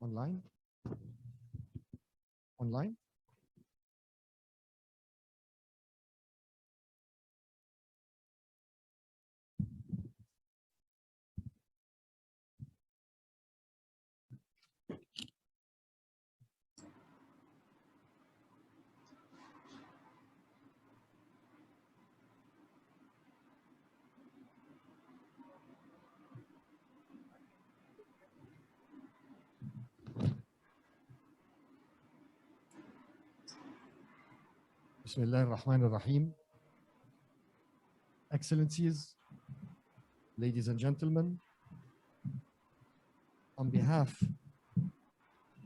Online? Online? Bismillah ar-Rahman ar-Rahim. Excellencies, ladies and gentlemen, on behalf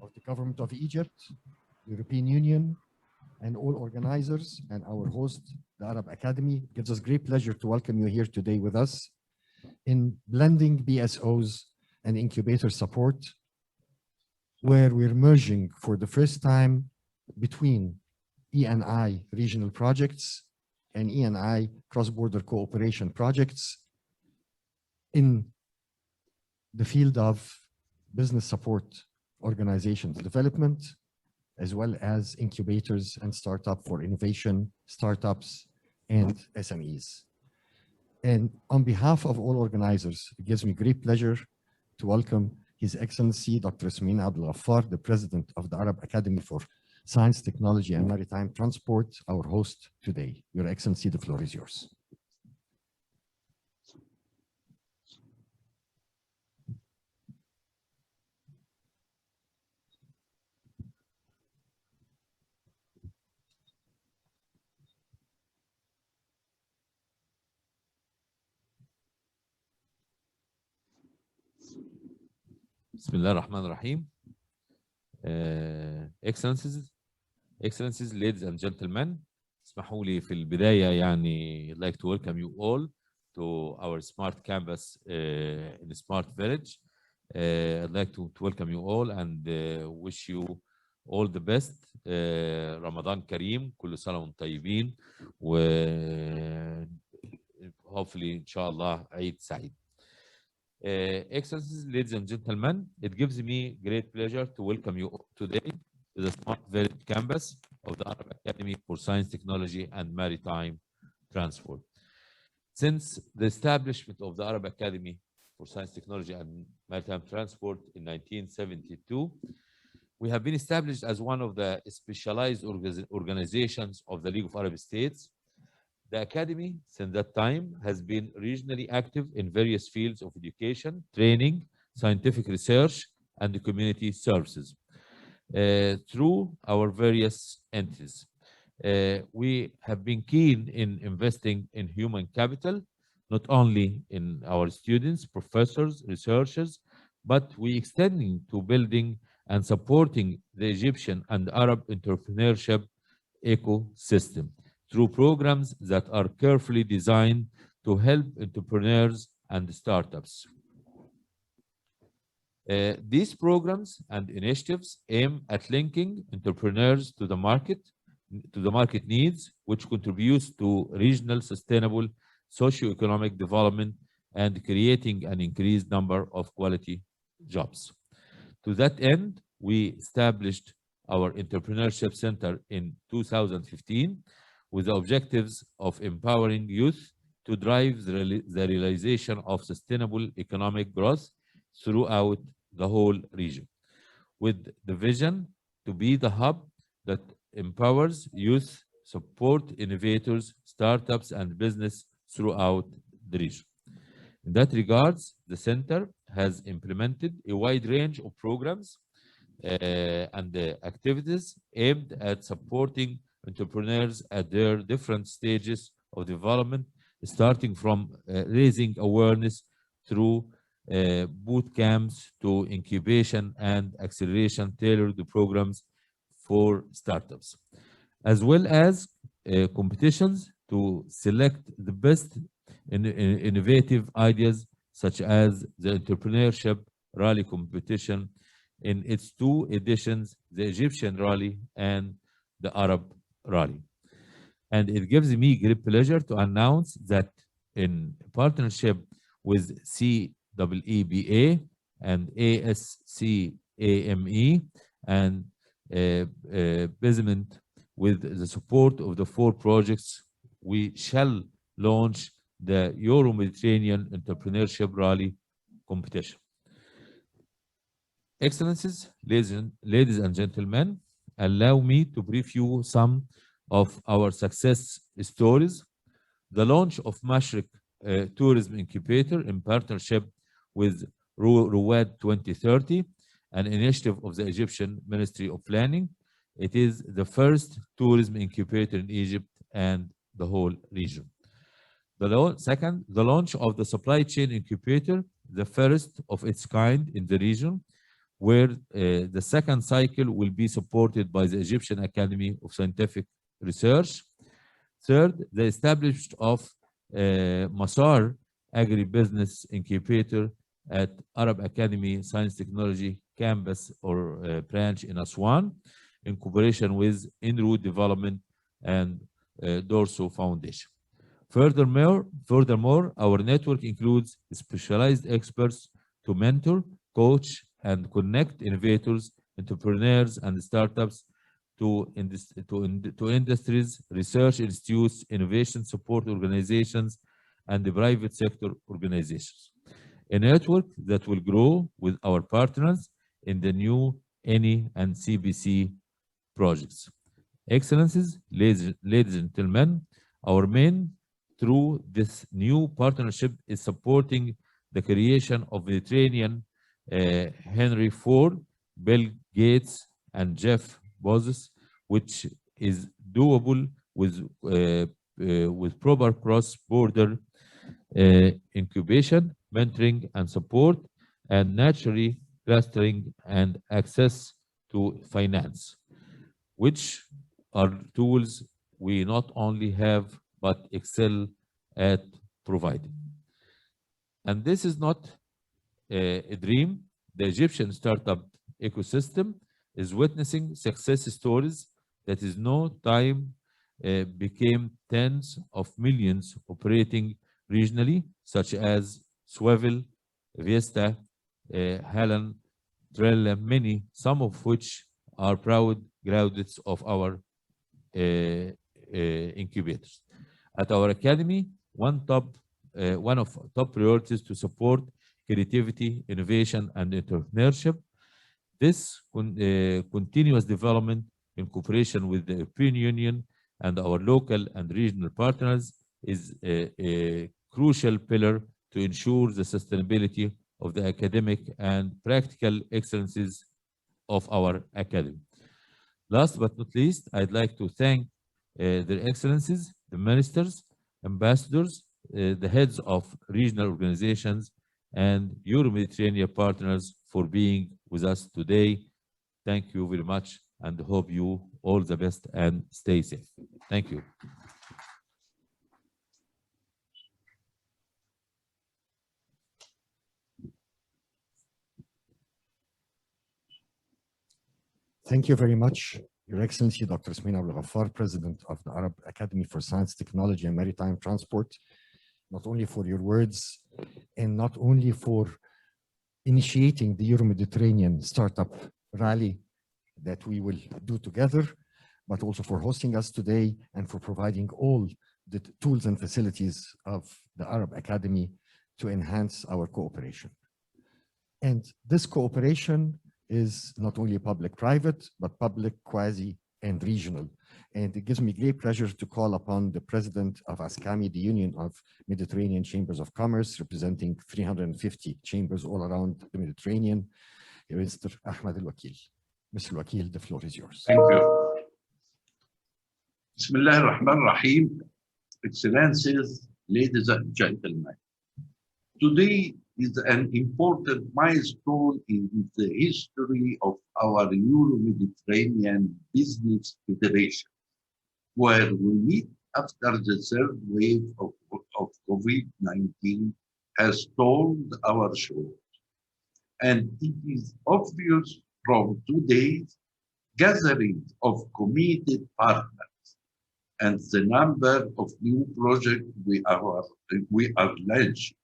of the Government of Egypt, European Union, and all organizers and our host, the Arab Academy, it gives us great pleasure to welcome you here today with us in blending BSOs and incubator support, where we're merging for the first time between ENI regional projects and ENI cross-border cooperation projects in the field of business support organizations development, as well as incubators and startup for innovation, startups, and SMEs. And on behalf of all organizers, it gives me great pleasure to welcome His Excellency Dr. Ismail Abdul Ghaffar, the President of the Arab Academy for Science, Technology, and Maritime Transport, our host today. Your Excellency, the floor is yours. Bismillah ar-Rahman ar-Rahim. Excellencies, ladies and gentlemen, اسمحوا لي في البداية يعني I'd like to welcome you all to our smart campus in Smart Village. I'd like to welcome you all and wish you all the best. Ramadan Kareem, كل سنة وانتم طيبين و hopefully إن شاء الله عيد سعيد. Excellencies, ladies and gentlemen, it gives me great pleasure to welcome you today to the Smart Village campus of the Arab Academy for Science, Technology, and Maritime Transport. Since the establishment of the Arab Academy for Science, Technology, and Maritime Transport in 1972, we have been established as one of the specialized organizations of the League of Arab States. The Academy, since that time, has been regionally active in various fields of education, training, scientific research, and community services through our various entities. We have been keen in investing in human capital, not only in our students, professors, researchers, but we extending to building and supporting the Egyptian and Arab entrepreneurship ecosystem through programs that are carefully designed to help entrepreneurs and startups. These programs and initiatives aim at linking entrepreneurs to the market needs, which contributes to regional sustainable socio-economic development and creating an increased number of quality jobs. To that end, we established our Entrepreneurship Center in 2015 with the objectives of empowering youth to drive the realization of sustainable economic growth throughout the whole region, with the vision to be the hub that empowers youth, support innovators, startups, and business throughout the region. In that regards, the center has implemented a wide range of programs and activities aimed at supporting entrepreneurs at their different stages of development, starting from raising awareness through boot camps to incubation and acceleration tailored programs for startups, as well as competitions to select the best innovative ideas, such as the Entrepreneurship Rally competition in its 2 editions, the Egyptian Rally and the Arab Rally. And it gives me great pleasure to announce that in partnership with CEEBA and ASCAME AME and BSOMED. With the support of the 4 projects, we shall launch the Euro-Mediterranean Entrepreneurship Rally competition. Excellencies, ladies and gentlemen, allow me to brief you some of our success stories. The launch of Mashriq Tourism Incubator in partnership with Ruwad 2030, an initiative of the Egyptian Ministry of Planning. It is the first tourism incubator in Egypt and the whole region. Second, the launch of the Supply Chain Incubator, the first of its kind in the region, where the second cycle will be supported by the Egyptian Academy of Scientific Research. Third, the establishment of Masar Agribusiness Incubator at Arab Academy Science Technology Campus or branch in Aswan, in cooperation with Inroute Development and Dorso Foundation. Furthermore, our network includes specialized experts to mentor, coach, and connect innovators, entrepreneurs, and startups to industries, research institutes, innovation support organizations, and the private sector organizations. A network that will grow with our partners in the new ENI and CBC projects. Excellencies, ladies and gentlemen, our main through this new partnership is supporting the creation of Mediterranean Henry Ford, Bill Gates, and Jeff Bezos, which is doable with proper cross-border incubation, mentoring, and support, and naturally clustering and access to finance, which are tools we not only have but excel at providing. And this is not a dream. The Egyptian startup ecosystem is witnessing success stories that is no time became tens of millions operating regionally, such as Swivel, Vista, Helen, Trell, many, some of which are proud graduates of our incubators. At our academy, one of top priorities to support creativity, innovation, and entrepreneurship. This continuous development in cooperation with the European Union and our local and regional partners is a crucial pillar to ensure the sustainability of the academic and practical excellences of our academy. Last but not least, I'd like to thank their excellencies, the ministers, ambassadors, the heads of regional organizations, and Euro-Mediterranean partners for being with us today. Thank you very much and hope you all the best and stay safe. Thank you. Thank you very much, Your Excellency, Dr. Ismail Abdel Ghaffar, President of the Arab Academy for Science, Technology, and Maritime Transport, not only for your words and not only for initiating the Euro-Mediterranean Startup Rally that we will do together, but also for hosting us today and for providing all the tools and facilities of the Arab Academy to enhance our cooperation. And this cooperation is not only public-private, but public, quasi, and regional. And it gives me great pleasure to call upon the president of ASCAME, the Union of Mediterranean Chambers of Commerce, representing 350 chambers all around the Mediterranean, Mr. Ahmed Al-Wakil. Mr. Al-Wakil, the floor is yours. Thank you. Bismillah ar-Rahman ar-Rahim. Excellencies, ladies and gentlemen. Today is an important milestone in the history of our Euro-Mediterranean Business Federation, where we meet after the third wave of COVID-19 has told our shores. And it is obvious from today's gathering of committed partners and the number of new projects we are launching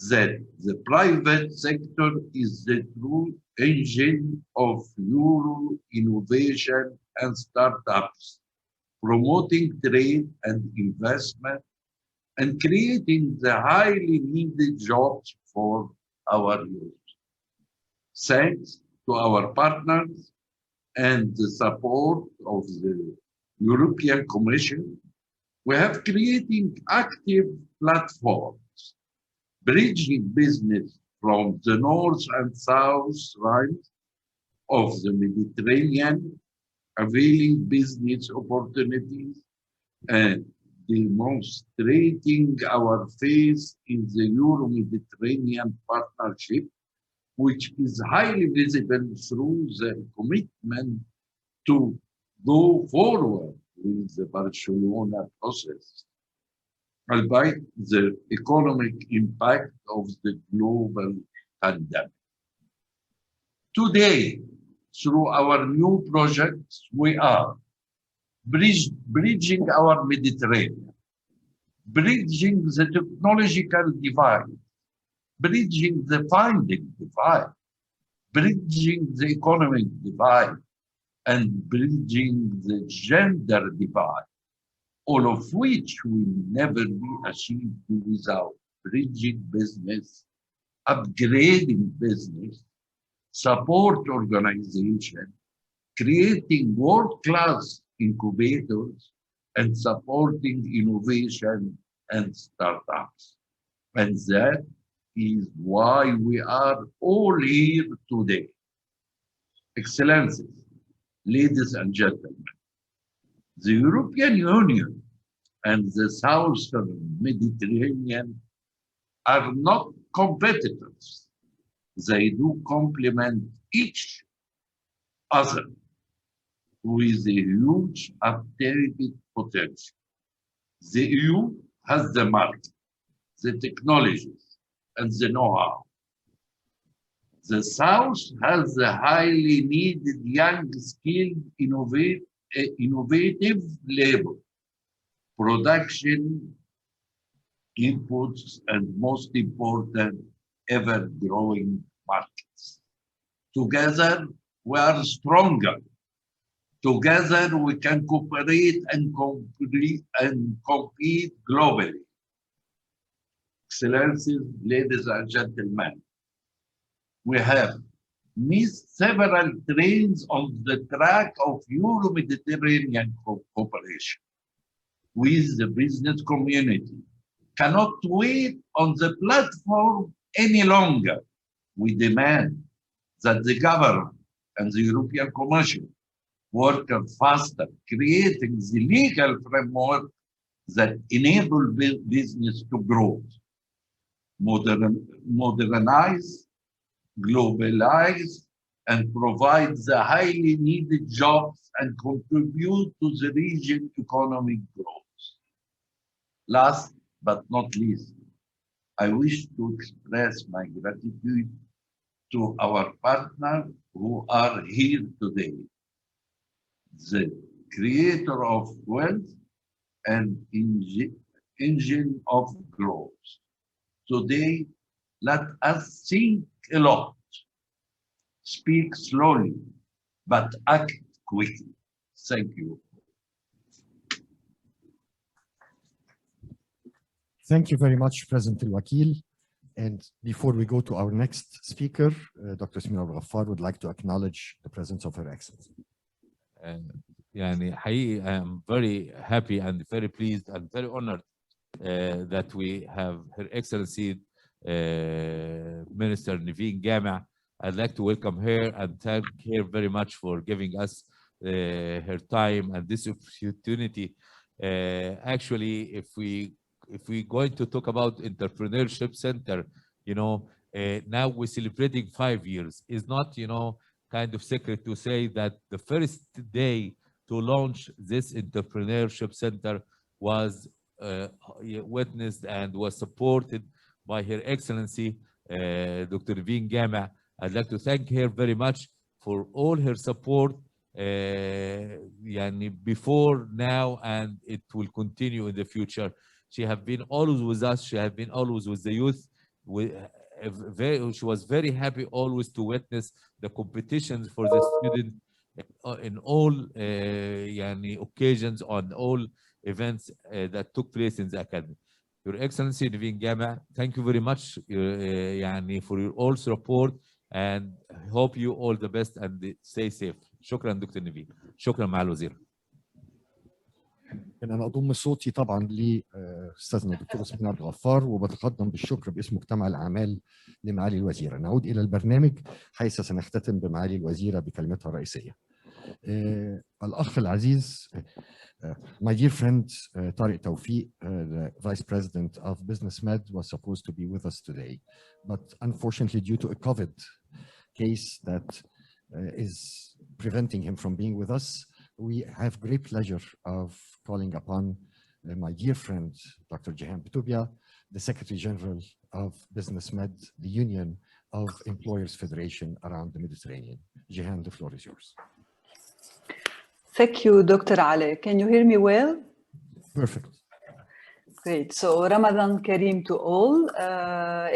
that the private sector is the true engine of Euro innovation and startups, promoting trade and investment and creating the highly needed jobs for our youth. Thanks to our partners and the support of the European Commission, we have created active platforms, bridging business from the north and south sides of the Mediterranean, availing business opportunities and demonstrating our faith in the Euro-Mediterranean partnership, which is highly visible through the commitment to go forward with the Barcelona process, albeit the economic impact of the global pandemic. Today, through our new projects, we are bridging our Mediterranean, bridging the technological divide, bridging the funding divide, bridging the economic divide, and bridging the gender divide, all of which will never be achieved without bridging business, upgrading business, support organization, creating world-class incubators, and supporting innovation and startups. And that is why we are all here today. Excellencies, ladies and gentlemen, the European Union and the Southern Mediterranean are not competitors. They do complement each other with a huge updated potential. The EU has the market, the technologies, and the know-how. The South has the highly needed young, skilled, innovative labor, production, inputs, and most important, ever-growing markets. Together, we are stronger. Together, we can cooperate and compete globally. Excellencies, ladies and gentlemen, we have missed several trains on the track of Euro-Mediterranean cooperation with the business community. Cannot wait on the platform any longer. We demand that the government and the European Commission work faster, creating the legal framework that enable business to grow, modernize, globalize, and provide the highly needed jobs and contribute to the region economic growth. Last but not least, I wish to express my gratitude to our partners who are here today, the creator of wealth and engine of growth. Today, let us think a lot, speak slowly, but act quickly. Thank you. Thank you very much, President Al-Wakil. And before we go to our next speaker, Dr. Smina Al-Ghaffar would like to acknowledge the presence of Her Excellency. يعني حقيقي I am very happy and very pleased and very honored that we have Her Excellency Minister Naveen Gama. I'd like to welcome her and thank her very much for giving us her time and this opportunity. Actually, if we're going to talk about entrepreneurship center, you know, now we're celebrating 5 years. It's not, you know, kind of secret to say that the first day to launch this entrepreneurship center was witnessed and was supported by Her Excellency Dr. Naveen Gama. I'd like to thank her very much for all her support before now, and it will continue in the future. She has been always with us. She has been always with the youth. she was very happy always to witness the competitions for the student in all occasions, on all events that took place in the academy. Your Excellency Naveen Jama, thank you very much for your all support, and hope you all the best and stay safe. شكرا دكتور نبيل. شكرا مع الوزير. أنا أضم صوتي طبعا لأستاذنا الدكتور اسماعيل عبد الغفار، وبتقدم بالشكر باسم مجتمع الأعمال لمعالي الوزيرة. نعود إلى البرنامج حيث سنختتم بمعالي الوزيرة بكلمتها الرئيسية. الأخ العزيز my dear friend Tariq Tawfiq, the Vice President of Businessmed, was supposed to be with us today, but unfortunately due to a COVID case that is preventing him from being with us, we have great pleasure of calling upon my dear friend Dr. Jehan Bitubia, the Secretary General of Businessmed, the Union of Employers Federation around the Mediterranean. Jehan, the floor is yours. Thank you, Dr. Ali. Can you hear me well? Perfect. Great. So Ramadan Kareem to all.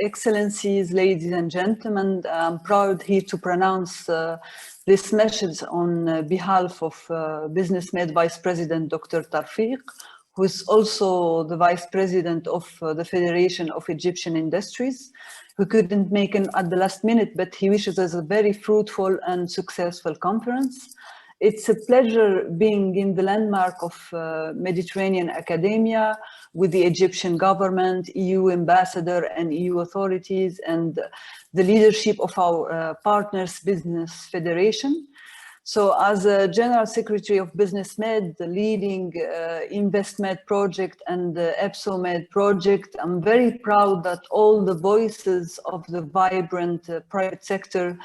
Excellencies, ladies and gentlemen, I'm proud here to pronounce this message on behalf of Businessmed Vice President Dr. Tawfiq, who is also the Vice President of the Federation of Egyptian Industries, who couldn't make it at the last minute, but he wishes us a very fruitful and successful conference. It's a pleasure being in the landmark of Mediterranean academia with the Egyptian government, EU ambassador and EU authorities, and the leadership of our partners Business Federation. So as a General Secretary of Businessmed, the leading INVESTMED project and the EBSOMED project, I'm very proud that all the voices of the vibrant private sector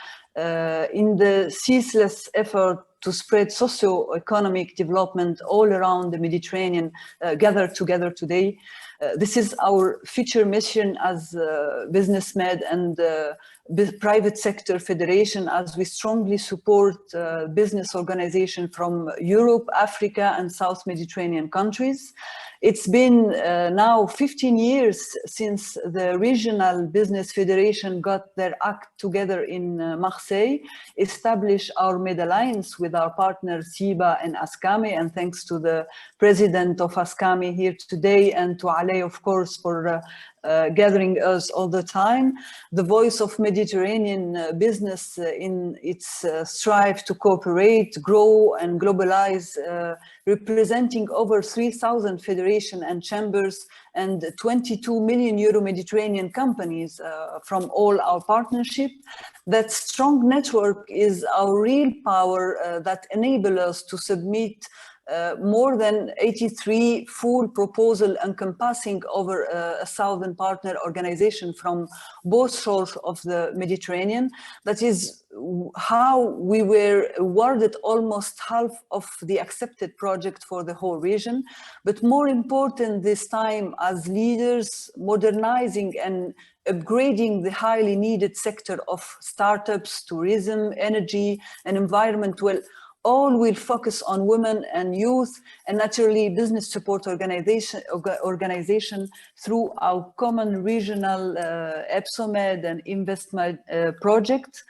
in the ceaseless effort to spread socio-economic development all around the Mediterranean gathered together today. This is our future mission as Businessmed and private sector federation, as we strongly support business organization from Europe, Africa, and South Mediterranean countries. It's been now 15 years since the regional business federation got their act together in Marseille, established our MED alliance with our partners CEEBA and ASCAME, and thanks to the president of ASCAME here today, and to Ale, of course, for gathering us all the time. The voice of Mediterranean business in its strive to cooperate, grow, and globalize, representing over 3,000 federation and chambers and 22 million euro Mediterranean companies from all our partnership. That strong network is our real power that enable us to submit more than 83 full proposal encompassing over 1,000 partner organizations from both shores of the Mediterranean. That is how we were awarded almost half of the accepted project for the whole region. But more important this time, as leaders modernizing and upgrading the highly needed sector of startups, tourism, energy, and environment, well, all will focus on women and youth, and naturally business support organization through our common regional EBSOMED and INVESTMED project.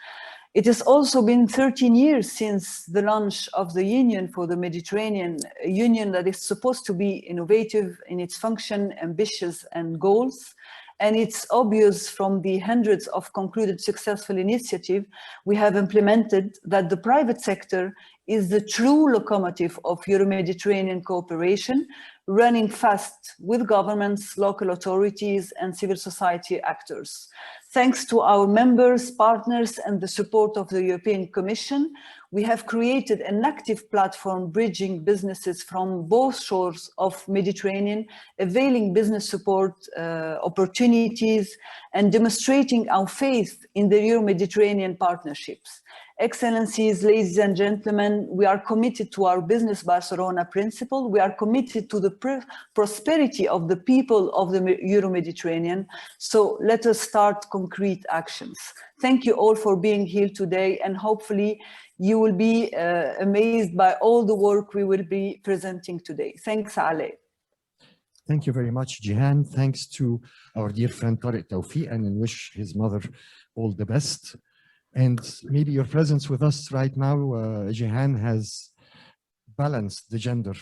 It has also been 13 years since the launch of the Union for the Mediterranean, a union that is supposed to be innovative in its function, ambitious, and goals. And it's obvious from the hundreds of concluded successful initiatives we have implemented that the private sector is the true locomotive of Euro-Mediterranean cooperation, running fast with governments, local authorities, and civil society actors. Thanks to our members, partners, and the support of the European Commission, we have created an active platform bridging businesses from both shores of Mediterranean, availing business support opportunities, and demonstrating our faith in the Euro-Mediterranean partnerships. Excellencies, ladies and gentlemen, we are committed to our Business Barcelona principle. We are committed to the prosperity of the people of the Euro-Mediterranean. So let us start concrete actions. Thank you all for being here today, and hopefully you will be amazed by all the work we will be presenting today. Thanks, Ale. Thank you very much, Jihan. Thanks to our dear friend Tariq Tawfiq, and wish his mother all the best. And maybe your presence with us right now, Jihan, has balanced the gender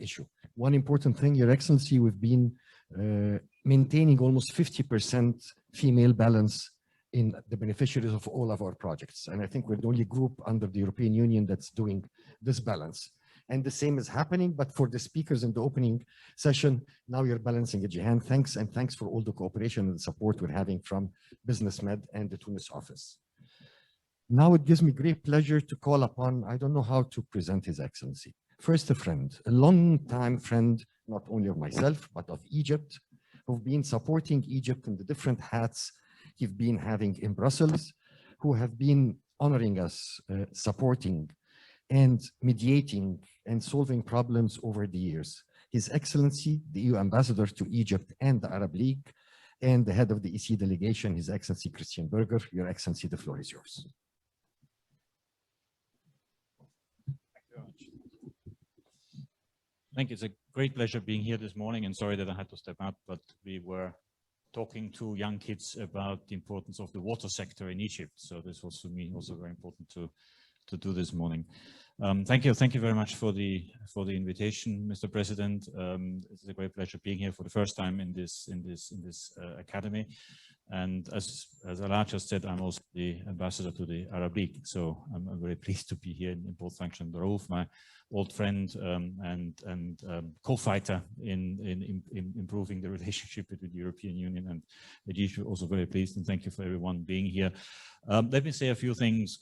issue. One important thing, Your Excellency, we've been maintaining almost 50% female balance in the beneficiaries of all of our projects. And I think we're the only group under the European Union that's doing this balance. And the same is happening, but for the speakers in the opening session, now you're balancing it, Jihan. Thanks, and thanks for all the cooperation and support we're having from Businessmed and the Tunis office. Now it gives me great pleasure to call upon, I don't know how to present His Excellency. First, a friend, a long-time friend, not only of myself, but of Egypt, who've been supporting Egypt in the different hats he's been having in Brussels, who have been honoring us, supporting and mediating and solving problems over the years. His Excellency, the EU Ambassador to Egypt and the Arab League, and the head of the EC delegation, His Excellency Christian Berger. Your Excellency, the floor is yours. Thank you. It's a great pleasure being here this morning, and sorry that I had to step out, but we were talking to young kids about the importance of the water sector in Egypt. So this was for me also very important to do this morning. Thank you very much for the invitation, Mr. President. It's a great pleasure being here for the first time in this academy. And as Alaa just said, I'm also the ambassador to the Arab League. So I'm very pleased to be here in both functions. Raouf, my old friend and co-fighter in improving the relationship between the European Union and Egypt, also very pleased, and thank you for everyone being here. Let me say a few things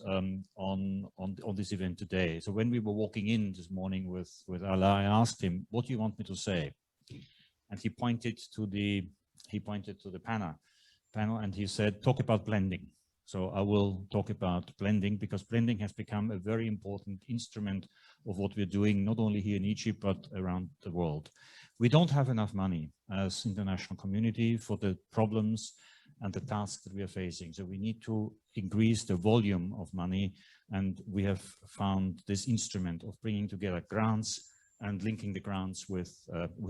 on this event today. So when we were walking in this morning with Alaa, I asked him, "What do you want me to say?" And he pointed to the panel, and he said, "Talk about blending." So I will talk about blending, because blending has become a very important instrument of what we're doing, not only here in Egypt, but around the world. We don't have enough money as international community for the problems and the tasks that we are facing. So we need to increase the volume of money, and we have found this instrument of bringing together grants and linking the grants with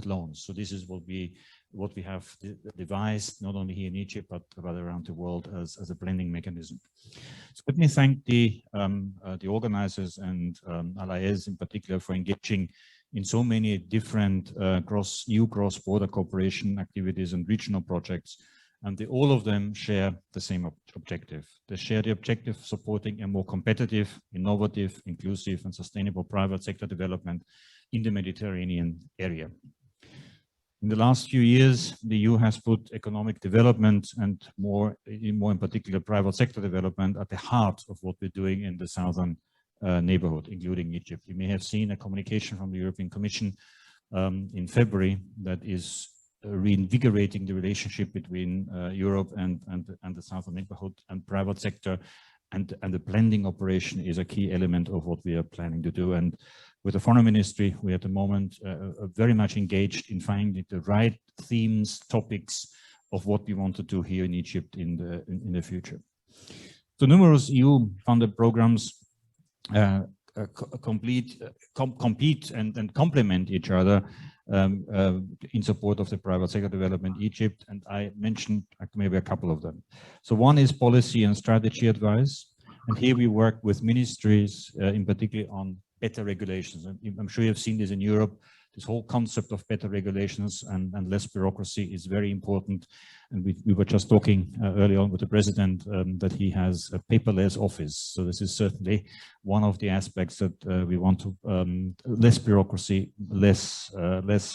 loans. So this is what we have devised, not only here in Egypt, but around the world as a blending mechanism. So let me thank the organizers and Alaez in particular for engaging in so many different new cross-border cooperation activities and regional projects. And all of them share the same objective. They share the objective of supporting a more competitive, innovative, inclusive, and sustainable private sector development in the Mediterranean area. In the last few years, the EU has put economic development and more in particular private sector development at the heart of what we're doing in the southern neighborhood, including Egypt. You may have seen a communication from the European Commission in February that is reinvigorating the relationship between Europe and the southern neighborhood and private sector, and the blending operation is a key element of what we are planning to do. And with the Foreign Ministry, we at the moment very much engaged in finding the right themes, topics of what we want to do here in Egypt in the future. So numerous EU-funded programs compete and complement each other in support of the private sector development in Egypt, and I mentioned maybe a couple of them. So one is policy and strategy advice, and here we work with ministries in particular on better regulations. And I'm sure you've seen this in Europe. This whole concept of better regulations and less bureaucracy is very important. And we were just talking early on with the president that he has a paperless office. So this is certainly one of the aspects that we want to, less bureaucracy, less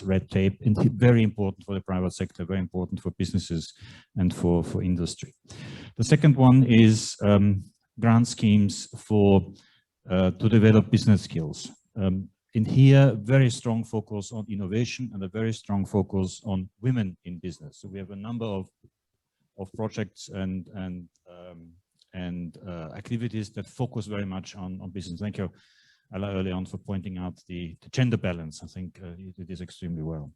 red tape, and very important for the private sector, very important for businesses and for industry. The second one is grant schemes to develop business skills. In here, very strong focus on innovation and a very strong focus on women in business. So we have a number of projects and activities that focus very much on business. Thank you, Alaa, early on for pointing out the gender balance. I think it is extremely well.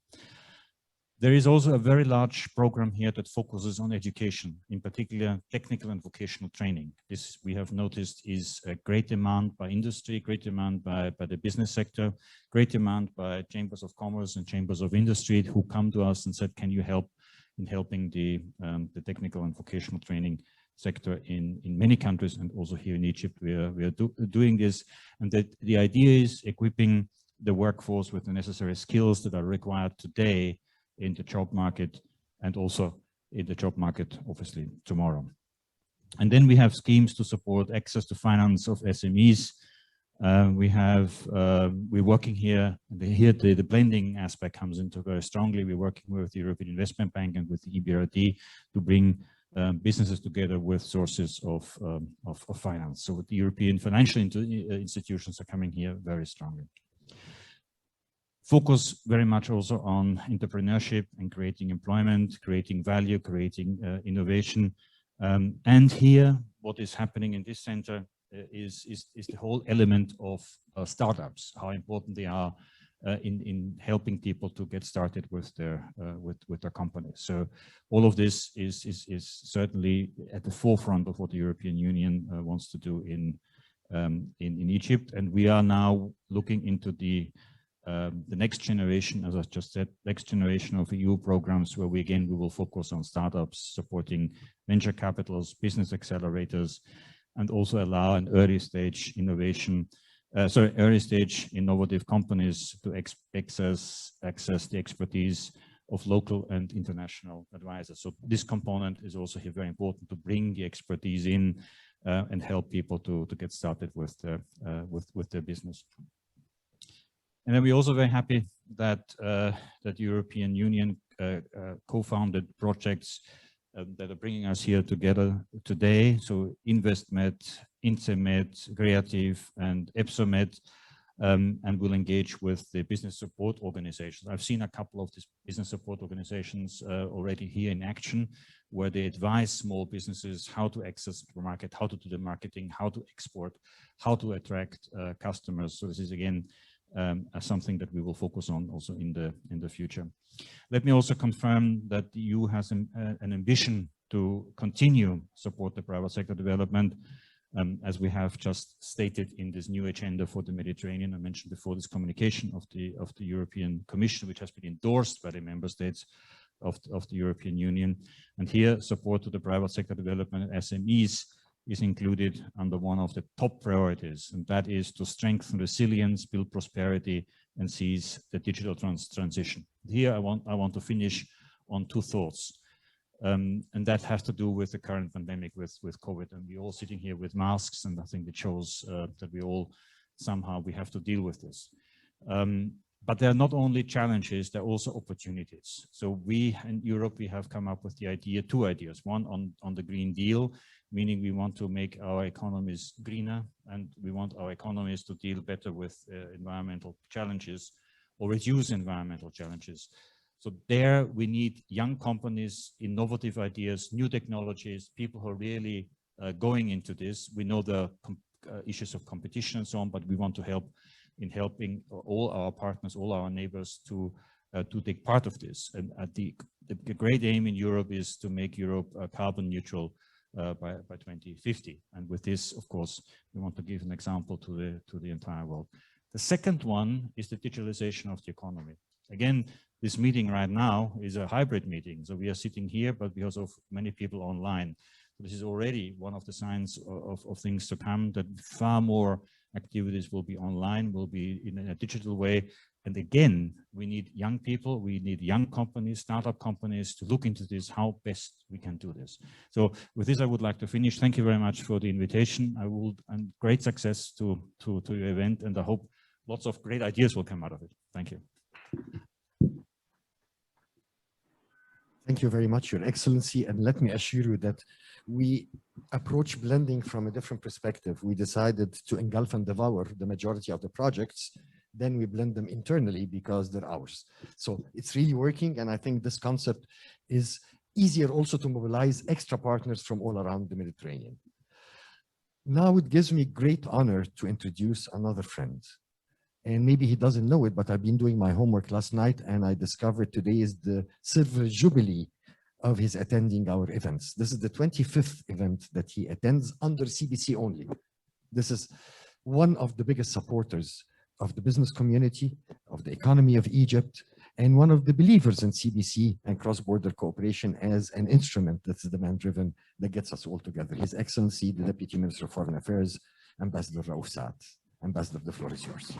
There is also a very large program here that focuses on education, in particular technical and vocational training. This we have noticed is a great demand by industry, great demand by the business sector, great demand by chambers of commerce and chambers of industry who come to us and said, can you help in helping the technical and vocational training sector in many countries, and also here in Egypt we are doing this. And the idea is equipping the workforce with the necessary skills that are required today in the job market, and also in the job market, obviously, tomorrow. And then we have schemes to support access to finance of SMEs. We're working here, the blending aspect comes into very strongly. We're working with the European Investment Bank and with the EBRD to bring businesses together with sources of finance. So the European financial institutions are coming here very strongly. Focus very much also on entrepreneurship and creating employment, creating value, creating innovation. And here, what is happening in this center is the whole element of startups, how important they are in helping people to get started with their companies. So all of this is certainly at the forefront of what the European Union wants to do in Egypt. And we are now looking into the next generation, as I just said, next generation of EU programs where we will focus on startups, supporting venture capitals, business accelerators, and also allow an early stage innovation, early stage innovative companies to access the expertise of local and international advisors. So this component is also here very important, to bring the expertise in and help people to get started with their business. And then we're also very happy that that European Union co-founded projects that are bringing us here together today. So INVESTMED, INTECMED, CREATIVE, and EBSOMED, and will engage with the business support organizations. I've seen a couple of these business support organizations already here in action, where they advise small businesses how to access the market, how to do the marketing, how to export, how to attract customers. So this is again something that we will focus on also in the future. Let me also confirm that the EU has an ambition to continue support the private sector development, as we have just stated in this new agenda for the Mediterranean. I mentioned before this communication of the European Commission, which has been endorsed by the member states of the European Union. And here, support to the private sector development and SMEs is included under one of the top priorities, and that is to strengthen resilience, build prosperity, and seize the digital transition. Here, I want to finish on two thoughts, and that has to do with the current pandemic with COVID, and we're all sitting here with masks, and I think it shows that we all somehow we have to deal with this. But there are not only challenges, there are also opportunities. So we in Europe, we have come up with two ideas. One on the Green Deal, meaning we want to make our economies greener, and we want our economies to deal better with environmental challenges or reduce environmental challenges. So there we need young companies, innovative ideas, new technologies, people who are really going into this. We know the issues of competition and so on, but we want to help in helping all our partners, all our neighbors to take part of this. And the great aim in Europe is to make Europe carbon neutral by 2050. And with this, of course, we want to give an example to the entire world. The second one is the digitalization of the economy. Again, this meeting right now is a hybrid meeting. So we are sitting here, but we also have many people online. This is already one of the signs of things to come, that far more activities will be online, will be in a digital way. And again, we need young people, we need young companies, startup companies to look into this, how best we can do this. So with this, I would like to finish. Thank you very much for the invitation. And great success to your event, and I hope lots of great ideas will come out of it. Thank you. Thank you very much, Your Excellency. And let me assure you that we approach blending from a different perspective. We decided to engulf and devour the majority of the projects. Then we blend them internally because they're ours. So it's really working. And I think this concept is easier also to mobilize extra partners from all around the Mediterranean. Now it gives me great honor to introduce another friend, And maybe he doesn't know it, but I've been doing my homework last night, and I discovered today is the silver jubilee of his attending our events. This is the 25th event that he attends under CBC only. This is one of the biggest supporters of the business community, of the economy of Egypt, and one of the believers in CBC and cross-border cooperation as an instrument that's demand-driven that gets us all together. His Excellency, the Deputy Minister of Foreign Affairs, Ambassador Raouf Saad. Ambassador, the floor is yours.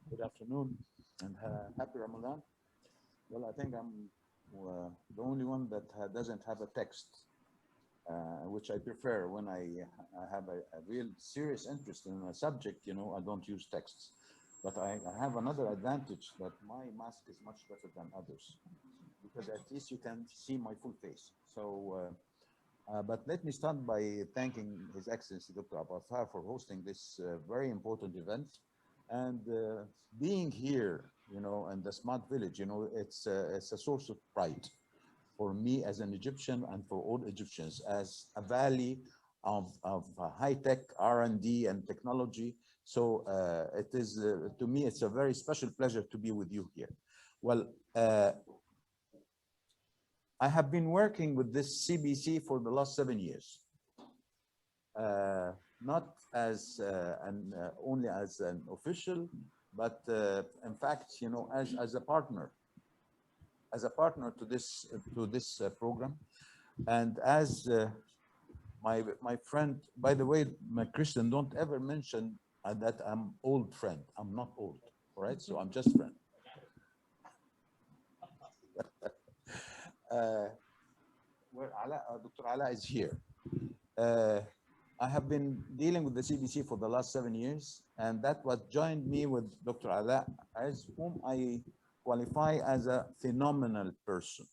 Good afternoon and happy Ramadan. Well, I think I'm the only one that doesn't have a text, which I prefer when I have a real serious interest in a subject. You know, I don't use texts, but I have another advantage that my mask is much better than others because at least you can see my full face. So, but let me start by thanking His Excellency Dr. Abafar for hosting this very important event. And being here, you know, in the smart village, you know, it's a source of pride for me as an Egyptian and for all Egyptians as a valley of high-tech R&D and technology. So it is, to me, it's a very special pleasure to be with you here. Well, I have been working with this CBC for the last 7 years. Not as only as an official, but in fact, you know, as a partner to this program, and as my friend. By the way, my Christian, don't ever mention that I'm old friend. I'm not old, all right? So I'm just friend. Where Dr. Ala is here. I have been dealing with the CBC for the last 7 years, and that what joined me with Dr. Ala, as whom I qualify as a phenomenal person.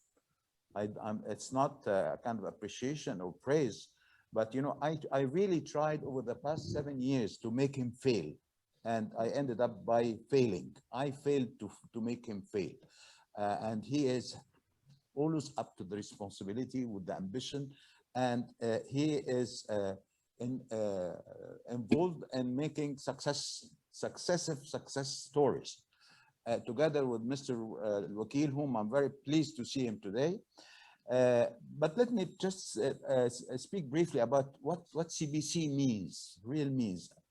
It's not a kind of appreciation or praise, but you know, I really tried over the past 7 years to make him fail, and I ended up by failing. I failed to make him fail, and he is always up to the responsibility with the ambition, and he is involved in making successive success stories together with Mr. Wakil, whom I'm very pleased to see him today. But let me just speak briefly about what CBC means,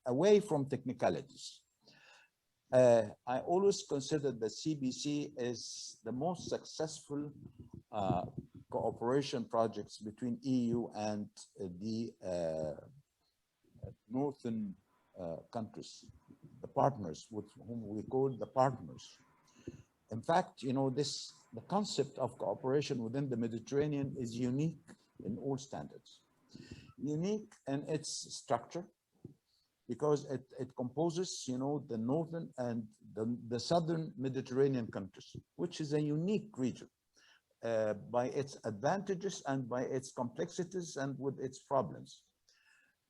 away from technicalities. I always consider the CBC is the most successful cooperation projects between EU and the northern countries, the partners with whom we call the partners. In fact, you know, the concept of cooperation within the Mediterranean is unique in all standards. Unique in its structure, because it composes, you know, the northern and the southern Mediterranean countries, which is a unique region by its advantages and by its complexities and with its problems,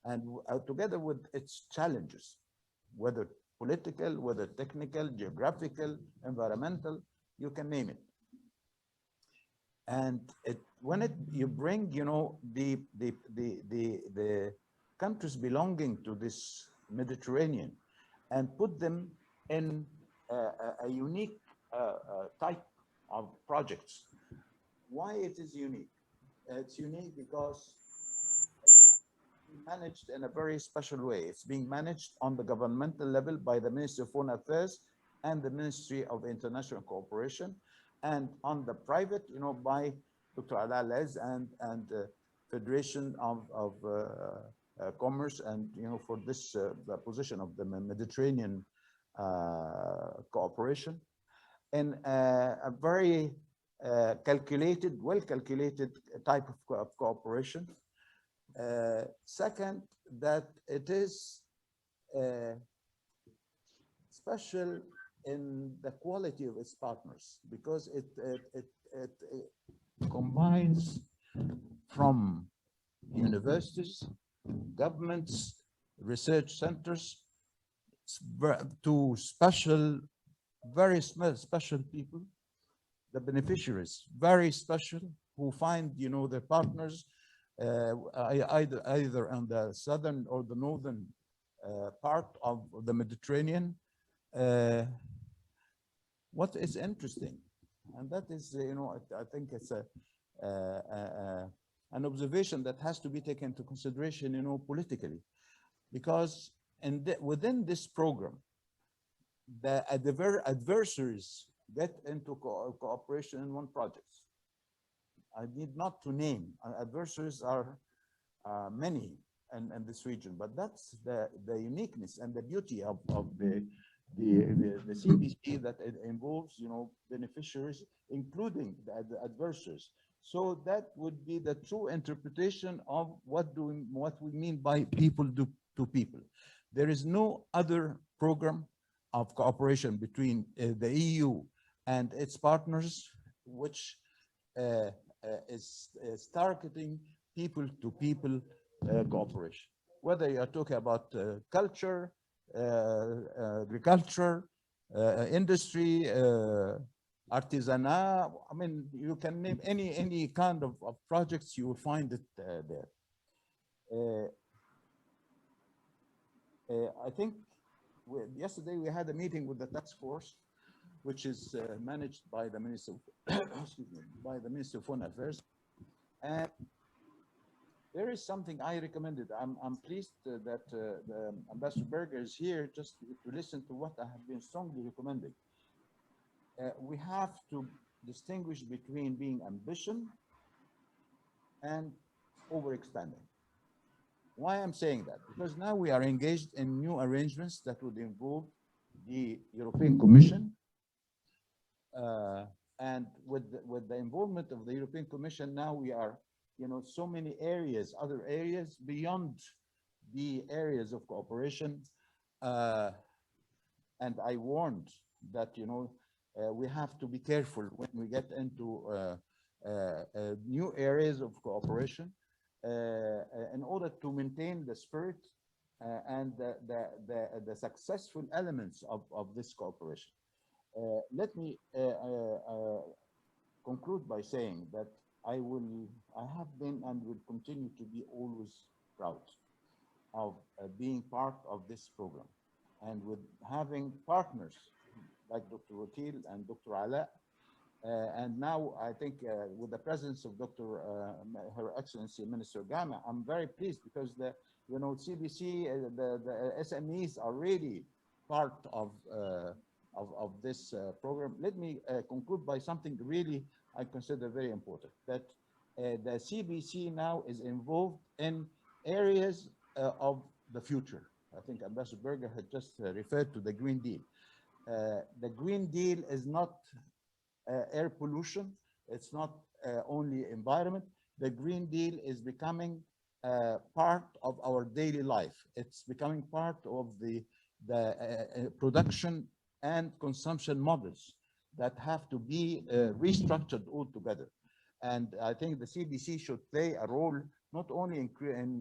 and together with its challenges, whether political, whether technical, geographical, environmental, you can name it. And when you bring, you know, the countries belonging to this Mediterranean and put them in a unique type of projects. Why it is unique? It's unique because it's managed in a very special way. It's being managed on the governmental level by the Ministry of Foreign Affairs and the Ministry of International Cooperation, and on the private, you know, by Dr. Ala Lez and Federation of Commerce, and you know, for this the position of the Mediterranean cooperation, in a very well-calculated type of cooperation. Second, that it is special in the quality of its partners, because it combines from universities, governments, research centers, to very special people, the beneficiaries, very special, who find, you know, their partners either on the southern or the northern part of the Mediterranean. What is interesting, and that is, I think it's an observation that has to be taken into consideration, politically, because within this program, the adversaries get into cooperation in one project. I need not to name. Adversaries are many in this region, but that's the uniqueness and the beauty of the CBC, that it involves, beneficiaries, including the adversaries. So that would be the true interpretation of what we mean by people to people. There is no other program of cooperation between the EU and its partners which is targeting people-to-people cooperation. Whether you are talking about culture, agriculture, industry, artisanat, I mean, you can name any kind of projects, you will find it there. I think yesterday we had a meeting with the task force, which is managed by the Minister, excuse me, by the Minister of Foreign Affairs. And there is something I recommended. I'm pleased that Ambassador Berger is here just to listen to what I have been strongly recommending. We have to distinguish between being ambition and overexpanding. Why I'm saying that? Because now we are engaged in new arrangements that would involve the European Commission, and with the involvement of the European Commission, now we are, so many areas, other areas beyond the areas of cooperation. And I warned that, we have to be careful when we get into new areas of cooperation in order to maintain the spirit and the successful elements of this cooperation. Let me conclude by saying that I have been and will continue to be always proud of being part of this program, and with having partners like Dr. Wakil and Dr. Ala, and now I think with the presence of Her Excellency Minister Gama, I'm very pleased because the CBC, the SMEs are really part of this program. Let me conclude by something really I consider very important, that the CBC now is involved in areas of the future. I think Ambassador Berger had just referred to the Green Deal. The Green Deal is not air pollution. It's not only environment. The Green Deal is becoming part of our daily life. It's becoming part of the production and consumption models that have to be restructured altogether. And I think the CBC should play a role not only in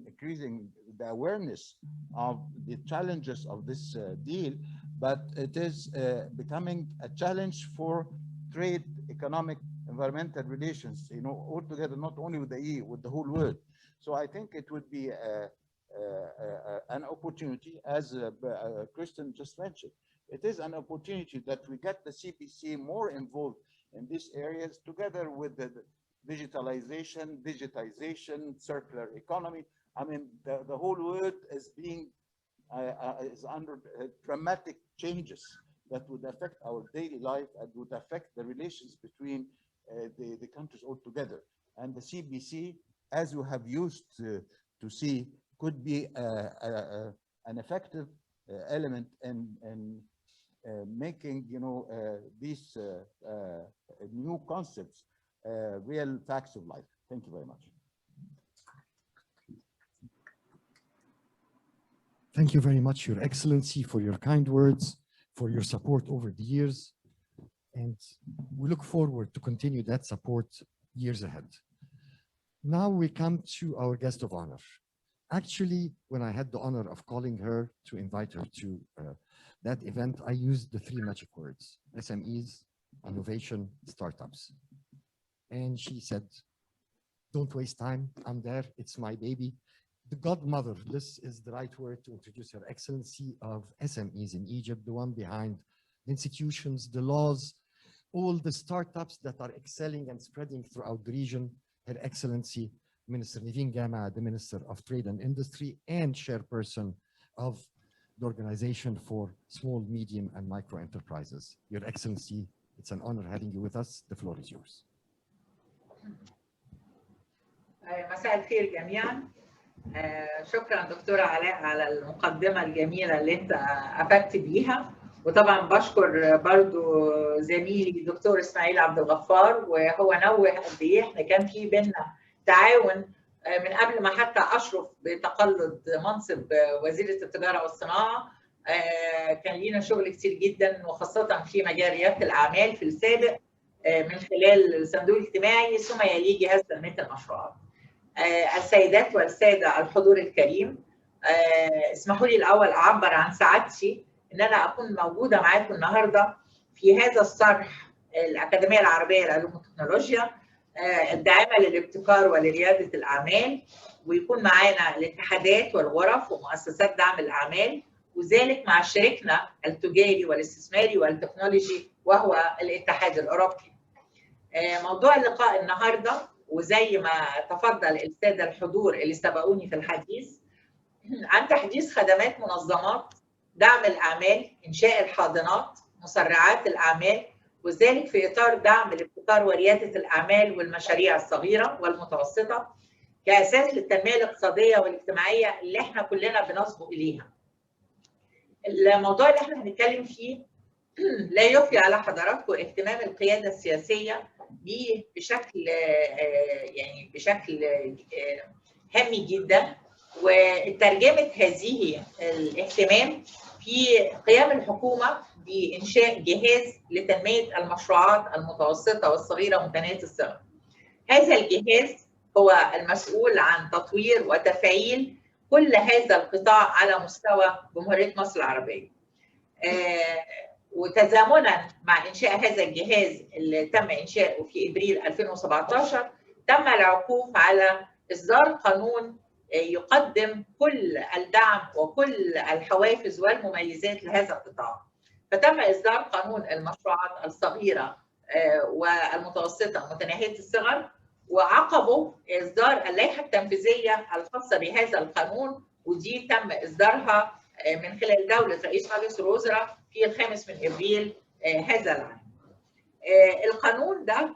increasing the awareness of the challenges of this deal, but it is becoming a challenge for trade, economic, environmental relations, altogether, not only with the EU, with the whole world. So I think it would be an opportunity, as Kristen just mentioned. It is an opportunity that we get the CBC more involved in these areas, together with the digitization, circular economy. I mean, the whole world is is under dramatic changes that would affect our daily life and would affect the relations between the countries altogether. And the CBC, as you have used to see, could be an effective element in making these new concepts real facts of life. Thank you very much. Thank you very much, Your Excellency, for your kind words, for your support over the years. And we look forward to continue that support years ahead. Now we come to our guest of honor. Actually, when I had the honor of calling her to invite her to that event, I used the 3 magic words: SMEs, innovation, startups. And she said, don't waste time. I'm there. It's my baby. The godmother, this is the right word to introduce Her Excellency of SMEs in Egypt, the one behind the institutions, the laws, all the startups that are excelling and spreading throughout the region. Her Excellency, Minister Niveen Gama, the Minister of Trade and Industry and chairperson of the Organization for Small, Medium and Micro Enterprises. Your Excellency, it's an honor having you with us. The floor is yours. مساء الخير جميعا. شكرا دكتورة علاء على المقدمة الجميلة اللي انت أفدت بيها، وطبعا بشكر برضو زميلي دكتور اسماعيل عبد الغفار، وهو نوه قد ايه احنا كان في بينا تعاون من قبل ما حتى أشرف بتقلد منصب وزيرة التجارة والصناعة. كان لينا شغل كتير جدا، وخاصة في مجال ريادة الأعمال في السابق من خلال الصندوق الاجتماعي، ثم يليه جهاز تنمية المشروعات. السيدات والسادة الحضور الكريم، اسمحوا لي الأول أعبر عن سعادتي إن أنا أكون موجودة معاكم النهاردة في هذا الصرح الأكاديمية العربية للعلوم والتكنولوجيا الداعمة للابتكار ولريادة الأعمال، ويكون معانا الاتحادات والغرف ومؤسسات دعم الأعمال، وذلك مع شريكنا التجاري والاستثماري والتكنولوجي وهو الاتحاد الأوروبي. موضوع اللقاء النهارده، وزي ما تفضل السادة الحضور اللي سبقوني في الحديث، عن تحديث خدمات منظمات دعم الأعمال، إنشاء الحاضنات، مسرعات الأعمال، وذلك في إطار دعم الابتكار وريادة الأعمال والمشاريع الصغيرة والمتوسطة كأساس للتنمية الاقتصادية والاجتماعية اللي احنا كلنا بنسبق إليها. الموضوع اللي احنا هنتكلم فيه لا يخفي على حضراتكم اهتمام القيادة السياسية به بشكل هام جدا، وترجمة هذه الاهتمام في قيام الحكومة بإنشاء جهاز لتنمية المشروعات المتوسطة والصغيرة ومتناهية الصغر. هذا الجهاز هو المسؤول عن تطوير وتفعيل كل هذا القطاع على مستوى جمهورية مصر العربية. وتزامنا مع إنشاء هذا الجهاز اللي تم إنشاؤه في إبريل 2017 تم العكوف على إصدار قانون يقدم كل الدعم وكل الحوافز والمميزات لهذا القطاع. فتم إصدار قانون المشروعات الصغيرة والمتوسطة ومتناهية الصغر، وعقبه إصدار اللائحة التنفيذية الخاصة بهذا القانون، ودي تم إصدارها من خلال دولة رئيس مجلس الوزراء في 5 أبريل هذا العام. القانون ده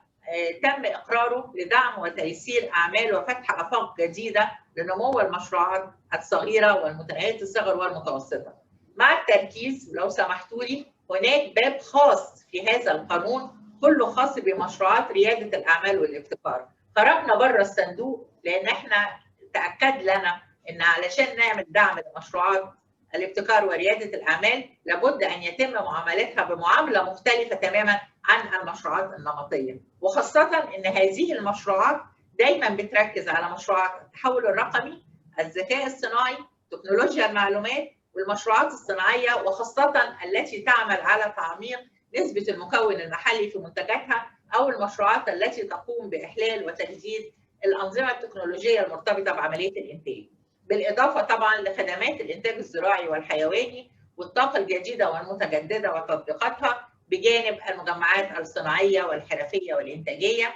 تم إقراره لدعم وتيسير أعمال وفتح آفاق جديدة لنمو المشروعات الصغيرة والمتناهية الصغر والمتوسطة، مع التركيز لو سمحتوا لي هناك باب خاص في هذا القانون كله خاص بمشروعات ريادة الأعمال والابتكار. خرجنا بره الصندوق لأن احنا تأكد لنا إن علشان نعمل دعم لمشروعات الابتكار وريادة الأعمال لابد أن يتم معاملتها بمعاملة مختلفة تماما عن المشروعات النمطية، وخاصة أن هذه المشروعات دايما بتركز على مشروعات التحول الرقمي، الذكاء الصناعي، تكنولوجيا المعلومات، والمشروعات الصناعية، وخاصة التي تعمل على تعميق نسبة المكون المحلي في منتجاتها، أو المشروعات التي تقوم بإحلال وتجديد الأنظمة التكنولوجية المرتبطة بعملية الإنتاج، بالإضافة طبعا لخدمات الإنتاج الزراعي والحيواني والطاقة الجديدة والمتجددة وتطبيقاتها، بجانب المجمعات الصناعية والحرفية والإنتاجية.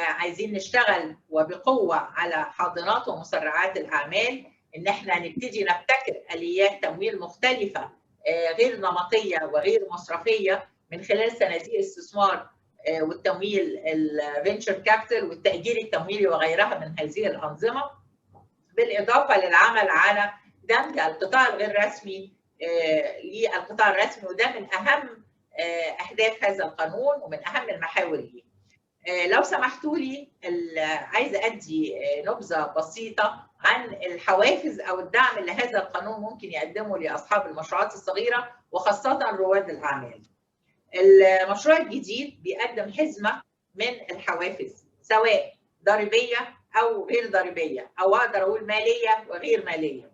عايزين نشتغل وبقوة على حاضنات ومسرعات الأعمال، إن احنا نبتدي نبتكر آليات تمويل مختلفة غير نمطية وغير مصرفية من خلال صناديق الاستثمار والتمويل الفينشر كابيتال والتأجير التمويلي وغيرها من هذه الأنظمة، بالإضافة للعمل على دمج القطاع الغير رسمي للقطاع الرسمي، وده من أهم أهداف هذا القانون ومن أهم المحاور ليه. لو سمحتوا لي عايزة أدي نبذة بسيطة عن الحوافز أو الدعم اللي هذا القانون ممكن يقدمه لأصحاب المشروعات الصغيرة وخاصة رواد الأعمال. المشروع الجديد بيقدم حزمة من الحوافز سواء ضريبية أو غير ضريبية، أو أقدر أقول مالية وغير مالية.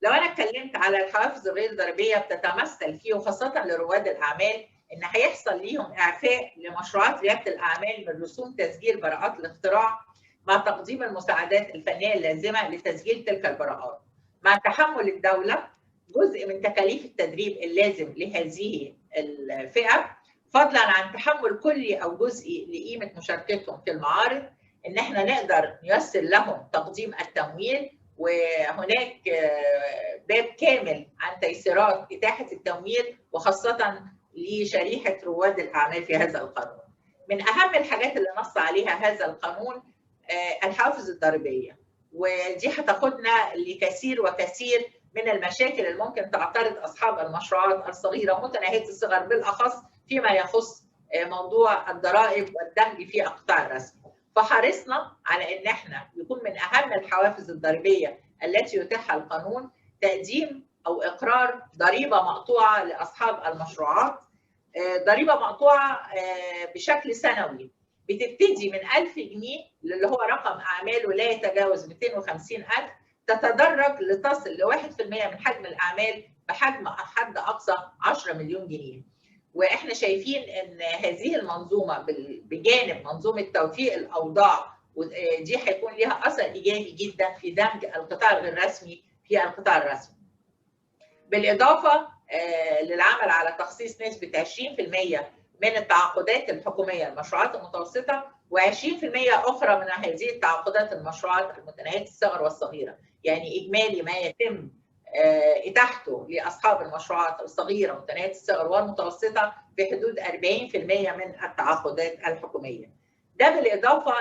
لو أنا اتكلمت على الحوافز الغير ضريبية بتتمثل فيه وخاصة لرواد الأعمال إن هيحصل ليهم إعفاء لمشروعات ريادة الأعمال من رسوم تسجيل براءات الاختراع مع تقديم المساعدات الفنية اللازمة لتسجيل تلك البراءات، مع تحمل الدولة جزء من تكاليف التدريب اللازم لهذه الفئة، فضلا عن تحمل كلي أو جزئي لقيمة مشاركتهم في المعارض، إن احنا نقدر نيسر لهم تقديم التمويل. وهناك باب كامل عن تيسيرات إتاحة التمويل وخاصة لشريحة رواد الأعمال في هذا القانون. من أهم الحاجات اللي نص عليها هذا القانون الحوافز الضريبية، ودي هتاخدنا لكثير وكثير من المشاكل اللي ممكن تعترض أصحاب المشروعات الصغيرة متناهية الصغر، بالأخص فيما يخص موضوع الضرائب والدمج في القطاع الرسمي. فحرصنا على ان احنا يكون من اهم الحوافز الضريبيه التي يتيحها القانون تقديم او اقرار ضريبه مقطوعه لاصحاب المشروعات. ضريبه مقطوعه بشكل سنوي بتبتدي من 1000 جنيه اللي هو رقم اعماله لا يتجاوز 250,000، تتدرج لتصل ل 1% من حجم الاعمال بحجم حد اقصى 10 مليون جنيه. واحنا شايفين ان هذه المنظومه بجانب منظومه توفيق الاوضاع ودي هيكون لها اثر ايجابي جدا في دمج القطاع الغير رسمي في القطاع الرسمي. بالاضافه للعمل على تخصيص نسبه 20% من التعاقدات الحكوميه المشروعات المتوسطه، و20% اخرى من هذه التعاقدات المشروعات المتناهيه الصغر والصغيره، يعني اجمالي ما يتم اتاحته لاصحاب المشروعات الصغيره ومتناهيه الصغر والمتوسطه في حدود 40% من التعاقدات الحكوميه. ده بالاضافه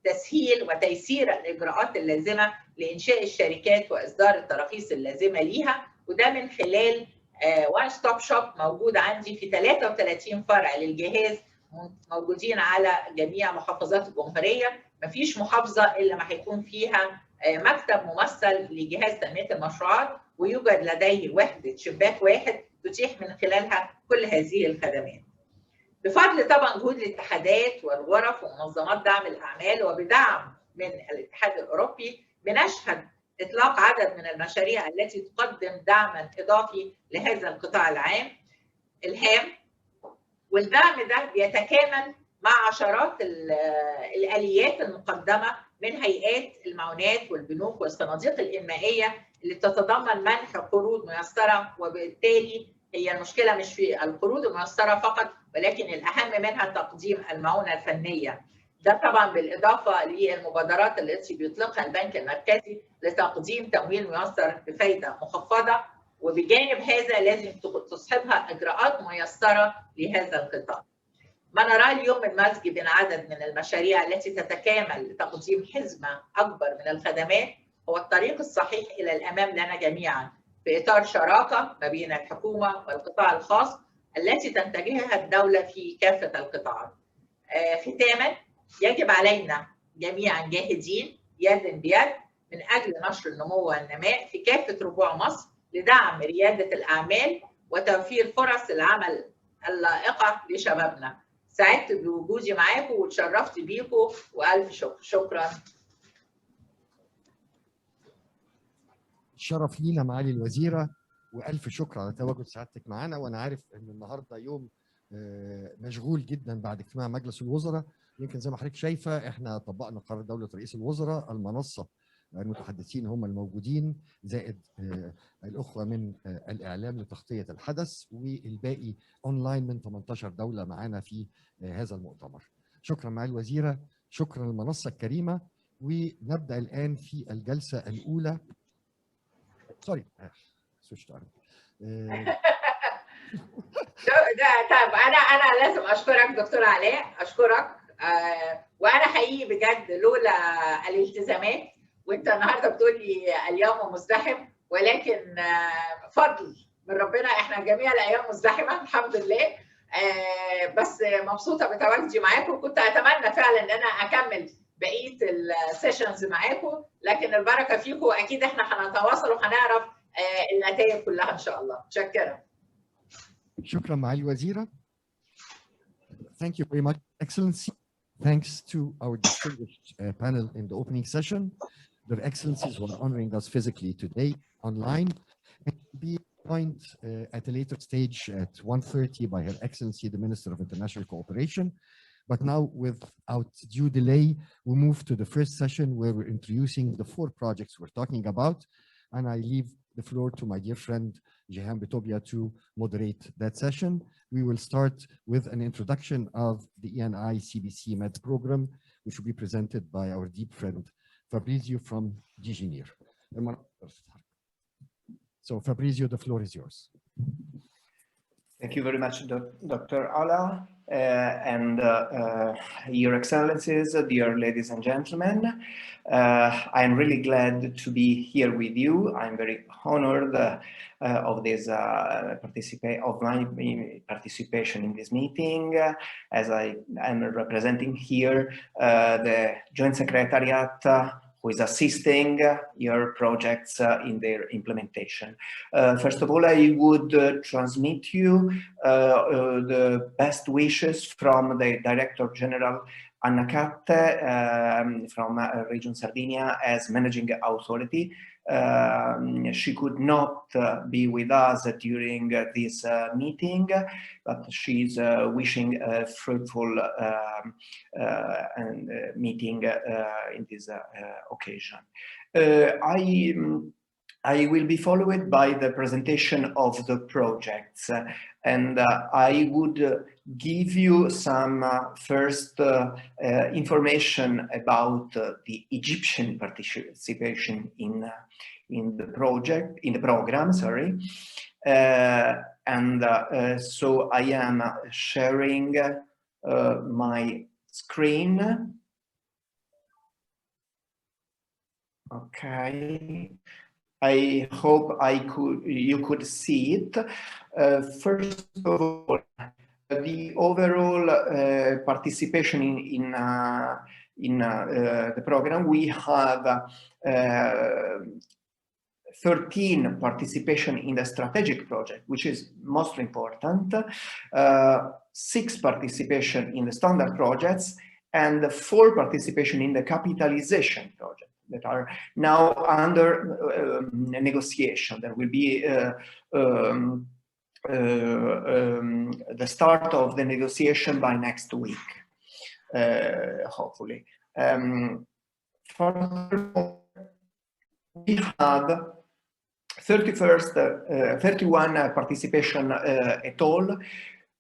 لتسهيل وتيسير الاجراءات اللازمه لانشاء الشركات واصدار التراخيص اللازمه ليها، وده من خلال وان ستوب شوب موجود عندي في 33 فرع للجهاز موجودين على جميع محافظات الجمهوريه. مفيش محافظه الا ما هيكون فيها مكتب ممثل لجهاز تنميه المشروعات، ويوجد لديه وحده شباك واحد تتيح من خلالها كل هذه الخدمات. بفضل طبعا جهود الاتحادات والغرف ومنظمات دعم الاعمال وبدعم من الاتحاد الاوروبي، بنشهد اطلاق عدد من المشاريع التي تقدم دعما اضافي لهذا القطاع العام الهام، والدعم ده بيتكامل مع عشرات الاليات المقدمه من هيئات المعونات والبنوك والصناديق الانمائيه اللي بتتضمن منح قروض ميسره، وبالتالي هي المشكله مش في القروض الميسره فقط، ولكن الاهم منها تقديم المعونه الفنيه. ده طبعا بالاضافه للمبادرات التي بيطلقها البنك المركزي لتقديم تمويل ميسر بفائده مخفضه، وبجانب هذا لازم تصحبها اجراءات ميسره لهذا القطاع. ما نراه اليوم من مزج بين عدد من المشاريع التي تتكامل لتقديم حزمه اكبر من الخدمات هو الطريق الصحيح الى الامام لنا جميعا، في اطار شراكه ما بين الحكومه والقطاع الخاص التي تنتجها الدوله في كافه القطاعات. ختاما، يجب علينا جميعا جاهدين يد بيد من اجل نشر النمو والنماء في كافه ربوع مصر لدعم رياده الاعمال وتوفير فرص العمل اللائقه لشبابنا. سعدت بوجودي معاكم واتشرفت بيكم والف شكر. شكرا. شرف لينا معالي الوزيره، والف شكر على تواجد سعادتك معانا. وانا عارف ان النهارده يوم مشغول جدا بعد اجتماع مجلس الوزراء. يمكن زي ما حضرتك شايفه احنا طبقنا قرار دوله رئيس الوزراء، المنصه المتحدثين هم الموجودين زائد الاخوه من الاعلام لتغطيه الحدث، والباقي اونلاين من 18 دوله معانا في هذا المؤتمر. شكرا معالي الوزيره، شكرا للمنصه الكريمه. ونبدا الان في الجلسه الاولى. سوري سويتش طب انا لازم اشكرك دكتور علاء، اشكرك. وانا حقيقي بجد لولا الالتزامات، وانت النهارده بتقول لي اليوم مزدحم، ولكن فضل من ربنا احنا جميع الايام مزدحمه الحمد لله. بس مبسوطه بتواجدي معاكم، وكنت اتمنى فعلا ان انا اكمل بقيه السيشنز معاكم، لكن البركه فيكم، واكيد احنا هنتواصل وهنعرف النتائج كلها ان شاء الله. متشكره. شكرا معالي الوزيره. Thank you very much, Excellency. Thanks to our distinguished panel in the opening session. Their Excellencies who are honoring us physically today online, and be joined at a later stage at 1:30 by Her Excellency the Minister of International Cooperation, But now, without due delay, we move to the first session where we're introducing the 4 projects we're talking about. And I leave the floor to my dear friend, Jihan Bitobia, to moderate that session. We will start with an introduction of the ENI CBC MED program, which will be presented by our deep friend, Fabrizio from Digenir. So Fabrizio, the floor is yours. Thank you very much, Dr. Ala, and Your Excellencies, dear ladies and gentlemen. I'm really glad to be here with you. I'm very honored of my participation in this meeting, as I am representing here the Joint Secretariat who is assisting your projects in their implementation. First of all, I would transmit you the best wishes from the Director General Anna Catte from Region Sardinia as Managing Authority. She could not be with us during this meeting, but she's wishing a fruitful meeting in this occasion. I will be followed by the presentation of the projects, and I would give you some first information about the Egyptian participation in the program. Sorry, so I am sharing my screen. Okay. I hope you could see it. First of all, the overall participation in the program, we have 13 participation in the strategic project, which is most important, 6 participation in the standard projects, and 4 participation in the capitalization project that are now under negotiation. There will be the start of the negotiation by next week, hopefully. Furthermore, we have 31 participation at all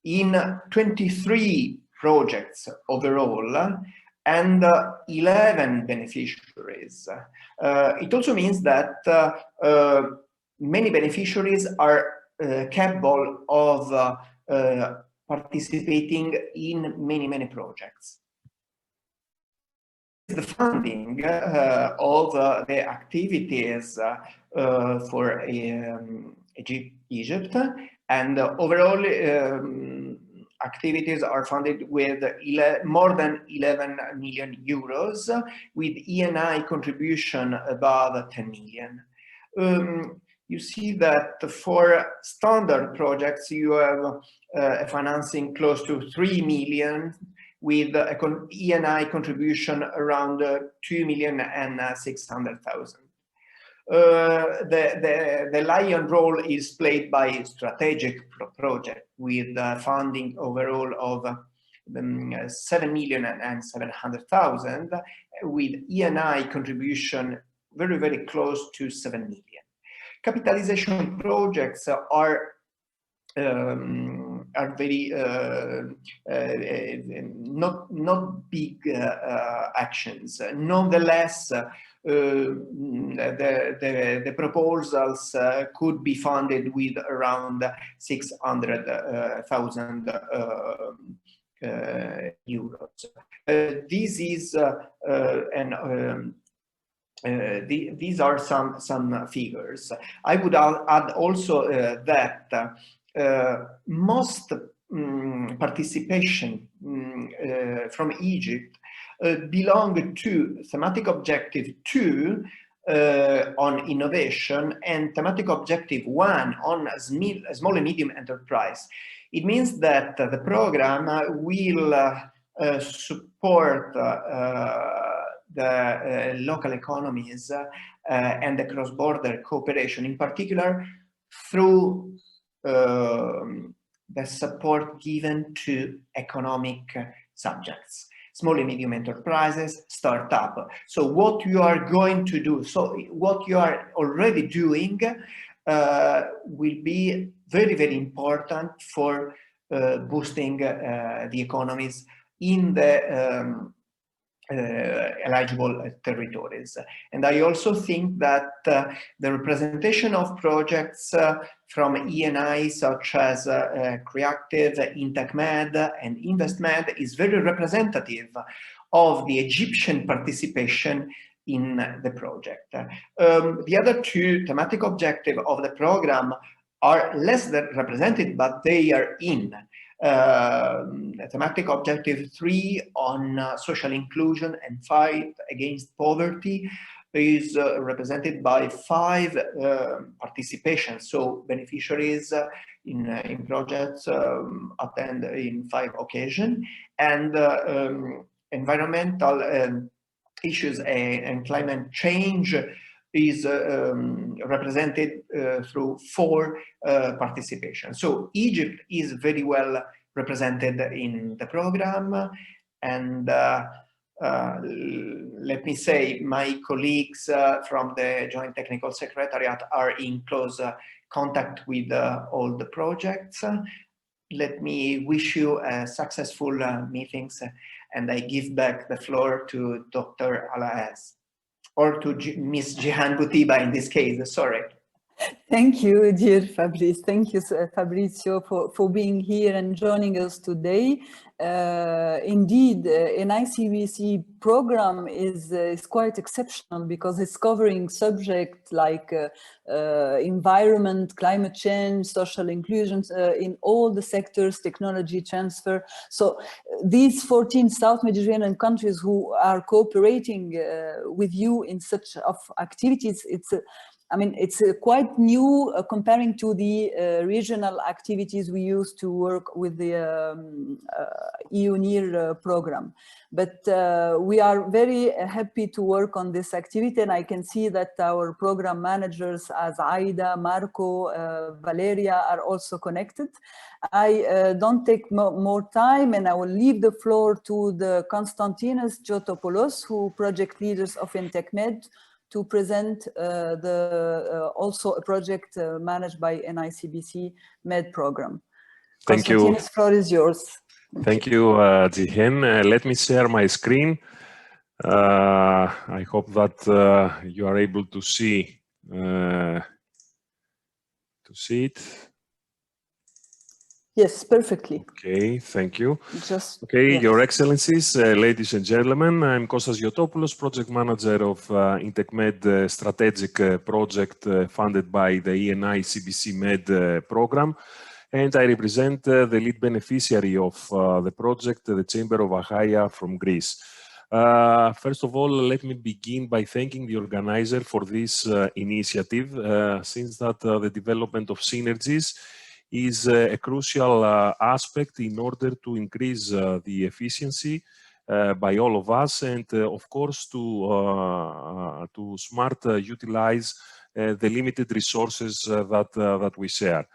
in 23 projects overall, and 11 beneficiaries. It also means that many beneficiaries are capable of participating in many projects. The funding of the activities for Egypt, and overall activities are funded with more than 11 million euros, with ENI contribution above 10 million. You see that for standard projects, you have a financing close to 3 million, with ENI contribution around 2,600,000. The lion role is played by strategic project, with funding overall of 7,700,000, with ENI contribution very close to 7 million. Capitalization projects are very not big actions. Nonetheless, the proposals could be funded with around 600,000 euros. These are some figures. I would add also that most participation from Egypt belong to thematic objective 2 on innovation and thematic objective 1 on small and medium enterprise. It means that the program will support the local economies and the cross-border cooperation, in particular through the support given to economic subjects: small and medium enterprises, startup. So what you are going to do, so what you are already doing will be very, very important for boosting the economies in the eligible territories. And I also think that the representation of projects from ENI such as CRE CTIVE, INTECMED and INVESTMED is very representative of the Egyptian participation in the project. The other two thematic objectives of the program are less than represented, but they are in. Thematic objective 3 on social inclusion and fight against poverty is represented by 5 participations. So beneficiaries in projects attend in 5 occasions, and environmental issues and climate change is represented through 4 participation. So Egypt is very well represented in the program, and let me say my colleagues from the Joint Technical Secretariat are in close contact with all the projects. Let me wish you successful meetings, and I give back the floor to Dr. Alaez. Or to Miss Jihan Boutiba in this case, sorry. Thank you, dear Fabrice. Thank you, Fabrizio, for being here and joining us today. Indeed, ENI CBC program is quite exceptional because it's covering subjects like environment, climate change, social inclusion in all the sectors, technology transfer. So these 14 South Mediterranean countries who are cooperating with you in such of activities, it's quite new comparing to the regional activities we used to work with the EU ENI program. But we are very happy to work on this activity, and I can see that our program managers as Aida, Marco, Valeria are also connected. I don't take more time, and I will leave the floor to the Konstantinos Giotopoulos, who project leaders of INTECMED, to present also a project managed by ENI CBC MED program. Thank you. Konstantinos, the floor is yours. Thank you, Jihen. Let me share my screen. I hope that you are able to see it. Yes, perfectly. Okay, thank you. Okay, yes. Your Excellencies, ladies and gentlemen, I'm Kostas Giotopoulos, Project Manager of INTECMED Strategic Project funded by the ENI CBC MED program. And I represent the lead beneficiary of the project, the Chamber of Achaia from Greece. First of all, let me begin by thanking the organizer for this initiative, since that the development of synergies is a crucial aspect in order to increase the efficiency by all of us, and of course to smart utilize the limited resources that we share.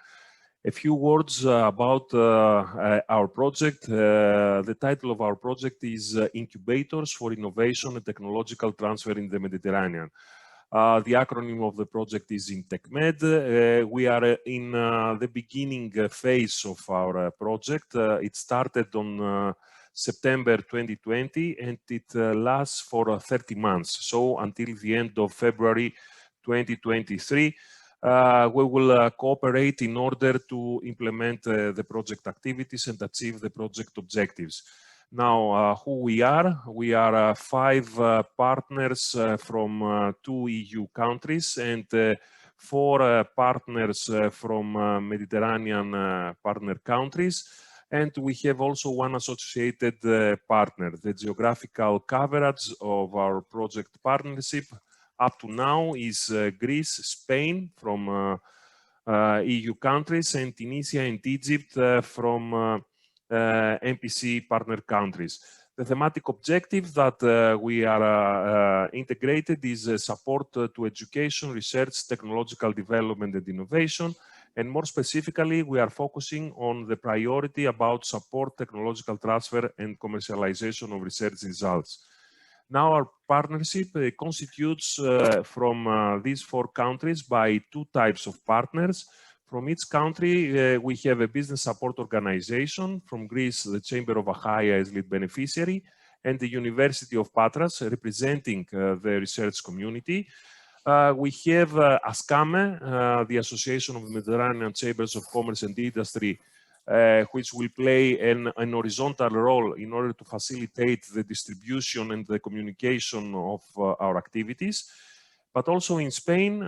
A few words about our project. The title of our project is Incubators for Innovation and Technological Transfer in the Mediterranean. The acronym of the project is INTECMED. We are in the beginning phase of our project. It started on September 2020 and it lasts for 30 months. So until the end of February 2023, we will cooperate in order to implement the project activities and achieve the project objectives. Now, who we are 5 partners from 2 EU countries and 4 partners from Mediterranean partner countries. And we have also one associated partner. The geographical coverage of our project partnership up to now is Greece, Spain from EU countries, and Tunisia and Egypt from MPC partner countries. The thematic objective that we are integrated is support to education, research, technological development and innovation, And more specifically, we are focusing on the priority about support technological transfer and commercialization of research results. Now our partnership constitutes from these 4 countries by 2 types of partners. From each country, we have a business support organization. From Greece, the Chamber of Achaia is lead beneficiary, and the University of Patras representing the research community. We have ASCAME, the Association of Mediterranean Chambers of Commerce and Industry, which will play an horizontal role in order to facilitate the distribution and the communication of our activities. But also in Spain,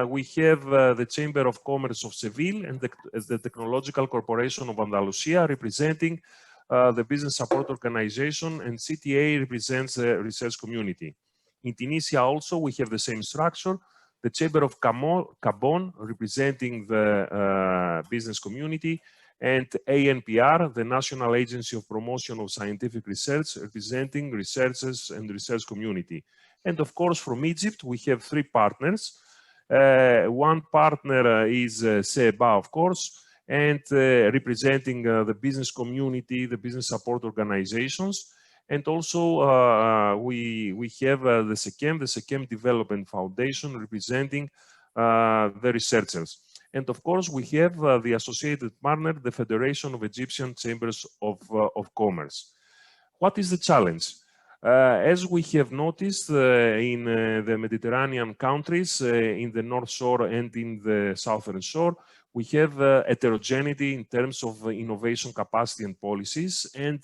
we have the Chamber of Commerce of Seville and the Technological Corporation of Andalusia representing the Business Support Organization, and CTA represents the research community. In Tunisia also, we have the same structure. The Chamber of Gabon representing the business community, and ANPR, the National Agency of Promotion of Scientific Research, representing researchers and research community. And of course, from Egypt, we have 3 partners. One partner is CEEBA, of course, and representing the business community, the business support organizations. And also we have the CEEBA Development Foundation representing the researchers. And of course, we have the associated partner, the Federation of Egyptian Chambers of Commerce. What is the challenge? As we have noticed in the Mediterranean countries, in the North Shore and in the Southern Shore, we have heterogeneity in terms of innovation capacity and policies. And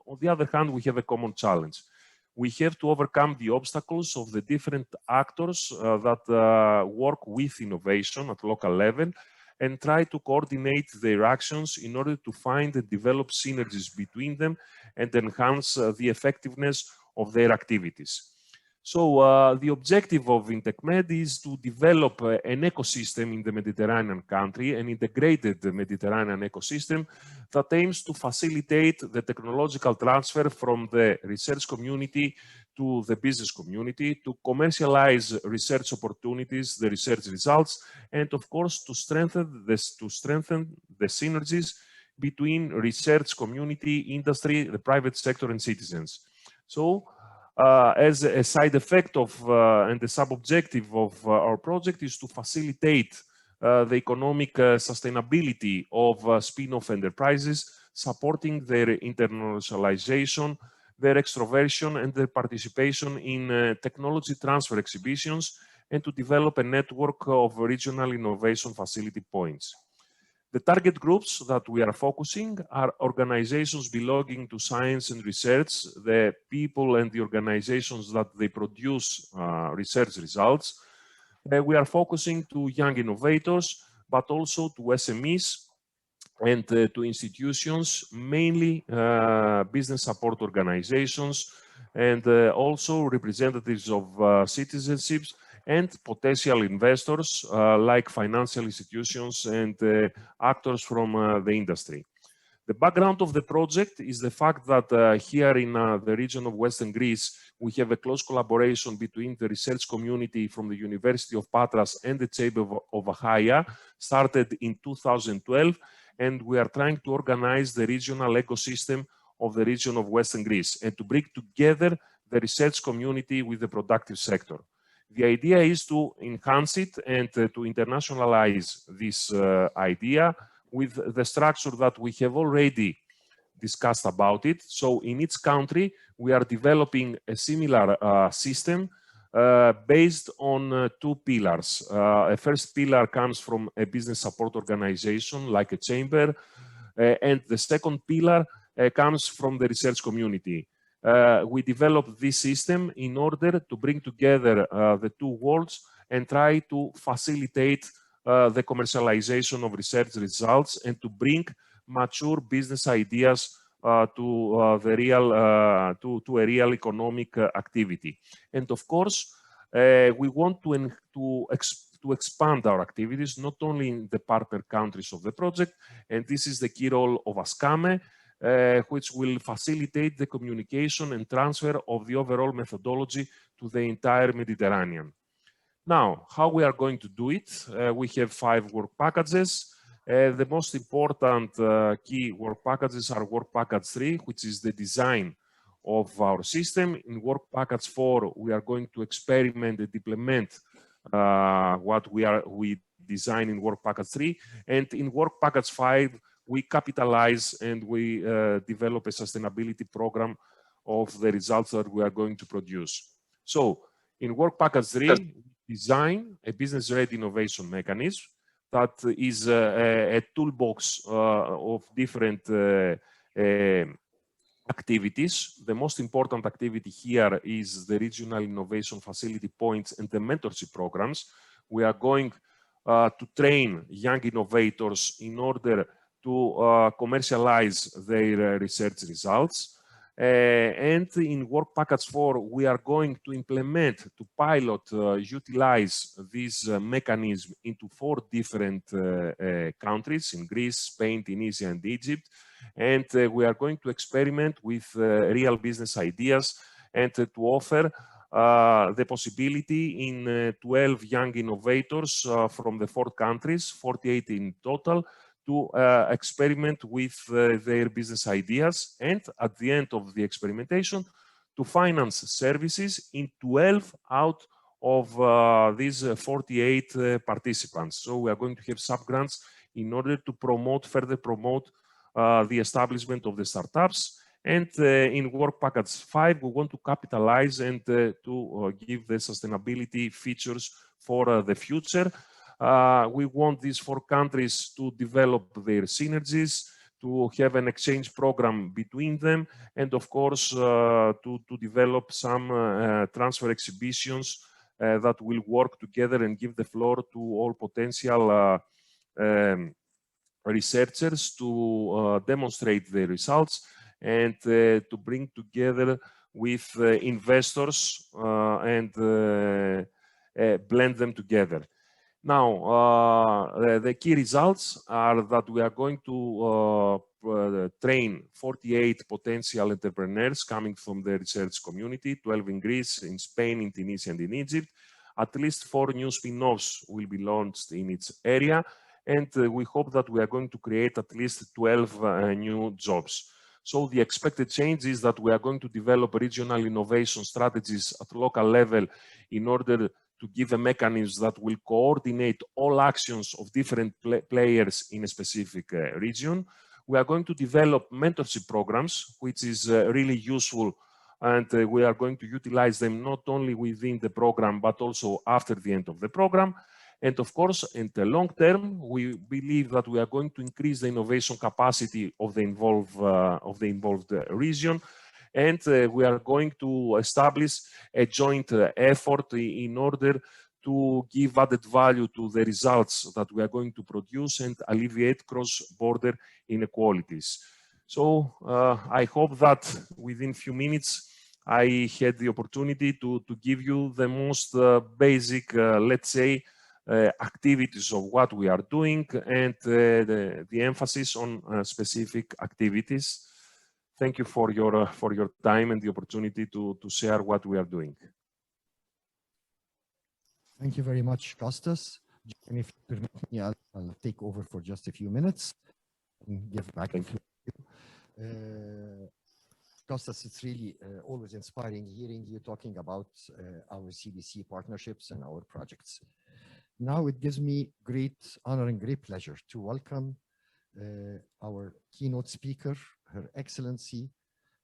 on the other hand, we have a common challenge. We have to overcome the obstacles of the different actors that work with innovation at local level and try to coordinate their actions in order to find and develop synergies between them and enhance the effectiveness of their activities. So the objective of INTECMED is to develop an ecosystem in the Mediterranean country, an integrated Mediterranean ecosystem that aims to facilitate the technological transfer from the research community to the business community, to commercialize research opportunities, the research results, and of course to strengthen the synergies between research community, industry, the private sector, and citizens. So as a side effect of and the sub-objective of our project is to facilitate the economic sustainability of spin-off enterprises, supporting their internationalization, their extroversion, and their participation in technology transfer exhibitions, and to develop a network of regional innovation facility points. The target groups that we are focusing are organizations belonging to science and research, the people and the organizations that they produce research results. We are focusing to young innovators, but also to SMEs and to institutions, mainly business support organizations, and also representatives of citizenships and potential investors like financial institutions and actors from the industry. The background of the project is the fact that here in the region of Western Greece, we have a close collaboration between the research community from the University of Patras and the Chamber of Achaia, started in 2012, and we are trying to organize the regional ecosystem of the region of Western Greece and to bring together the research community with the productive sector. The idea is to enhance it and to internationalize this idea with the structure that we have already discussed about it. So in each country, we are developing a similar system based on 2 pillars. A first pillar comes from a business support organization like a chamber, and the second pillar comes from the research community. We developed this system in order to bring together the 2 worlds and try to facilitate the commercialization of research results and to bring mature business ideas to a real economic activity. And of course, we want to expand our activities not only in the partner countries of the project, and this is the key role of ASCAME, which will facilitate the communication and transfer of the overall methodology to the entire Mediterranean. Now, how we are going to do it? We have 5 work packages. The most important key work packages are work package 3, which is the design of our system. In work package 4, we are going to experiment and implement what we design in work package 3. And in work package 5, we capitalize and we develop a sustainability program of the results that we are going to produce. So in work package 3, we design a business-ready innovation mechanism that is a toolbox of different activities. The most important activity here is the regional innovation facility points and the mentorship programs. We are going to train young innovators in order to commercialize their research results. And in work package 4, we are going to implement, to pilot, utilize this mechanism into 4 different countries, in Greece, Spain, Tunisia, and Egypt. And we are going to experiment with real business ideas and to offer the possibility in 12 young innovators from the 4 countries, 48 in total, to experiment with their business ideas, and at the end of the experimentation, to finance services in 12 out of these 48 participants. So we are going to have sub-grants in order to further promote the establishment of the startups. And in work package 5, we want to capitalize and to give the sustainability features for the future. We want these 4 countries to develop their synergies, to have an exchange program between them, and of course to develop some transfer exhibitions that will work together and give the floor to all potential researchers to demonstrate their results and to bring together with investors and blend them together. Now, the key results are that we are going to train 48 potential entrepreneurs coming from the research community, 12 in Greece, in Spain, in Tunisia, and in Egypt. At least 4 new spin-offs will be launched in its area, and we hope that we are going to create at least 12 new jobs. So the expected change is that we are going to develop regional innovation strategies at local level in order to give a mechanism that will coordinate all actions of different players in a specific region. We are going to develop mentorship programs, which is really useful, and we are going to utilize them not only within the program, but also after the end of the program. And of course, in the long term, we believe that we are going to increase the innovation capacity of the involved region. And we are going to establish a joint effort in order to give added value to the results that we are going to produce and alleviate cross-border inequalities. So I hope that within a few minutes, I had the opportunity to give you the most basic, let's say, activities of what we are doing and the emphasis on specific activities. Thank you for your time and the opportunity to share what we are doing. Thank you very much, Kostas. And if you permit me, I'll take over for just a few minutes and give back to you. Kostas, it's really always inspiring hearing you talking about our CBC partnerships and our projects. Now it gives me great honor and great pleasure to welcome our keynote speaker, Her Excellency,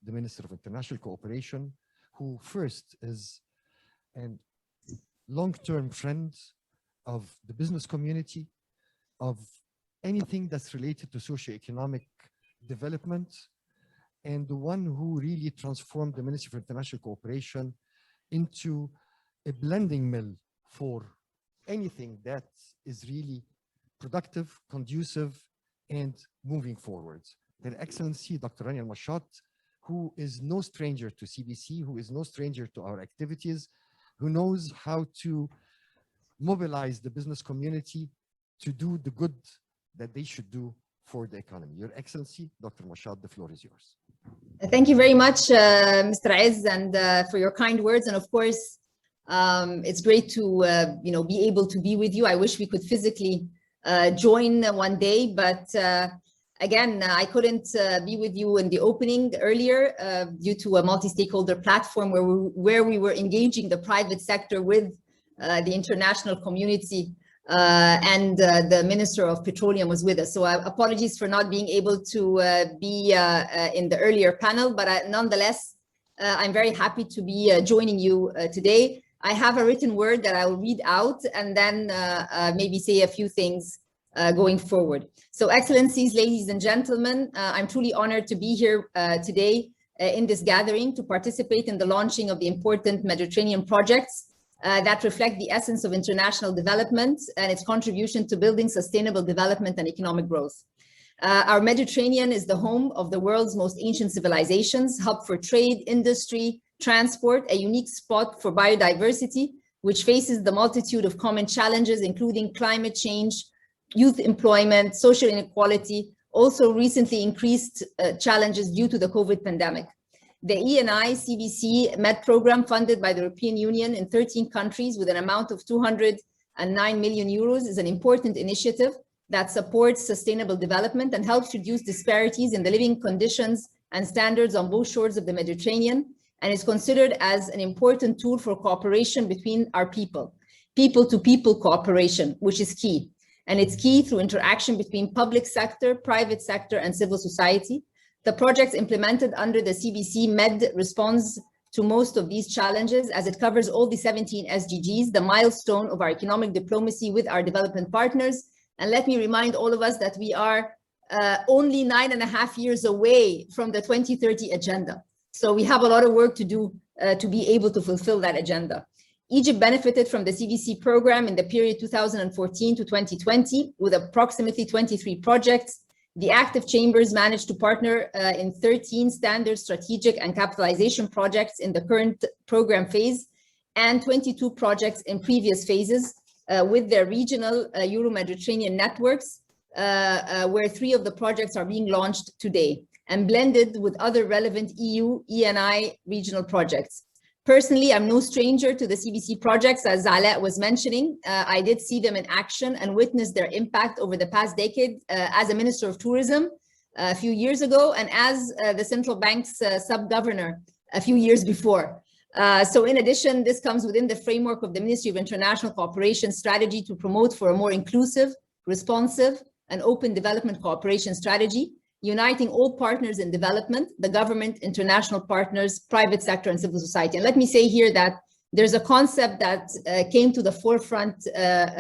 the Minister of International Cooperation, who first is a long-term friend of the business community, of anything that's related to socioeconomic development, and the one who really transformed the Ministry of International Cooperation into a blending mill for anything that is really productive, conducive, and moving forward. Her Excellency, Dr. Rania Al-Mashat, who is no stranger to CBC, who is no stranger to our activities, who knows how to mobilize the business community to do the good that they should do for the economy. Your Excellency, Dr. Mashat, the floor is yours. Thank you very much, Mr. Aziz, and for your kind words. And of course, it's great to be able to be with you. I wish we could physically join one day, but again, I couldn't be with you in the opening earlier due to a multi-stakeholder platform where we were engaging the private sector with the international community, and the Minister of Petroleum was with us. So apologies for not being able to be in the earlier panel, but nonetheless, I'm very happy to be joining you today. I have a written word that I will read out and then maybe say a few things going forward. So Excellencies, ladies and gentlemen, I'm truly honored to be here today in this gathering to participate in the launching of the important Mediterranean projects that reflect the essence of international development and its contribution to building sustainable development and economic growth. Our Mediterranean is the home of the world's most ancient civilizations, hub for trade, industry, transport, a unique spot for biodiversity, which faces the multitude of common challenges, including climate change, youth employment, social inequality, also recently increased challenges due to the COVID pandemic. The ENI CBC MED program, funded by the European Union in 13 countries with an amount of 209 million euros, is an important initiative that supports sustainable development and helps reduce disparities in the living conditions and standards on both shores of the Mediterranean, and is considered as an important tool for cooperation between our people-to-people cooperation, which is key. And it's key through interaction between public sector, private sector, and civil society. The projects implemented under the CBC MED responds to most of these challenges as it covers all the 17 SDGs, the milestone of our economic diplomacy with our development partners. And let me remind all of us that we are only 9.5 years away from the 2030 agenda. So we have a lot of work to do to be able to fulfill that agenda. Egypt benefited from the CBC program in the period 2014 to 2020 with approximately 23 projects. The active chambers managed to partner in 13 standard, strategic, and capitalization projects in the current program phase and 22 projects in previous phases with their regional Euro-Mediterranean networks, where 3 of the projects are being launched today and blended with other relevant EU ENI regional projects. Personally, I'm no stranger to the CBC projects, as Alaa was mentioning. I did see them in action and witnessed their impact over the past decade as a Minister of Tourism a few years ago and as the Central Bank's sub-governor a few years before. So in addition, this comes within the framework of the Ministry of International Cooperation strategy to promote for a more inclusive, responsive, and open development cooperation strategy, uniting all partners in development, the government, international partners, private sector, and civil society. And let me say here that there's a concept that came to the forefront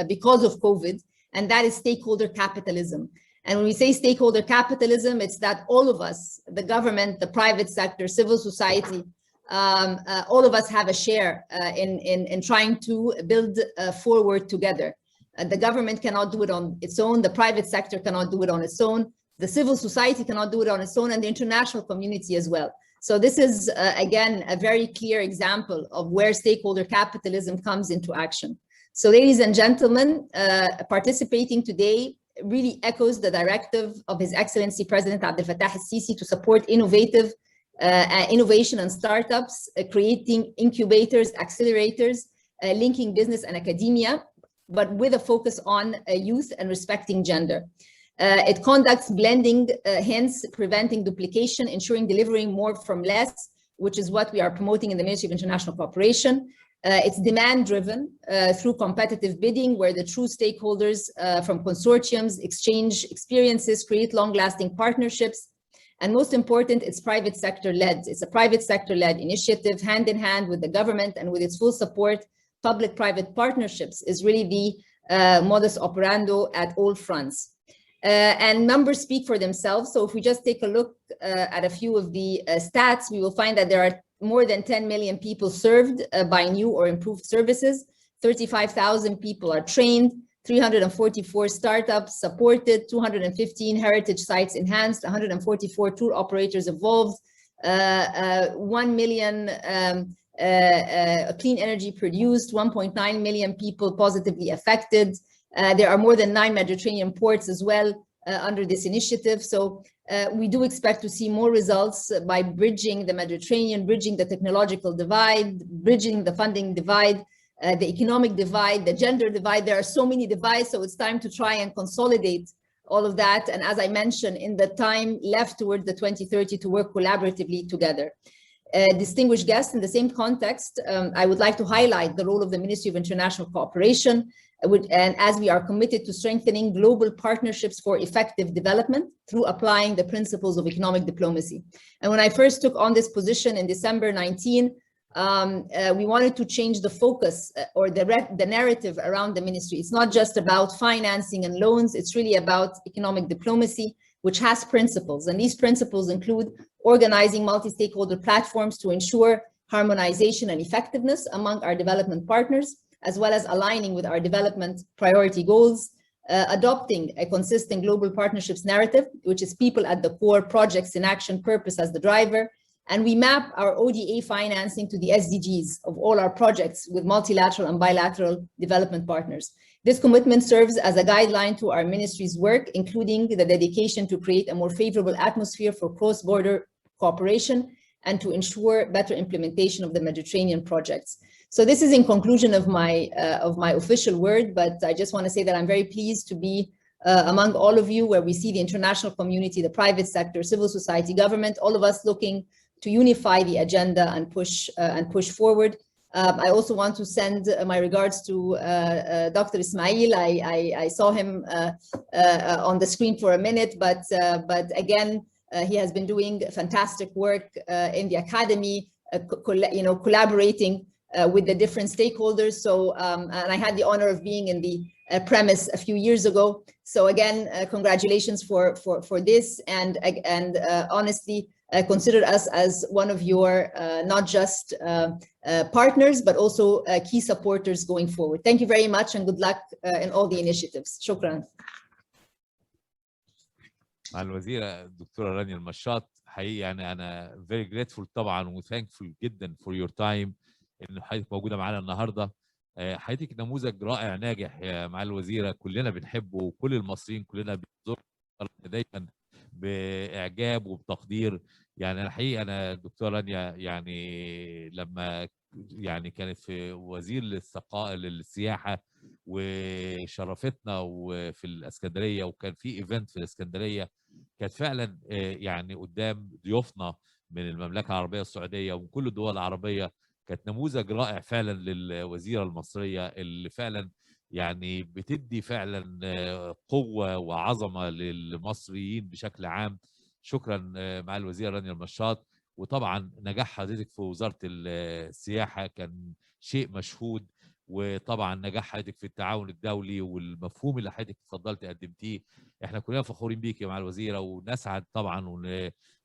because of COVID, and that is stakeholder capitalism. And when we say stakeholder capitalism, it's that all of us, the government, the private sector, civil society, all of us have a share in trying to build forward together. The government cannot do it on its own, the private sector cannot do it on its own, the civil society cannot do it on its own, and the international community as well. So this is, again, a very clear example of where stakeholder capitalism comes into action. So ladies and gentlemen, participating today really echoes the directive of His Excellency President Abdel Fattah al-Sisi to support innovation and startups, creating incubators, accelerators, linking business and academia, but with a focus on youth and respecting gender. It conducts blending, hence preventing duplication, ensuring delivering more from less, which is what we are promoting in the Ministry of International Cooperation. It's demand-driven through competitive bidding, where the true stakeholders from consortiums exchange experiences, create long-lasting partnerships, and most important, it's private sector-led. It's a private sector-led initiative, hand-in-hand with the government, and with its full support, public-private partnerships is really the modus operandi at all fronts. And numbers speak for themselves. So if we just take a look at a few of the stats, we will find that there are more than 10 million people served by new or improved services. 35,000 people are trained, 344 startups supported, 215 heritage sites enhanced, 144 tour operators involved, 1 million clean energy produced, 1.9 million people positively affected. There are more than 9 Mediterranean ports as well under this initiative. So we do expect to see more results by bridging the Mediterranean, bridging the technological divide, bridging the funding divide, the economic divide, the gender divide. There are so many divides, so it's time to try and consolidate all of that. And as I mentioned, in the time left toward the 2030 to work collaboratively together. Distinguished guests, in the same context, I would like to highlight the role of the Ministry of International Cooperation, and as we are committed to strengthening global partnerships for effective development through applying the principles of economic diplomacy. And when I first took on this position in December 19, we wanted to change the focus or the narrative around the ministry. It's not just about financing and loans, it's really about economic diplomacy, which has principles. And these principles include organizing multi-stakeholder platforms to ensure harmonization and effectiveness among our development partners, as well as aligning with our development priority goals, adopting a consistent global partnerships narrative, which is people at the core, projects in action, purpose as the driver. And we map our ODA financing to the SDGs of all our projects with multilateral and bilateral development partners. This commitment serves as a guideline to our ministry's work, including the dedication to create a more favorable atmosphere for cross-border cooperation and to ensure better implementation of the Mediterranean projects. So this is in conclusion of my official word, but I just want to say that I'm very pleased to be among all of you, where we see the international community, the private sector, civil society, government, all of us looking to unify the agenda and push forward. I also want to send my regards to Dr. Ismail. I saw him on the screen for a minute, but again, he has been doing fantastic work in the academy, collaborating with the different stakeholders. So, and I had the honor of being in the premise a few years ago. So again, congratulations for this, and honestly, consider us as one of your not just partners, but also key supporters going forward. Thank you very much, and good luck in all the initiatives. شكرا. مع الوزيرة الدكتورة رانيا المشاط، حقيقي يعني أنا very grateful طبعا و thankful جدا for your time إن حضرتك موجودة معانا النهارده. حضرتك نموذج رائع ناجح يا معالي الوزيرة، كلنا بنحبه وكل المصريين كلنا بنزور دايما بإعجاب وبتقدير. يعني أنا حقيقي أنا الدكتورة رانيا يعني لما يعني كانت في وزير للسياحة وشرفتنا وفي الاسكندريه، وكان في ايفنت في الاسكندريه، كانت فعلا يعني قدام ضيوفنا من المملكه العربيه السعوديه ومن كل الدول العربيه. كانت نموذج رائع فعلا للوزيره المصريه اللي فعلا يعني بتدي فعلا قوه وعظمه للمصريين بشكل عام. شكرا معالي الوزيره رانيا المشاط. وطبعا نجاح حضرتك في وزاره السياحه كان شيء مشهود، وطبعا نجاح حضرتك في التعاون الدولي والمفهوم اللي حضرتك اتفضلت قدمتيه. احنا كلنا فخورين بيك يا معالي الوزيره ونسعد طبعا،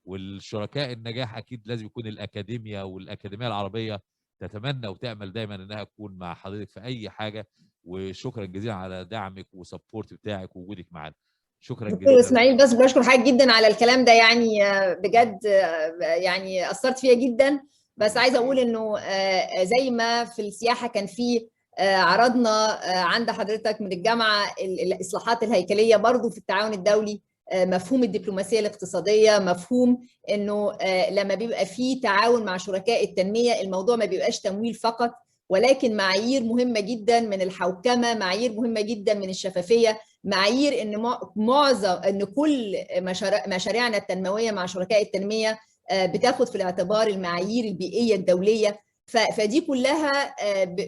والشركاء النجاح اكيد لازم يكون الاكاديميا والاكاديميه العربيه تتمنى وتامل دايما انها تكون مع حضرتك في اي حاجه. وشكرا جزيلا على دعمك وسبورت بتاعك ووجودك معانا. شكرا جدا دكتور اسماعيل، بس بشكر حضرتك جدا على الكلام ده، يعني بجد يعني اثرت فيا جدا. بس عايزه اقول انه زي ما في السياحه كان في عرضنا عند حضرتك من الجامعه الاصلاحات الهيكليه، برضو في التعاون الدولي مفهوم الدبلوماسيه الاقتصاديه، مفهوم انه لما بيبقى في تعاون مع شركاء التنميه الموضوع ما بيبقاش تمويل فقط، ولكن معايير مهمه جدا من الحوكمه، معايير مهمه جدا من الشفافيه، معايير ان ان كل مشاريعنا التنمويه مع شركاء التنميه بتاخد في الاعتبار المعايير البيئيه الدوليه. فدي كلها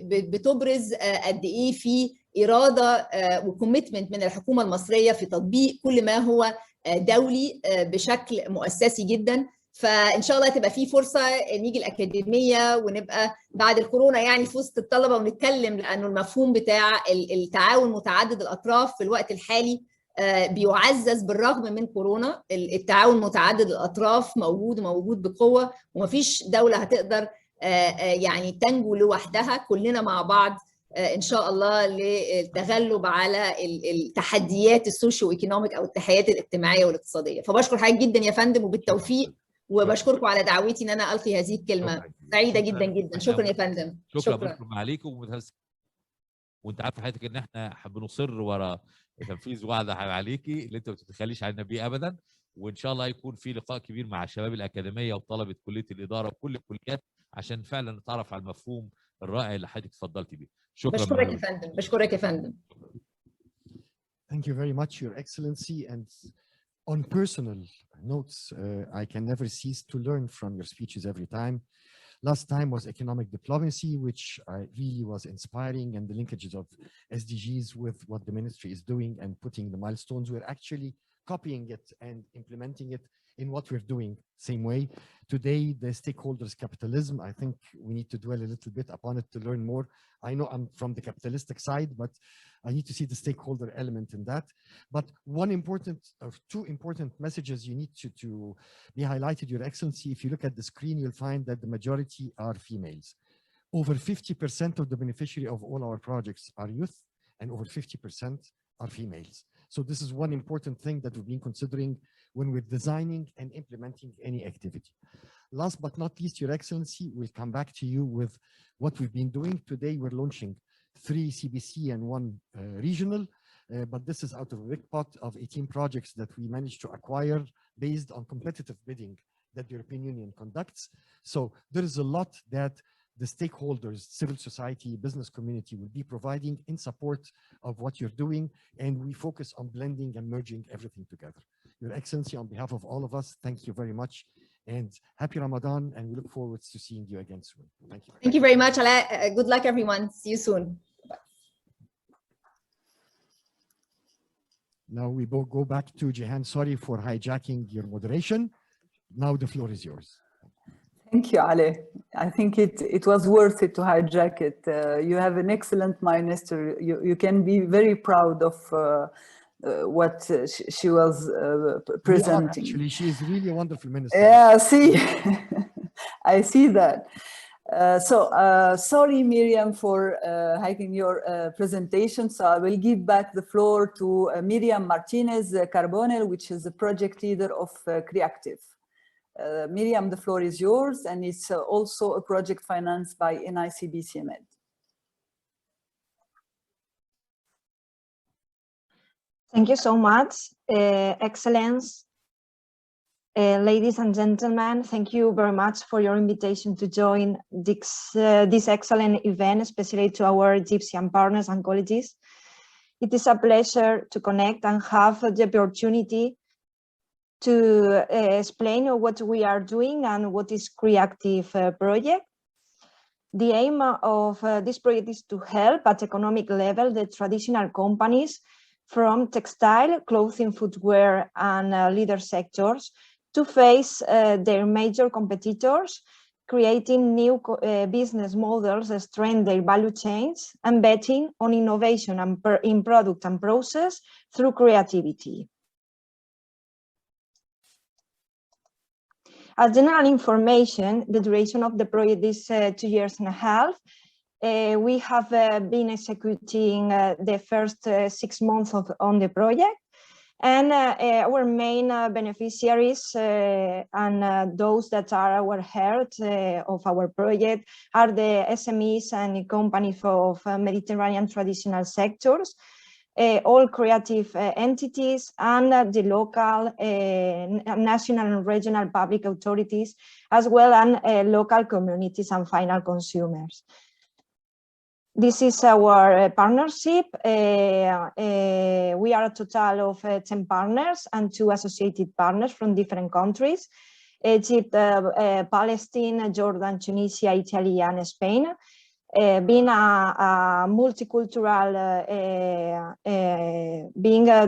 بتبرز قد ايه في اراده وكوميتمنت من الحكومه المصريه في تطبيق كل ما هو دولي بشكل مؤسسي جدا. فان شاء الله تبقى في فرصه نيجي الاكاديميه ونبقى بعد الكورونا يعني في وسط الطلبه ونتكلم، لانه المفهوم بتاع التعاون متعدد الاطراف في الوقت الحالي بيعزز بالرغم من كورونا. التعاون متعدد الاطراف موجود بقوه، ومفيش دوله هتقدر يعني تنجو لوحدها، كلنا مع بعض ان شاء الله للتغلب على التحديات السوشيو ايكونوميك او التحديات الاجتماعيه والاقتصاديه. فبشكر حضرتك جدا يا فندم وبالتوفيق، وبشكركم على دعوتي ان انا القي هذه الكلمه. سعيده جدا جدا. شكرا يا فندم. شكرا بشكر عليكم. وانت عارفه حضرتك ان احنا بنصر ورا تنفيذ وعد عليكي اللي انت ما تتخليش عنا بيه ابدا. وان شاء الله يكون في لقاء كبير مع شباب الاكاديميه وطلبه كليه الاداره وكل الكليات عشان فعلا نتعرف على المفهوم الرائع اللي حضرتك اتفضلتي بيه. شكرا. بشكرك يا فندم، بشكرك يا فندم. Thank you very much, Your Excellency. And on personal notes, I can never cease to learn from your speeches every time. Last time was economic diplomacy, which really was inspiring, and the linkages of SDGs with what the ministry is doing and putting the milestones. We're actually copying it and implementing it in what we're doing same way. Today, the stakeholders capitalism, I think we need to dwell a little bit upon it to learn more. I know I'm from the capitalistic side, but I need to see the stakeholder element in that. But one important or two important messages you need to be highlighted, Your Excellency. If you look at the screen, you'll find that the majority are females. Over 50% of the beneficiary of all our projects are youth, and over 50% are females. So this is one important thing that we've been considering when we're designing and implementing any activity. Last but not least, Your Excellency, we'll come back to you with what we've been doing. Today, we're launching 3 CBC and 1 regional, but this is out of a big pot of 18 projects that we managed to acquire based on competitive bidding that the European Union conducts. So there is a lot that the stakeholders, civil society, business community will be providing in support of what you're doing, and we focus on blending and merging everything together. Your Excellency, on behalf of all of us, thank you very much, and happy Ramadan, and we look forward to seeing you again soon. Thank you. Thank you very much, Ala. Good luck, everyone. See you soon. Bye. Now we go back to Jehan. Sorry for hijacking your moderation. Now the floor is yours. Thank you, Ali. I think it was worth it to hijack it. You have an excellent minister. You can be very proud of what she was presenting. Actually, she is really a wonderful minister. Yeah, see, I see that. Sorry, Miriam, for hiking your presentation. So I will give back the floor to Miriam Martinez Carbonell, which is the project leader of CRE CTIVE. Miriam, the floor is yours, and it's also a project financed by ENI CBC MED. Thank you so much, Excellence. Ladies and gentlemen, thank you very much for your invitation to join this excellent event, especially to our Egyptian partners and colleagues. It is a pleasure to connect and have the opportunity to explain what we are doing and what is CRE CTIVE project. The aim of this project is to help at economic level the traditional companies from textile, clothing, footwear, and leather sectors to face their major competitors, creating new business models that strengthen their value chains and betting on innovation and in product and process through creativity. As general information, the duration of the project is 2.5 years. We have been executing the first 6 months on the project, and our main beneficiaries and those that are our heart of our project are the SMEs and companies of Mediterranean traditional sectors, all creative entities, and the local, national and regional public authorities, as well as local communities and final consumers. This is our partnership. We are a total of 10 partners and 2 associated partners from different countries: Egypt, Palestine, Jordan, Tunisia, Italy, and Spain. Being a multicultural,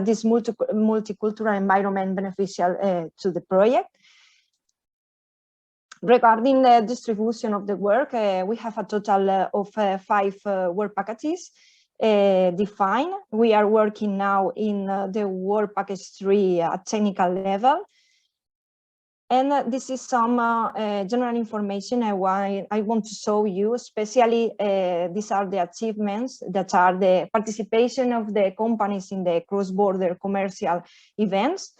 this multicultural environment beneficial to the project. Regarding the distribution of the work, we have a total of 5 work packages defined. We are working now in the work package 3 at technical level. And this is some general information I want to show you, especially these are the achievements that are the participation of the companies in the cross-border commercial events,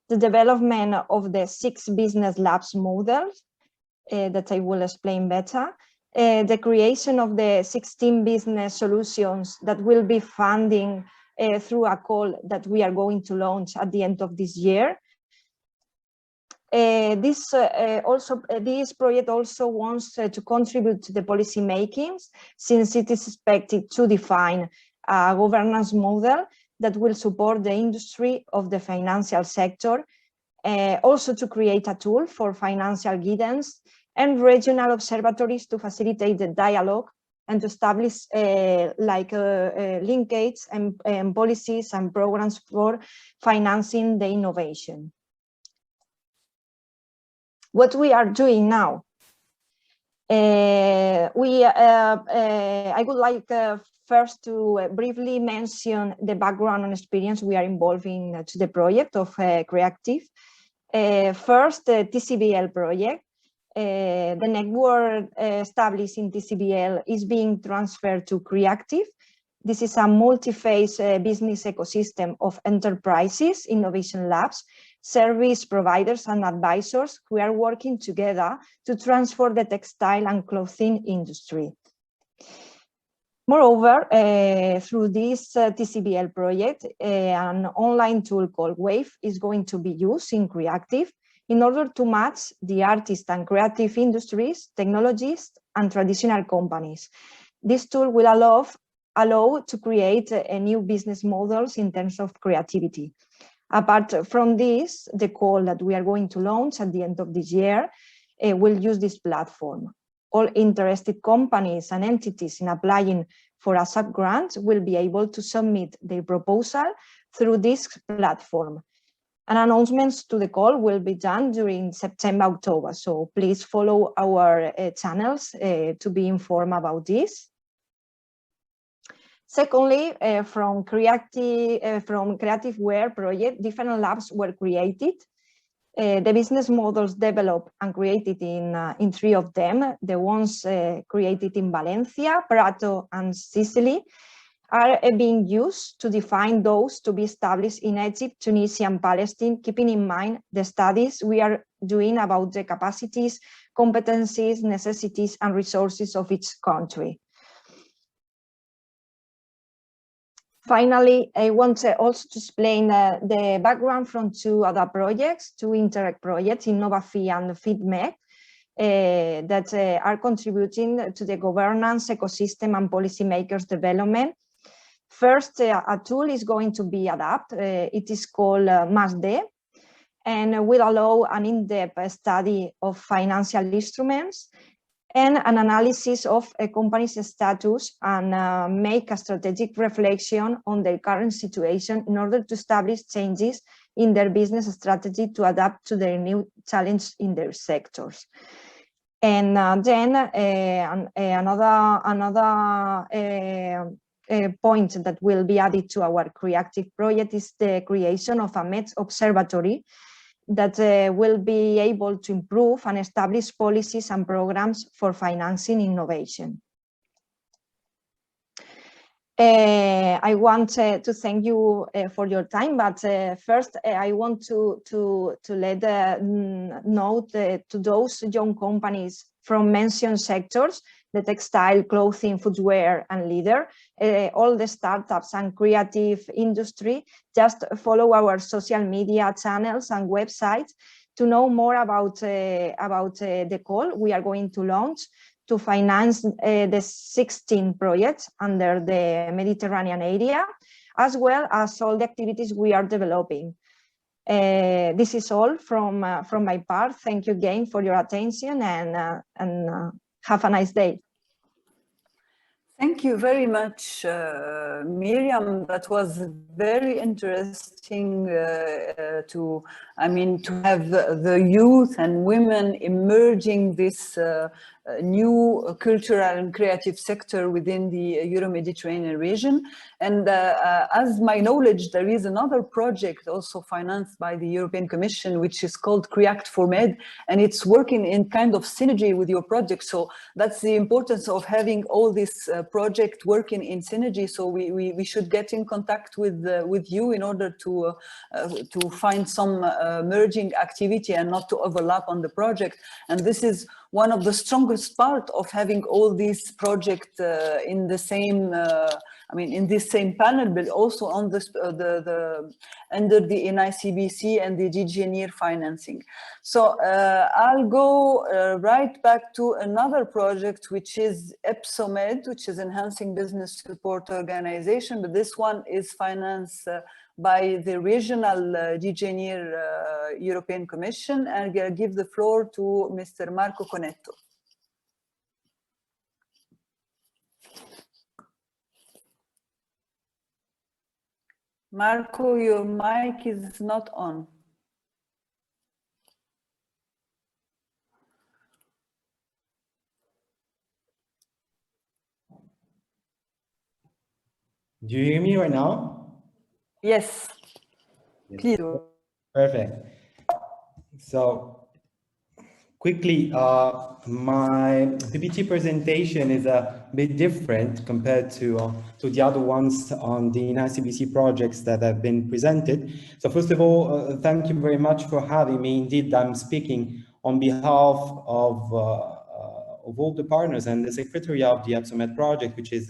the development of the 6 business labs models that I will explain better, the creation of the 16 business solutions that will be funding through a call that we are going to launch at the end of this year, This project also wants to contribute to the policy makings, since it is expected to define a governance model that will support the industry of the financial sector, also to create a tool for financial guidance and regional observatories to facilitate the dialogue and to establish linkages and policies and programs for financing the innovation. What we are doing now, I would like first to briefly mention the background and experience we are involving to the project of CRE CTIVE. First, the TCBL project. The network established in TCBL is being transferred to CRE CTIVE. This is a multi-phase business ecosystem of enterprises, innovation labs, service providers and advisors who are working together to transform the textile and clothing industry. Moreover, through this TCBL project, an online tool called WAVE is going to be used in CRE CTIVE in order to match the artist and creative industries, technologies, and traditional companies. This tool will allow to create new business models in terms of creativity. Apart from this, the call that we are going to launch at the end of this year will use this platform. All interested companies and entities in applying for a sub-grant will be able to submit their proposal through this platform. And announcements to the call will be done during September, October. So please follow our channels to be informed about this. Secondly, from Creative Wear project, different labs were created. The business models developed and created in three of them. The ones created in Valencia, Prato, and Sicily are being used to define those to be established in Egypt, Tunisia, and Palestine, keeping in mind the studies we are doing about the capacities, competencies, necessities, and resources of each country. Finally, I want also to explain the background from two other projects, two Interreg projects, InnovaFi and INVESTMED, that are contributing to the governance, ecosystem, and policymakers development. First, a tool is going to be adapted. It is called MASD, and will allow an in-depth study of financial instruments and an analysis of a company's status and make a strategic reflection on their current situation in order to establish changes in their business strategy to adapt to their new challenge in their sectors. And then another point that will be added to our CRE CTIVE project is the creation of a MED observatory that will be able to improve and establish policies and programs for financing innovation. I want to thank you for your time, but first I want to let note to those young companies from mentioned sectors, the textile, clothing, footwear, and leather, all the startups and creative industry, just follow our social media channels and websites to know more about the call we are going to launch to finance the 16 projects under the Mediterranean area, as well as all the activities we are developing. This is all from my part. Thank you again for your attention, and have a nice day. Thank you very much, Miriam. That was very interesting to have the youth and women emerging this new cultural and creative sector within the Euro-Mediterranean region. And as my knowledge, there is another project also financed by the European Commission, which is called CRE for MED, and it's working in kind of synergy with your project. So that's the importance of having all this project working in synergy. So we should get in contact with you in order to find some merging activity and not to overlap on the project. And this is one of the strongest part of having all these projects in the same, in this same panel, but also on this, under the ENI CBC and the DG financing. So I'll go right back to another project, which is EBSOMED, which is Enhancing Business Support Organization, but this one is financed by the regional DG European Commission, and I'll give the floor to Mr. Marco Conetto. Marco, your mic is not on. Do you hear me right now? Yes, please. Perfect. So quickly, my PPT presentation is a bit different compared to the other ones on the ENI CBC projects that have been presented. So first of all, thank you very much for having me. Indeed, I'm speaking on behalf of all the partners and the secretary of the EBSOMED project, which is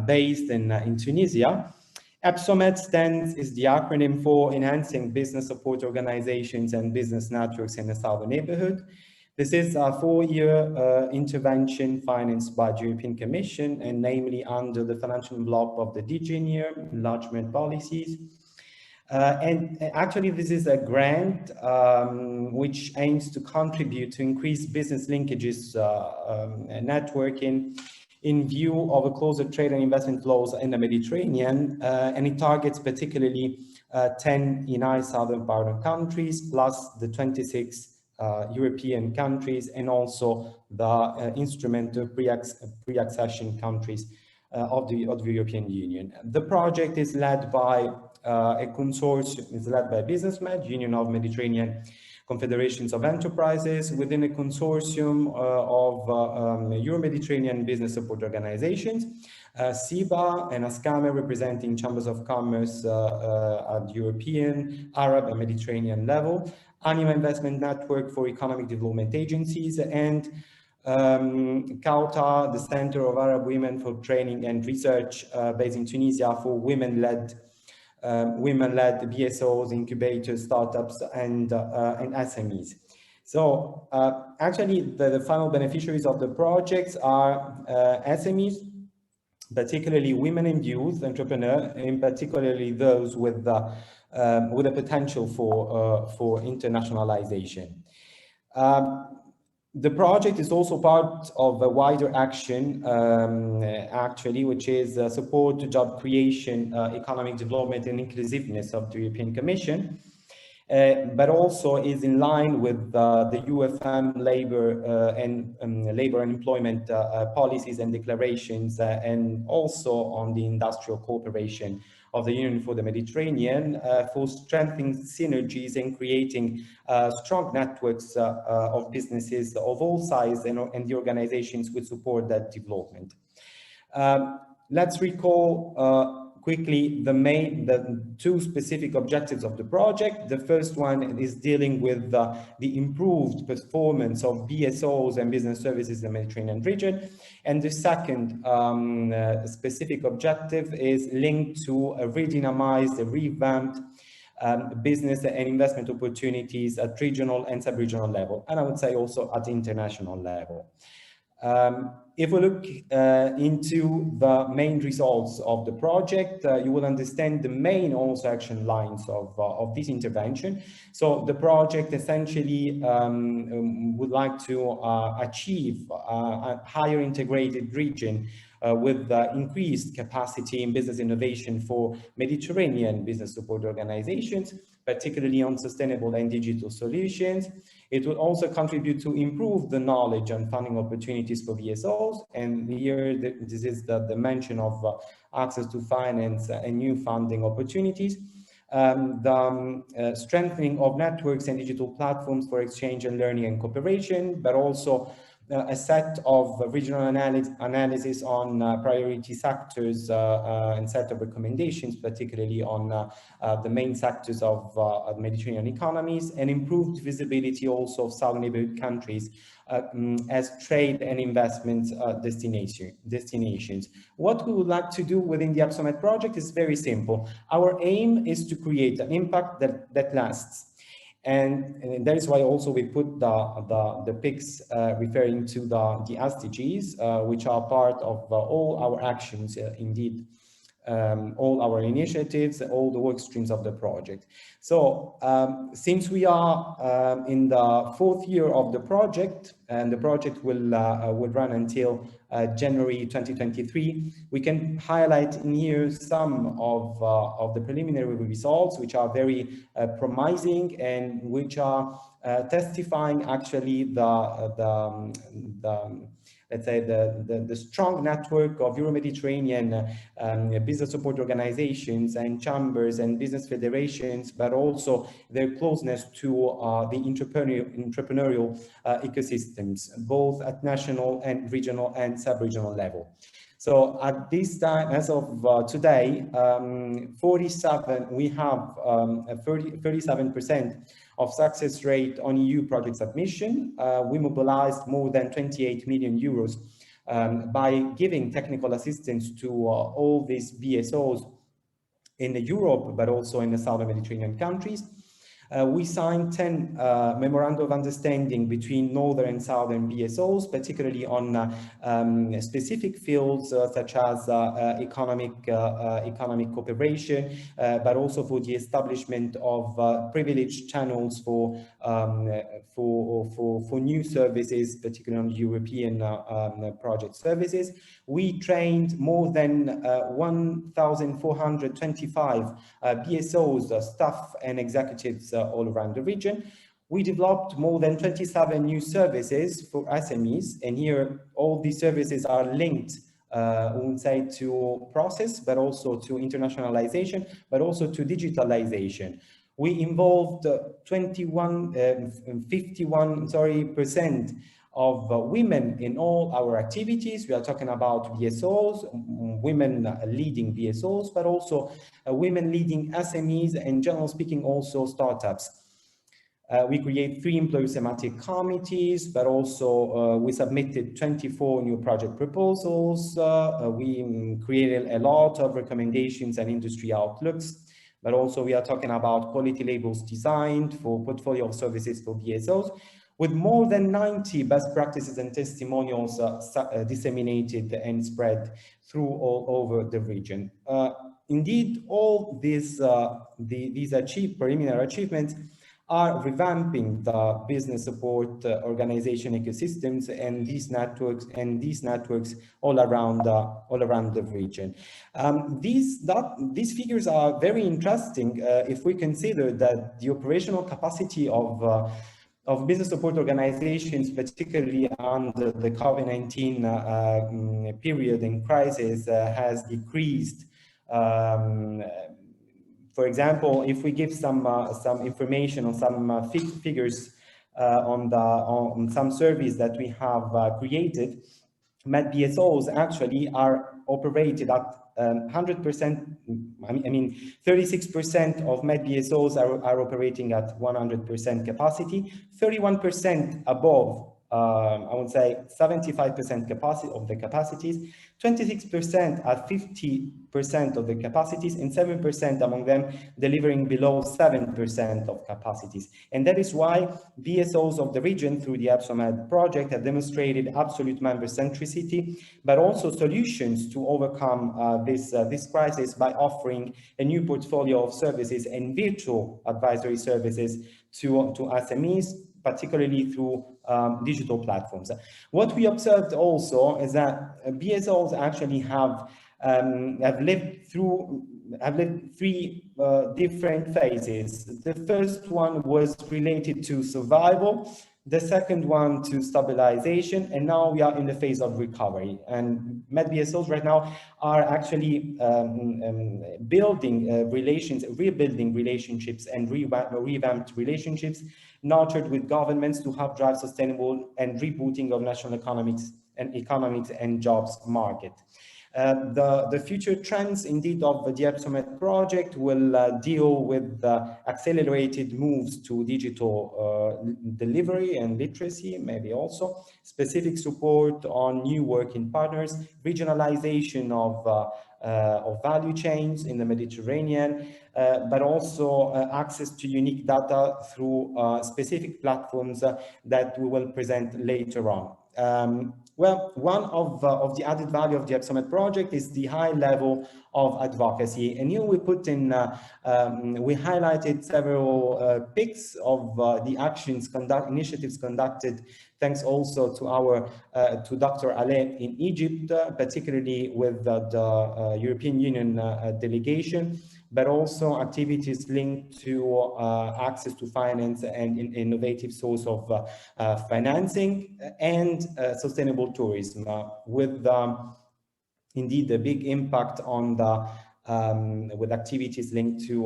based in Tunisia. EBSOMED is the acronym for Enhancing Business Support Organizations and Business Networks in the Southern Neighborhood. This is a 4-year intervention financed by the European Commission, and namely under the financial envelope of the DG enlargement policies. And actually, this is a grant which aims to contribute to increase business linkages and networking in view of a closer trade and investment flows in the Mediterranean, and it targets particularly 10 ENI southern partner countries, plus the 26 European countries, and also the instrumental pre-accession countries of the European Union. The project is led by a consortium, is led by Businessmed, Union of Mediterranean Confederations of Enterprises, within a consortium of Euro-Mediterranean business support organizations, CEEBA and ASCAME representing chambers of commerce at European, Arab and Mediterranean level, Anima Investment Network for Economic Development Agencies, and CAUTA, the Center of Arab Women for Training and Research based in Tunisia for women-led BSOs, incubators, startups, and SMEs. So actually, the final beneficiaries of the projects are SMEs, particularly women and youth entrepreneurs, and particularly those with a potential for internationalization. The project is also part of a wider action, actually, which is support to job creation, economic development and inclusiveness of the European Commission, but also is in line with the UFM labor and employment policies and declarations, and also on the industrial cooperation of the Union for the Mediterranean for strengthening synergies and creating strong networks of businesses of all sizes and the organizations which support that development. Let's recall quickly the two specific objectives of the project. The first one is dealing with the improved performance of BSOs and business services in the Mediterranean region. And the second specific objective is linked to a redynamized, revamped business and investment opportunities at regional and sub-regional level, and I would say also at the international level. If we look into the main results of the project, you will understand the main also action lines of this intervention. So the project essentially would like to achieve a higher integrated region with increased capacity in business innovation for Mediterranean business support organizations, particularly on sustainable and digital solutions. It will also contribute to improve the knowledge and funding opportunities for BSOs. And here, this is the mention of access to finance and new funding opportunities. The strengthening of networks and digital platforms for exchange and learning and cooperation, but also a set of regional analysis on priority sectors and set of recommendations, particularly on the main sectors of Mediterranean economies, and improved visibility also of southern neighborhood countries as trade and investment destinations. What we would like to do within the EBSOMED project is very simple. Our aim is to create an impact that lasts. And that is why also we put the pics referring to the SDGs, which are part of all our actions, indeed, all our initiatives, all the work streams of the project. So since we are in the fourth year of the project, and the project will run until January 2023, we can highlight in here some of the preliminary results, which are very promising and which are testifying actually let's say the strong network of Euro-Mediterranean business support organizations and chambers and business federations, but also their closeness to the entrepreneurial ecosystems, both at national and regional and sub-regional level. So at this time, as of today, we have a 37% of success rate on EU project submission. We mobilized more than 28 million euros by giving technical assistance to all these BSOs in Europe, but also in the southern Mediterranean countries. We signed 10 memorandum of understanding between northern and southern BSOs, particularly on specific fields such as economic cooperation, but also for the establishment of privileged channels for new services, particularly on European project services. We trained more than 1,425 BSOs, staff and executives all around the region. We developed more than 27 new services for SMEs, and here all these services are linked, we would say, to process, but also to internationalization, but also to digitalization. We involved 51% of women in all our activities. We are talking about BSOs, women leading BSOs, but also women leading SMEs, and generally speaking also startups. We create 3 employee thematic committees, but also we submitted 24 new project proposals. We created a lot of recommendations and industry outlooks, but also we are talking about quality labels designed for portfolio of services for BSOs, with more than 90 best practices and testimonials disseminated and spread through all over the region. Indeed, all these preliminary achievements are revamping the business support organization ecosystems and these networks all around the region. These figures are very interesting if we consider that the operational capacity of business support organizations, particularly under the COVID-19 period and crisis, has decreased. For example, if we give some information on some figures on some surveys that we have created, MED BSOs actually are operated at 100%. I mean, 36% of MED BSOs are operating at 100% capacity, 31% above, I would say 75% capacity of the capacities, 26% at 50% of the capacities, and 7% among them delivering below 7% of capacities. And that is why BSOs of the region through the EBSOMED project have demonstrated absolute member centricity, but also solutions to overcome this crisis by offering a new portfolio of services and virtual advisory services to SMEs, particularly through digital platforms. What we observed also is that BSOs actually have lived through 3 different phases. The first one was related to survival. The second one to stabilization, and now we are in the phase of recovery. And MED BSOs right now are actually building rebuilding relationships and revamped relationships nurtured with governments to help drive sustainable and rebooting of national economics and jobs market. The future trends indeed of the EBSOMED project will deal with accelerated moves to digital delivery and literacy, maybe also specific support on new working partners, regionalization of value chains in the Mediterranean, but also access to unique data through specific platforms that we will present later on. Well, one of the added value of the EBSOMED project is the high level of advocacy. And here we put in, we highlighted several pics of the initiatives conducted, thanks also to Dr. Ale in Egypt, particularly with the European Union delegation, but also activities linked to access to finance and innovative source of financing and sustainable tourism, with indeed a big impact on the with activities linked to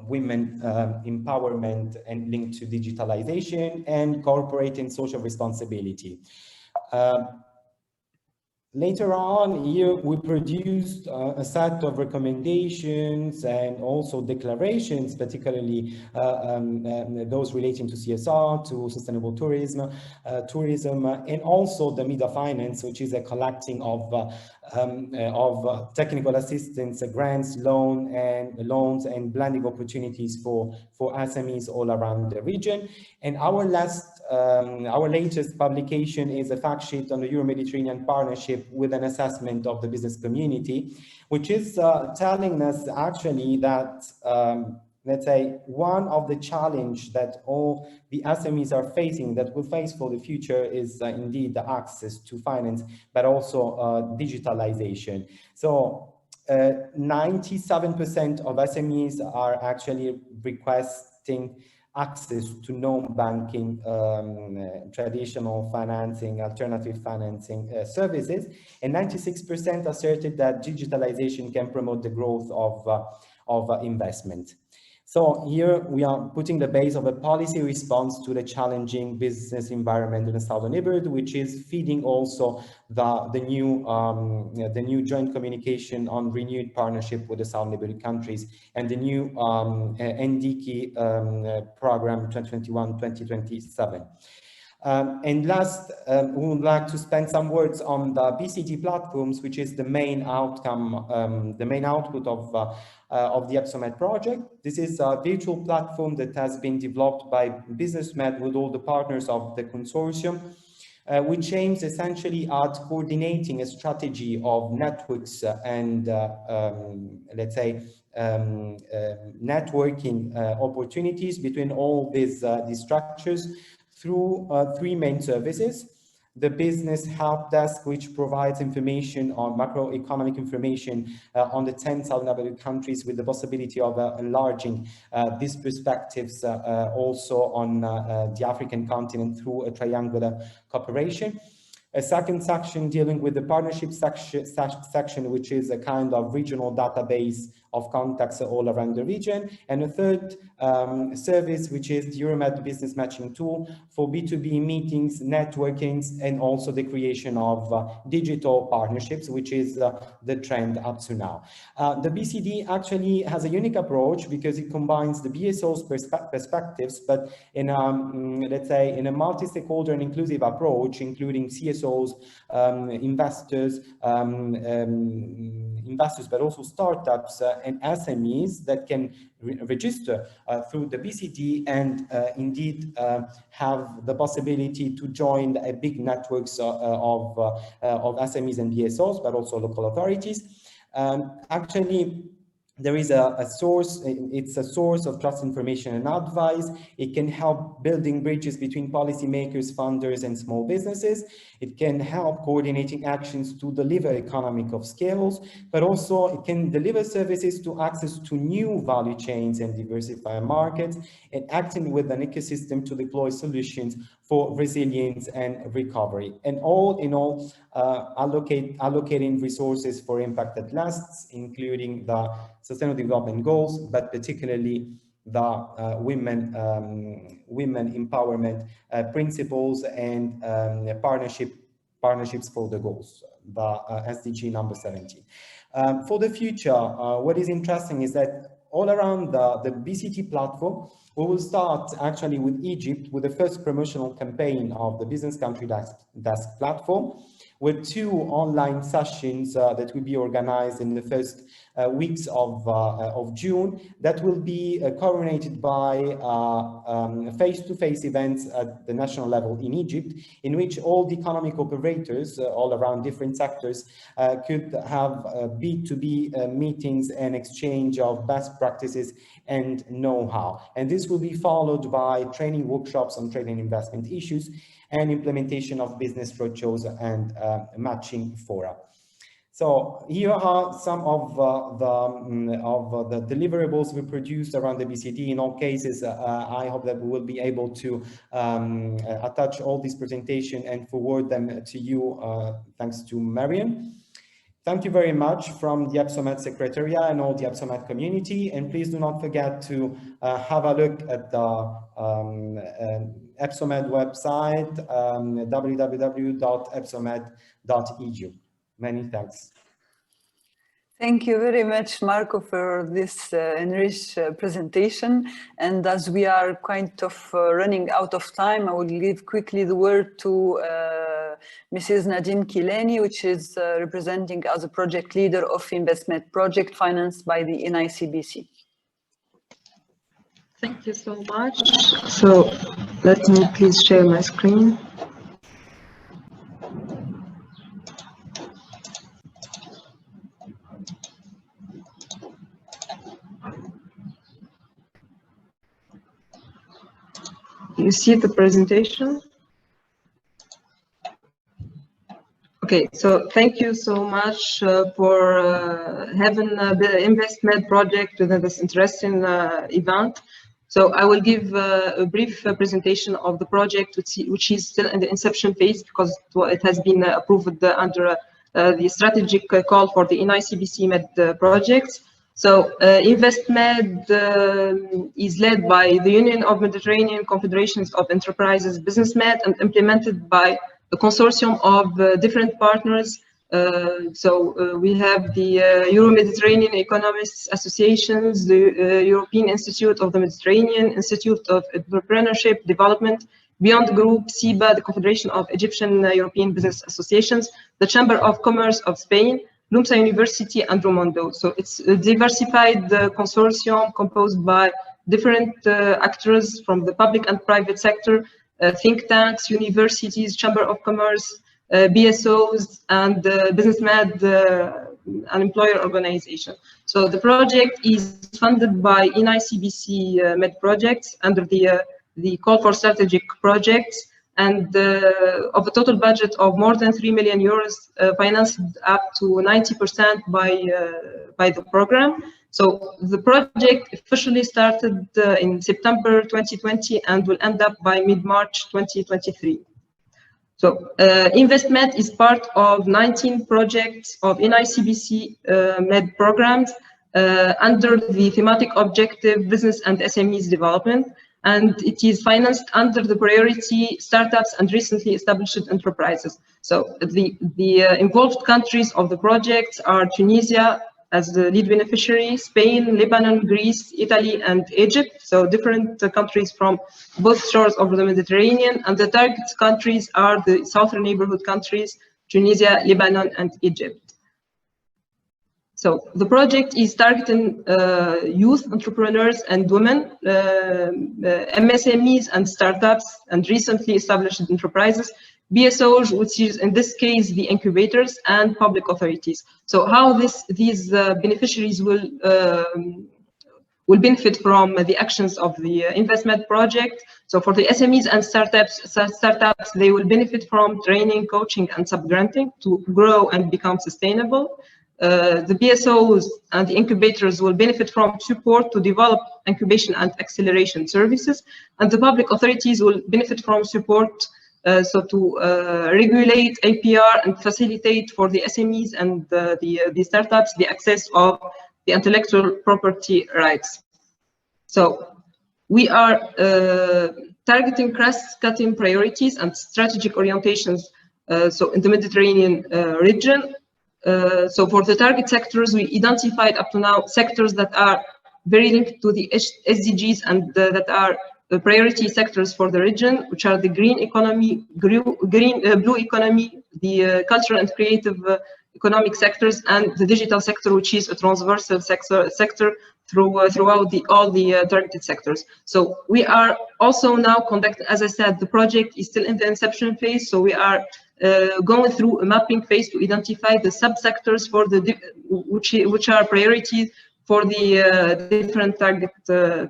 women empowerment and linked to digitalization and corporate and social responsibility. Later on here, we produced a set of recommendations and also declarations, particularly those relating to CSR, to sustainable tourism, and also the MEDA Finance, which is a collecting of technical assistance, grants, loans, and blending opportunities for SMEs all around the region. And our latest publication is a fact sheet on the Euro-Mediterranean partnership with an assessment of the business community, which is telling us actually that, let's say, one of the challenge that all the SMEs are facing, that will face for the future, is indeed the access to finance, but also digitalization. So 97% of SMEs are actually requesting access to non-banking traditional financing, alternative financing services, and 96% asserted that digitalization can promote the growth of investment. So here we are putting the base of a policy response to the challenging business environment in the southern neighborhood, which is feeding also the new joint communication on renewed partnership with the southern neighborhood countries and the new NDICI program 2021-2027. And last, we would like to spend some words on the BCT platforms, which is the main outcome, the main output of the EBSOMED project. This is a virtual platform that has been developed by Businessmed with all the partners of the consortium, which aims essentially at coordinating a strategy of networks and, let's say, networking opportunities between all these structures through three main services. The business help desk, which provides information on macroeconomic information on the 10 southern neighborhood countries, with the possibility of enlarging these perspectives also on the African continent through a triangular cooperation. A second section dealing with the partnership section, which is a kind of regional database of contacts all around the region. And a third service, which is the Euromed Business Matching Tool for B2B meetings, networkings, and also the creation of digital partnerships, which is the trend up to now. The BCD actually has a unique approach because it combines the BSO's perspectives, but in a, let's say, in a multi-stakeholder and inclusive approach, including CSOs, investors, but also startups and SMEs that can register through the BCD and indeed have the possibility to join a big networks of SMEs and BSOs, but also local authorities. Actually, there is a source, it's a source of trust, information, and advice. It can help building bridges between policymakers, funders, and small businesses. It can help coordinating actions to deliver economic of scales, but also it can deliver services to access to new value chains and diversify markets, and acting with an ecosystem to deploy solutions for resilience and recovery. And all in all, allocating resources for impact that lasts, including the Sustainable Development Goals, but particularly the women empowerment principles and partnerships for the goals, the SDG number 17. For the future, what is interesting is that all around the BCT platform, we will start actually with Egypt with the first promotional campaign of the Business Country Desk platform, with 2 online sessions that will be organized in the first weeks of June, that will be coordinated by face-to-face events at the national level in Egypt, in which all the economic operators all around different sectors could have B2B meetings and exchange of best practices and know-how. And this will be followed by training workshops on trade and investment issues and implementation of business roadshows and matching fora. So here are some of the deliverables we produced around the BCT. In all cases, I hope that we will be able to attach all these presentation and forward them to you, thanks to Marion. Thank you very much from the EBSOMED Secretariat and all the EBSOMED community. And please do not forget to have a look at the EBSOMED website, www.ebsomed.eu. Many thanks. Thank you very much, Marco, for this enriched presentation. And as we are kind of running out of time, I will give quickly the word to Mrs. Nadine Kileni, which is representing as a project leader of INVESTMED project financed by the ENI CBC. Thank you so much. So let me please share my screen. You see the presentation? Okay, so thank you so much for having the INVESTMED project within this interesting event. So I will give a brief presentation of the project, which is still in the inception phase because it has been approved under the strategic call for the ENI CBC MED project. So INVESTMED is led by the Union of Mediterranean Confederations of Enterprises, Businessmed, and implemented by a consortium of different partners. We have the Euro-Mediterranean Economists Associations, the European Institute of the Mediterranean, Institute of Entrepreneurship Development, Beyond Group, CEEBA, the Confederation of Egyptian European Business Associations, the Chamber of Commerce of Spain, Lumsa University, and Romondo. So it's a diversified consortium composed by different actors from the public and private sector, think tanks, universities, Chamber of Commerce, BSOs, and Businessmed, an employer organization. So the project is funded by ENI CBC MED projects under the call for strategic projects, and of a total budget of more than 3 million euros, financed up to 90% by the program. So the project officially started in September 2020 and will end up by mid-March 2023. So INVESTMED is part of 19 projects of ENI CBC MED programs under the thematic objective Business and SMEs Development, and it is financed under the priority startups and recently established enterprises. So the involved countries of the project are Tunisia as the lead beneficiary, Spain, Lebanon, Greece, Italy, and Egypt. So different countries from both shores of the Mediterranean, and the target countries are the southern neighborhood countries, Tunisia, Lebanon, and Egypt. So the project is targeting youth entrepreneurs and women, MSMEs and startups and recently established enterprises, BSOs, which is in this case the incubators, and public authorities. So how these beneficiaries will benefit from the actions of the INVESTMED project. So for the SMEs and startups, they will benefit from training, coaching, and subgranting to grow and become sustainable. The BSOs and the incubators will benefit from support to develop incubation and acceleration services, and the public authorities will benefit from support to regulate APR and facilitate for the SMEs and the startups the access of the intellectual property rights. So we are targeting cross-cutting priorities and strategic orientations so in the Mediterranean region. So for the target sectors, we identified up to now sectors that are very linked to the SDGs and that are the priority sectors for the region, which are the green economy, blue economy, the cultural and creative economic sectors, and the digital sector, which is a transversal sector throughout all the targeted sectors. So we are also now conducting, as I said, the project is still in the inception phase. So we are going through a mapping phase to identify the subsectors for the which are priorities for the different target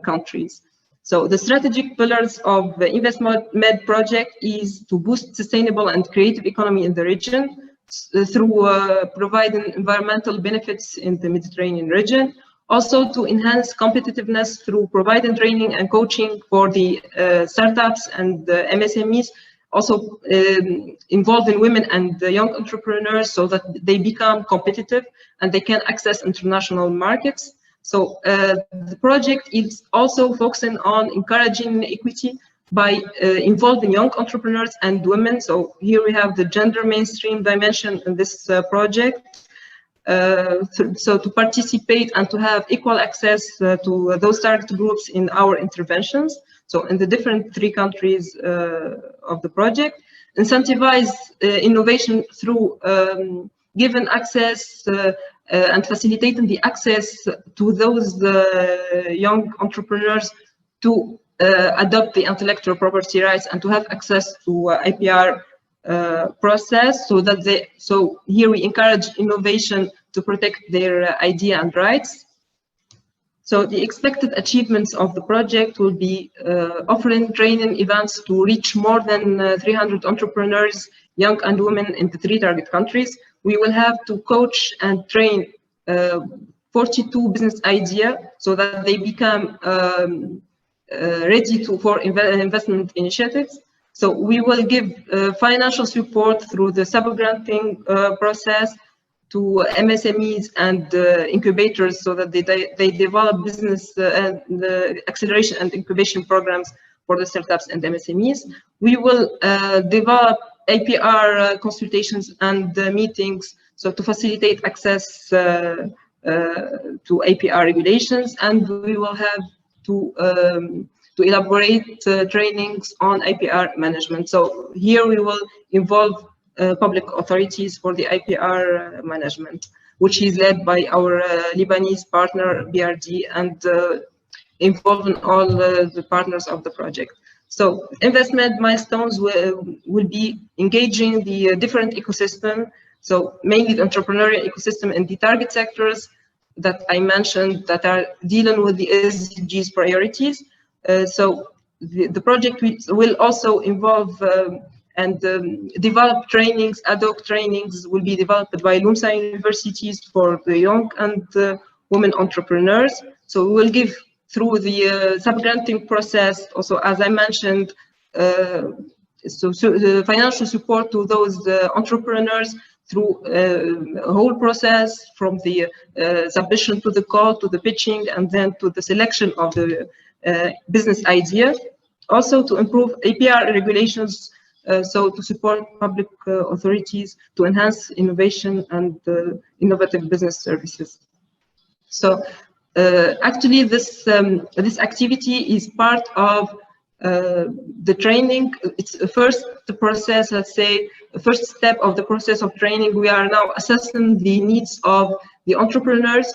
countries. So the strategic pillars of the INVESTMED project is to boost sustainable and creative economy in the region through providing environmental benefits in the Mediterranean region. Also to enhance competitiveness through providing training and coaching for the startups and the MSMEs, also involving women and young entrepreneurs so that they become competitive and they can access international markets. So the project is also focusing on encouraging equity by involving young entrepreneurs and women. So here we have the gender mainstream dimension in this project. So to participate and to have equal access to those target groups in our interventions. So in the different 3 countries of the project, incentivize innovation through given access and facilitating the access to those young entrepreneurs to adopt the intellectual property rights and to have access to IPR process, so here we encourage innovation to protect their idea and rights. So the expected achievements of the project will be offering training events to reach more than 300 entrepreneurs, young and women in the 3 target countries. We will have to coach and train 42 business ideas so that they become ready for investment initiatives. So we will give financial support through the sub-granting process to MSMEs and incubators so that they develop business and the acceleration and incubation programs for the startups and MSMEs. We will develop APR consultations and meetings so to facilitate access to APR regulations, and we will have to elaborate trainings on IPR management. So here we will involve public authorities for the IPR management, which is led by our Lebanese partner BRD and involving all the partners of the project. So INVESTMED milestones will be engaging the different ecosystem, so mainly the entrepreneurial ecosystem in the target sectors that I mentioned that are dealing with the SDGs priorities. So the project will also involve and develop trainings, ad hoc trainings will be developed by LUMSA universities for the young and women entrepreneurs. So we will give through the sub-granting process, also as I mentioned, so the financial support to those entrepreneurs through a whole process from the submission to the call, to the pitching, and then to the selection of the business idea. Also to improve APR regulations, so to support public authorities to enhance innovation and innovative business services. So actually this activity is part of the training. It's the first process, let's say, the first step of the process of training. We are now assessing the needs of the entrepreneurs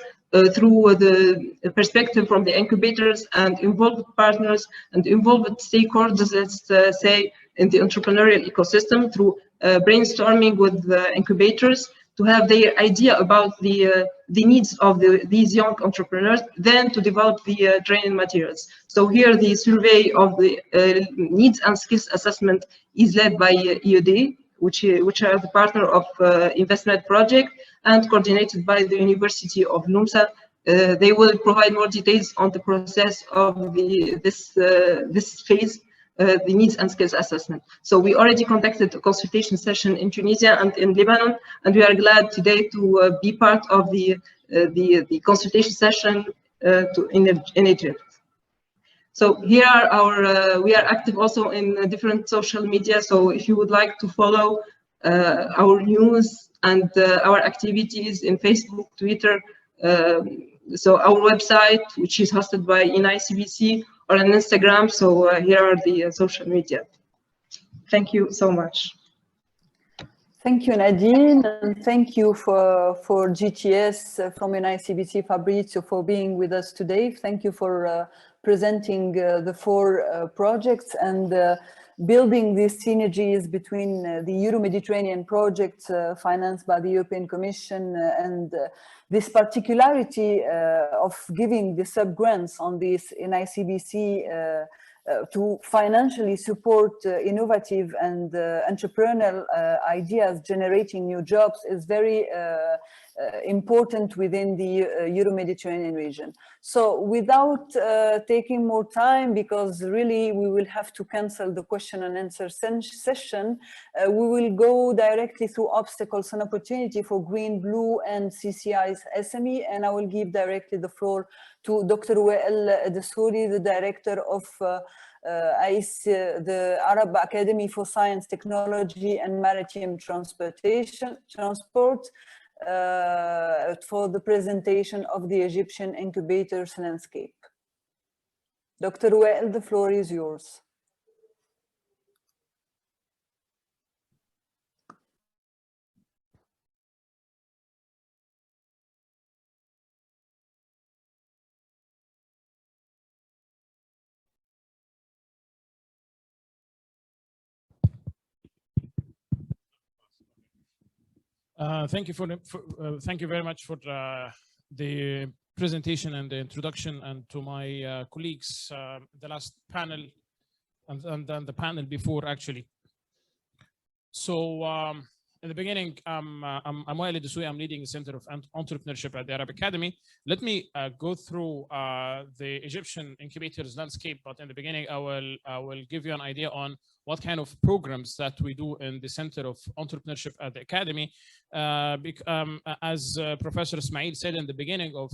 through the perspective from the incubators and involved partners and involved stakeholders, let's say, in the entrepreneurial ecosystem through brainstorming with incubators to have their idea about the needs of these young entrepreneurs, then to develop the training materials. So here the survey of the needs and skills assessment is led by EUD, which are the partner of INVESTMED project, and coordinated by the University of Lumsa. They will provide more details on the process of this phase, the needs and skills assessment. So we already conducted a consultation session in Tunisia and in Lebanon, and we are glad today to be part of the consultation session in Egypt. So here are our, we are active also in different social media. So if you would like to follow our news and our activities in Facebook, Twitter, so our website, which is hosted by ENI CBC, or on Instagram. So here are the social media. Thank you so much. Thank you, Nadine, and thank you for GTS from ENI CBC, Fabrizio, for being with us today. Thank you for presenting the 4 projects and building these synergies between the Euro-Mediterranean project financed by the European Commission and this particularity of giving the sub-grants on this ENI CBC to financially support innovative and entrepreneurial ideas generating new jobs is very important within the Euro-Mediterranean region. So without taking more time, because really we will have to cancel the question and answer session, we will go directly through obstacles and opportunity for green, blue and CCI's SME, and I will give directly the floor to Dr. Wael Dasouri, the director of the Arab Academy for Science, Technology and Maritime Transport, for the presentation of the Egyptian incubators landscape. Dr. Wael, the floor is yours. Thank you very much for the presentation and the introduction, and to my colleagues, the last panel and then the panel before actually. So in the beginning, I'm Wael Dasouri. I'm leading the Center of Entrepreneurship at the Arab Academy. Let me go through the Egyptian incubators landscape, but in the beginning, I will give you an idea on what kind of programs that we do in the Center of Entrepreneurship at the Academy. As Professor Ismail said in the beginning of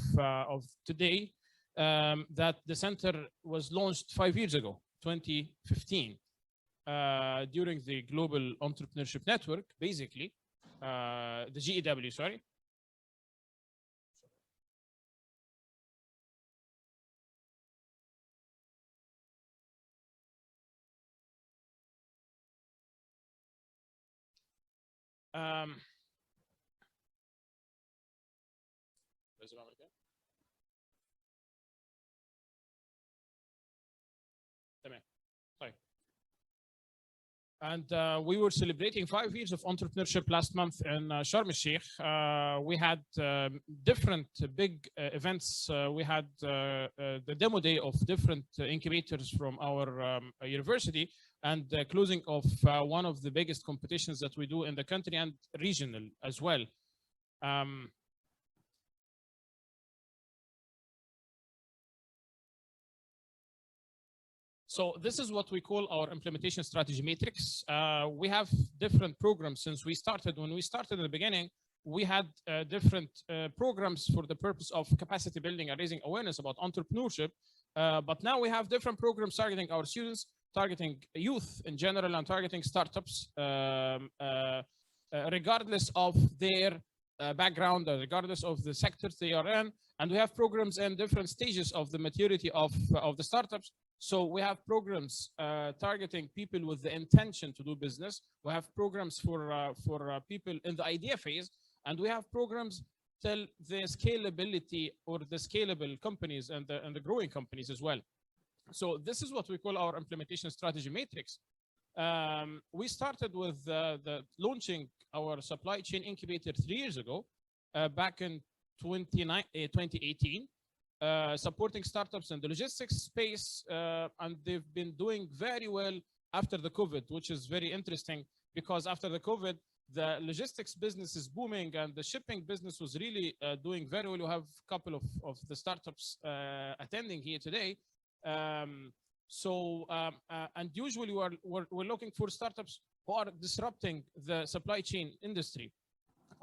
today, that the center was launched 5 years ago, 2015. During the Global Entrepreneurship Network, basically, the GEW, sorry. And we were celebrating 5 years of entrepreneurship last month in Sharm el-Sheikh. We had different big events. We had the demo day of different incubators from our university, and the closing of one of the biggest competitions that we do in the country and regional as well. So this is what we call our implementation strategy matrix. We have different programs since we started. When we started in the beginning, we had different programs for the purpose of capacity building and raising awareness about entrepreneurship. But now we have different programs targeting our students, targeting youth in general, and targeting startups, regardless of their background, regardless of the sectors they are in. And we have programs in different stages of the maturity of the startups. So we have programs targeting people with the intention to do business. We have programs for people in the idea phase, and we have programs till the scalability or the scalable companies and the growing companies as well. So this is what we call our implementation strategy matrix. We started with the launching our supply chain incubator 3 years ago, back in 2018, supporting startups in the logistics space, and they've been doing very well after the COVID, which is very interesting because after the COVID, the logistics business is booming and the shipping business was really doing very well. You have a couple of the startups attending here today. And usually we're looking for startups who are disrupting the supply chain industry,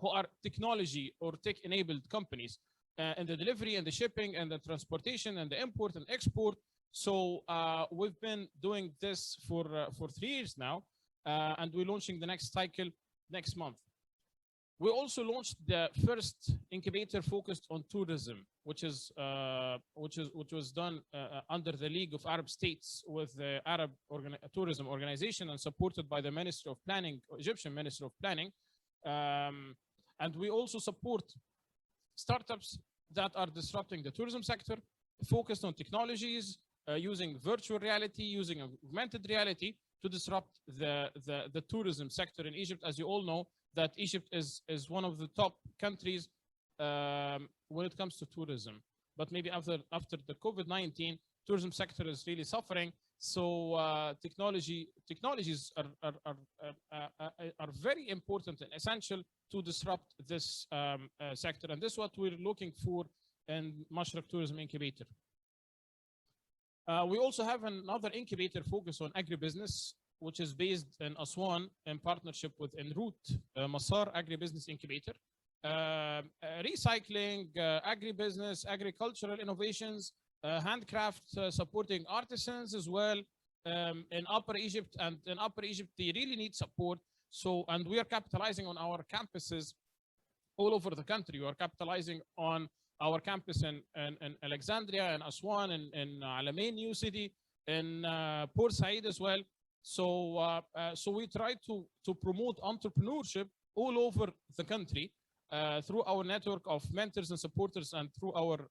who are technology or tech-enabled companies in the delivery and the shipping and the transportation and the import and export. So we've been doing this for 3 years now, and we're launching the next cycle next month. We also launched the first incubator focused on tourism, which was done under the League of Arab States with the Arab Tourism Organization and supported by the Ministry of Planning, Egyptian Ministry of Planning. And we also support startups that are disrupting the tourism sector, focused on technologies, using virtual reality, using augmented reality to disrupt the tourism sector in Egypt. As you all know, that Egypt is one of the top countries when it comes to tourism. But maybe after the COVID-19, tourism sector is really suffering. So technologies are very important and essential to disrupt this sector. And this is what we're looking for in Mashraq Tourism Incubator. We also have another incubator focused on agribusiness, which is based in Aswan in partnership with Enroute Masar Agribusiness Incubator. Recycling, agribusiness, agricultural innovations, handcraft, supporting artisans as well in Upper Egypt. And in Upper Egypt, they really need support. So, and we are capitalizing on our campuses all over the country. We are capitalizing on our campus in Alexandria, in Aswan, in Alamein New City, in Port Said as well. So, so we try to promote entrepreneurship all over the country through our network of mentors and supporters and through our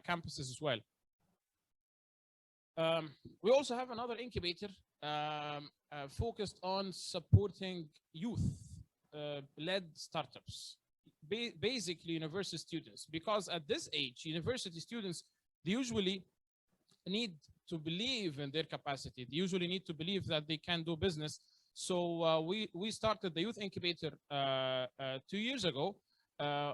campuses as well. We also have another incubator focused on supporting youth-led startups, basically university students, because at this age, university students, they usually need to believe in their capacity. They usually need to believe that they can do business. So we started the Youth Incubator 2 years ago.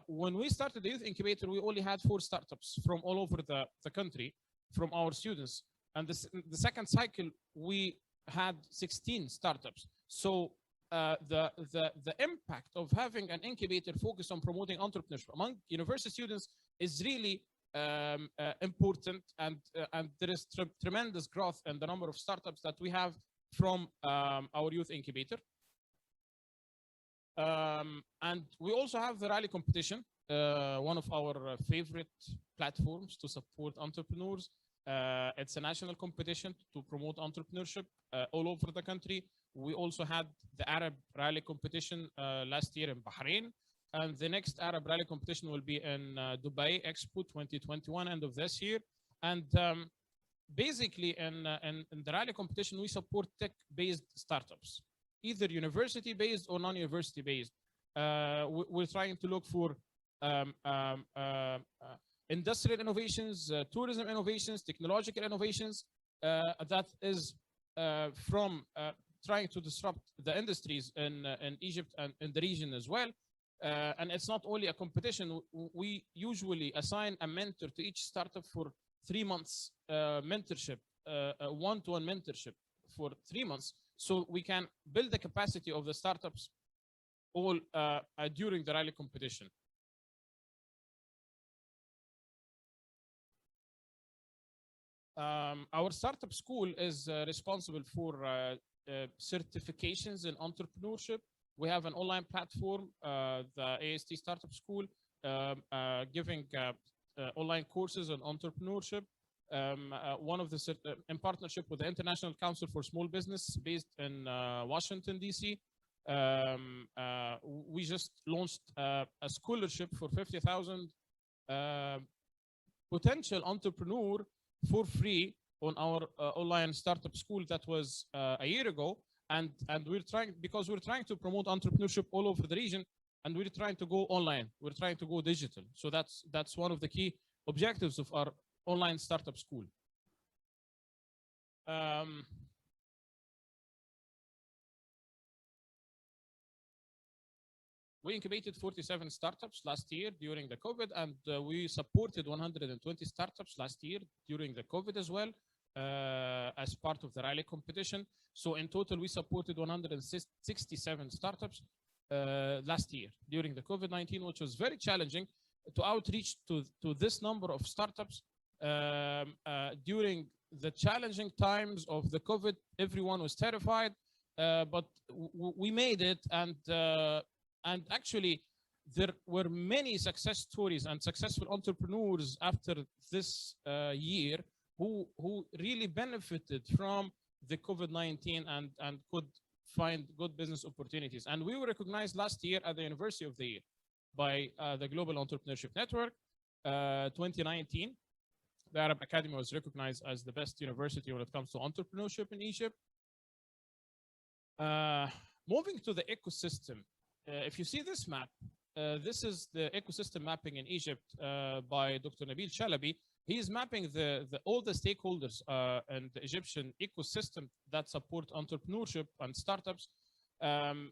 When we started the Youth Incubator, we only had 4 startups from all over the country from our students. And the second cycle, we had 16 startups. So the impact of having an incubator focused on promoting entrepreneurship among university students is really important, and there is tremendous growth in the number of startups that we have from our youth incubator. And we also have the rally competition, one of our favorite platforms to support entrepreneurs. It's a national competition to promote entrepreneurship all over the country. We also had the Arab Rally competition last year in Bahrain, and the next Arab Rally competition will be in Dubai Expo 2021, end of this year. And basically in the rally competition, we support tech-based startups, either university-based or non-university-based. We're trying to look for industrial innovations, tourism innovations, technological innovations, that is from trying to disrupt the industries in Egypt and in the region as well. And it's not only a competition. We usually assign a mentor to each startup for 3 months mentorship, one-to-one mentorship for 3 months, so we can build the capacity of the startups all during the rally competition. Our startup school is responsible for certifications in entrepreneurship. We have an online platform, the AST Startup School, giving online courses on entrepreneurship. One of the in partnership with the International Council for Small Business, based in Washington DC. We just launched a scholarship for 50,000 potential entrepreneur for free on our online startup school. That was a year ago, and we're trying, because we're trying to promote entrepreneurship all over the region, and we're trying to go online, we're trying to go digital. So that's one of the key objectives of our online startup school. We incubated 47 startups last year during the COVID, and we supported 120 startups last year during the COVID as well, as part of the rally competition. So in total, we supported 167 startups last year during the COVID-19, which was very challenging to outreach to this number of startups during the challenging times of the COVID. Everyone was terrified, but we made it, and actually, there were many success stories and successful entrepreneurs after this year who really benefited from the COVID-19 and could find good business opportunities. And we were recognized last year at the University of the Year by the Global Entrepreneurship Network 2019. The Arab Academy was recognized as the best university when it comes to entrepreneurship in Egypt. Moving to the ecosystem. If you see this map, this is the ecosystem mapping in Egypt by Dr. Nabil Chalabi. He is mapping all the stakeholders and the Egyptian ecosystem that support entrepreneurship and startups. And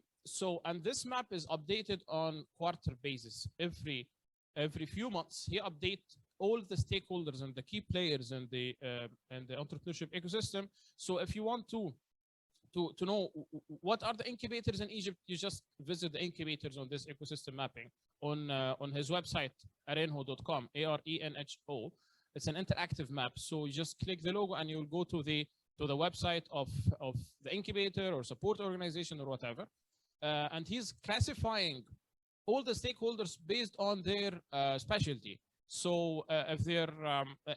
this map is updated on quarter basis. Every few months, he updates all the stakeholders and the key players in the entrepreneurship ecosystem. So if you want to know what are the incubators in Egypt, you just visit the incubators on this ecosystem mapping on his website, arenho.com, ARENHO. It's an interactive map. So you just click the logo and you'll go to the website of the incubator or support organization or whatever. And he's classifying all the stakeholders based on their specialty. So if they're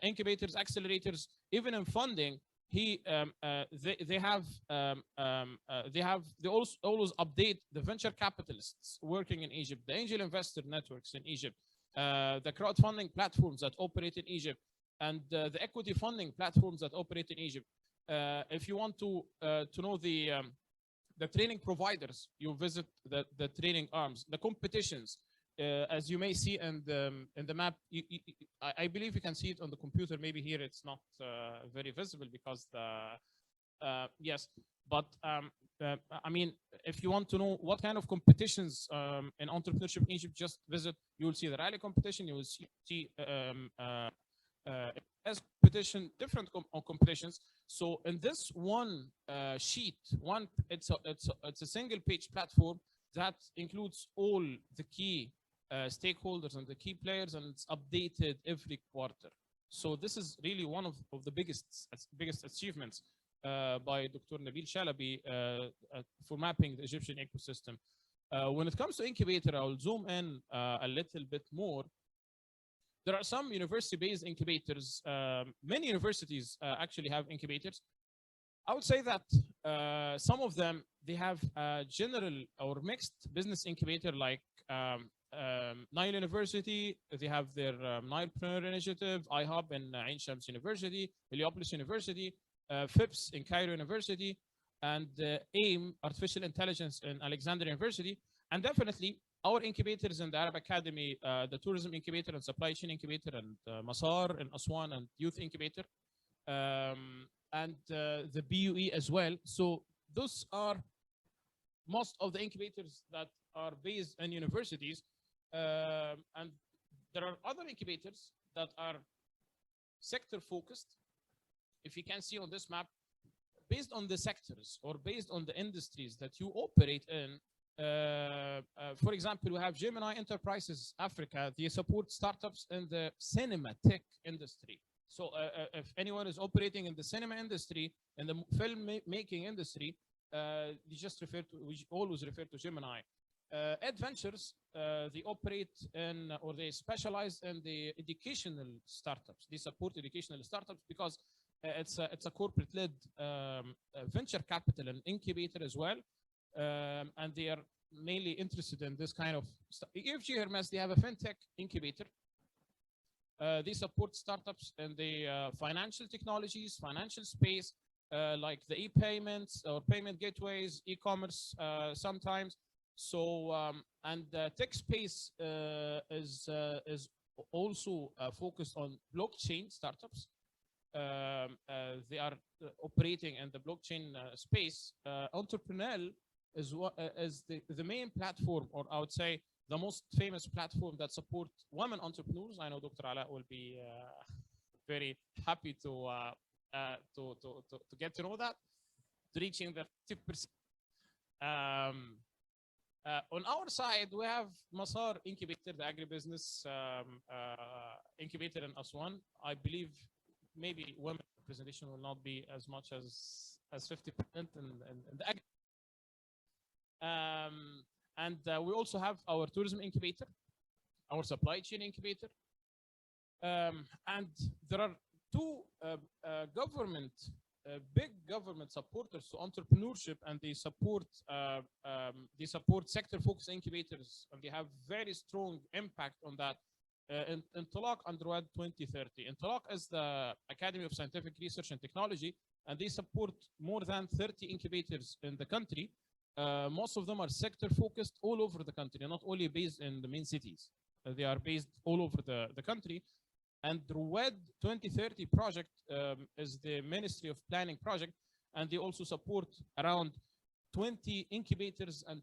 incubators, accelerators, even in funding, they always update the venture capitalists working in Egypt, the angel investor networks in Egypt, the crowdfunding platforms that operate in Egypt, and the equity funding platforms that operate in Egypt. If you want to know the training providers, you visit the training arms, the competitions. As you may see in the map, I believe you can see it on the computer. Maybe here it's not very visible because yes, but I mean, if you want to know what kind of competitions in entrepreneurship in Egypt, just visit. You will see the rally competition. You will see as competition, different competitions. So in this one sheet, it's a single page platform that includes all the key stakeholders and the key players, and it's updated every quarter. So this is really one of the biggest achievements by Dr. Nabil Chalabi for mapping the Egyptian ecosystem. When it comes to incubator, I'll zoom in a little bit more. There are some university-based incubators. Many universities actually have incubators. I would say that some of them, they have a general or mixed business incubator, like Nile University. They have their Nilepreneur Initiative, iHub in Ain Shams University, Heliopolis University, FIPS in Cairo University, and AIM, Artificial Intelligence in Alexandria University. And definitely our incubators in the Arab Academy, the Tourism Incubator and Supply Chain Incubator, and Masar in Aswan, and Youth Incubator, and the BUE as well. So those are most of the incubators that are based in universities. And there are other incubators that are sector focused. If you can see on this map, based on the sectors or based on the industries that you operate in. For example, we have Gemini Enterprises Africa. They support startups in the cinema tech industry. So if anyone is operating in the cinema industry and the film making industry, we always refer to Gemini. Adventures, they operate in, or they specialize in the educational startups. They support educational startups because it's a corporate-led venture capital and incubator as well. And they are mainly interested in this kind of stuff. EFG Hermes, they have a fintech incubator. They support startups in the financial technologies, financial space, like the e-payments or payment gateways, e-commerce sometimes. So and the tech space is also focused on blockchain startups. They are operating in the blockchain space. Entrepreneurial is the main platform, or I would say the most famous platform that support women entrepreneurs. I know Dr. Ala will be very happy to get to know that, reaching the 50%. On our side, we have Masar Incubator, the agribusiness incubator in Aswan. I believe maybe women representation will not be as much as 50% in the agri. And we also have our tourism incubator, our supply chain incubator. And there are two big government supporters to entrepreneurship, and they support sector-focused incubators, and they have very strong impact on that. INTELOC Underwed 2030. INTELOC is the Academy of Scientific Research and Technology, and they support more than 30 incubators in the country. Most of them are sector-focused all over the country, not only based in the main cities. They are based all over the country. And the WED 2030 project is the Ministry of Planning project, and they also support around 20 incubators and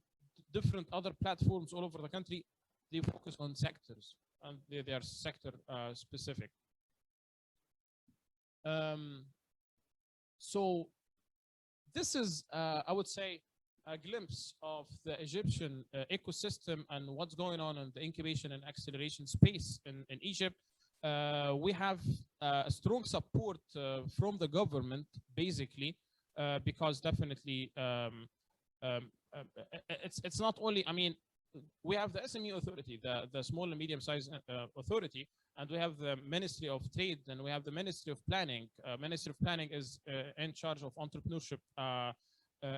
different other platforms all over the country. They focus on sectors, and they are sector specific. So this is, I would say, a glimpse of the Egyptian ecosystem and what's going on in the incubation and acceleration space in Egypt. We have a strong support from the government, basically, because definitely it's not only, I mean, we have the SME authority, the small and medium sized authority, and we have the Ministry of Trade, and we have the Ministry of Planning. Ministry of Planning is in charge of entrepreneurship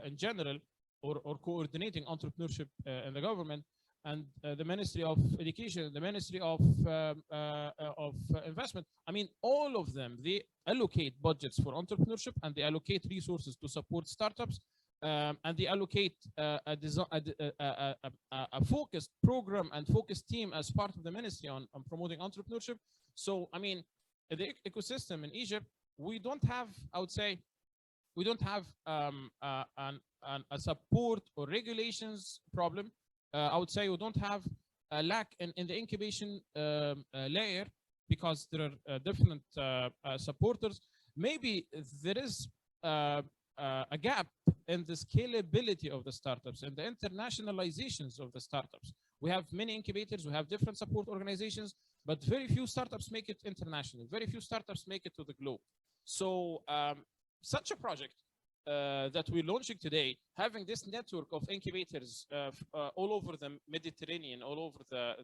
in general, or coordinating entrepreneurship in the government. And the Ministry of Education, the Ministry of Investment. I mean, all of them, they allocate budgets for entrepreneurship, and they allocate resources to support startups, and they allocate a focused program and focused team as part of the ministry on promoting entrepreneurship. So, I mean, the ecosystem in Egypt, we don't have, I would say, we don't have a support or regulations problem. I would say we don't have a lack in the incubation layer, because there are different supporters. Maybe there is a gap in the scalability of the startups and the internationalizations of the startups. We have many incubators, we have different support organizations, but very few startups make it international. Very few startups make it to the globe. So such a project that we're launching today, having this network of incubators all over the Mediterranean, all over the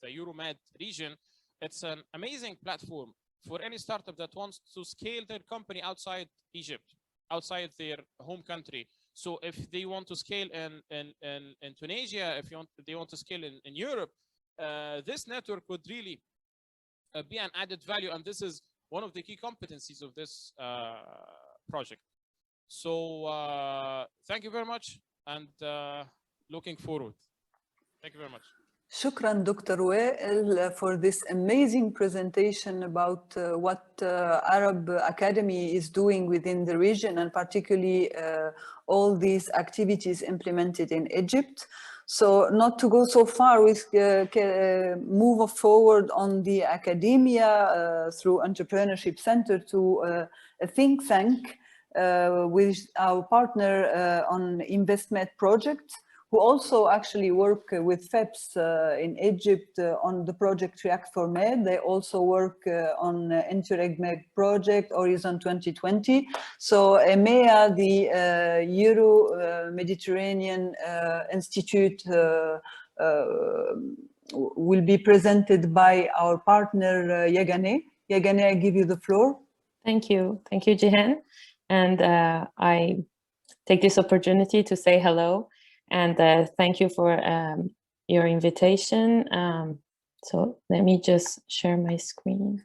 EuroMed region, it's an amazing platform for any startup that wants to scale their company outside Egypt, outside their home country. So if they want to scale in Tunisia, if they want to scale in Europe, this network would really be an added value, and this is one of the key competencies of this project. So thank you very much, and looking forward. Thank you very much. Shukran, Dr. Wael, for this amazing presentation about what Arab Academy is doing within the region, and particularly all these activities implemented in Egypt. So not to go so far, we move forward on the academia through Entrepreneurship Center to a think tank with our partner on INVESTMED project, who also actually work with FEPS in Egypt on the project React for Med. They also work on INTECMED project, Horizon 2020. So EMEA, the Euro-Mediterranean Institute, will be presented by our partner, Yagane. Yagane, I give you the floor. Thank you, Jihan. And I take this opportunity to say hello. And thank you for your invitation. So let me just share my screen.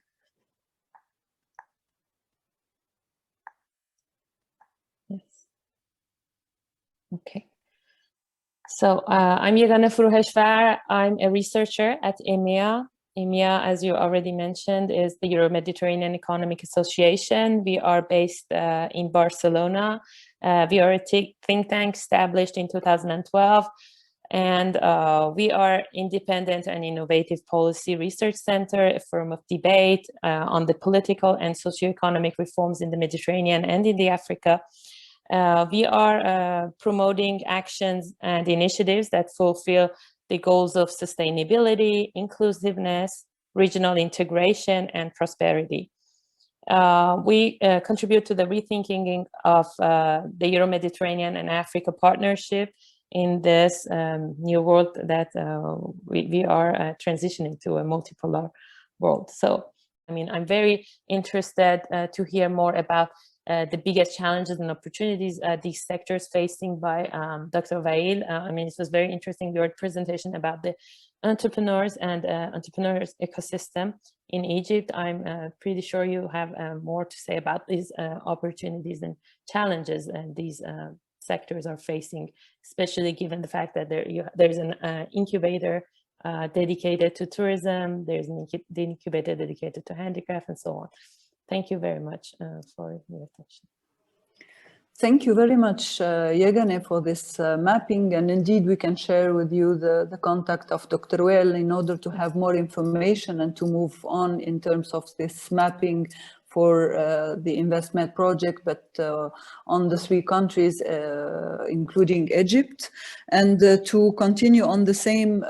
Okay. So I'm Yegane Furuheshvar. I'm a researcher at EMEA. EMEA, as you already mentioned, is the Euro-Mediterranean Economic Association. We are based in Barcelona. We are a think tank established in 2012. And we are independent and innovative policy research center, a forum of debate on the political and socioeconomic reforms in the Mediterranean and in the Africa. We are promoting actions and initiatives that fulfill the goals of sustainability, inclusiveness, regional integration, and prosperity. We contribute to the rethinking of the Euro-Mediterranean and Africa partnership in this new world that we are transitioning to a multipolar world. So, I mean, I'm very interested to hear more about the biggest challenges and opportunities these sectors facing by Dr. Wael. I mean, it was very interesting, your presentation about the entrepreneurs and entrepreneurs ecosystem in Egypt. I'm pretty sure you have more to say about these opportunities and challenges and these sectors are facing, especially given the fact that there's an incubator dedicated to tourism, there's an incubator dedicated to handicraft and so on. Thank you very much for your attention. Thank you very much, Yegane, for this mapping. And indeed, we can share with you the contact of Dr. Wael in order to have more information and to move on in terms of this mapping for the INVESTMED project, but on the 3 countries, including Egypt. And to continue on the same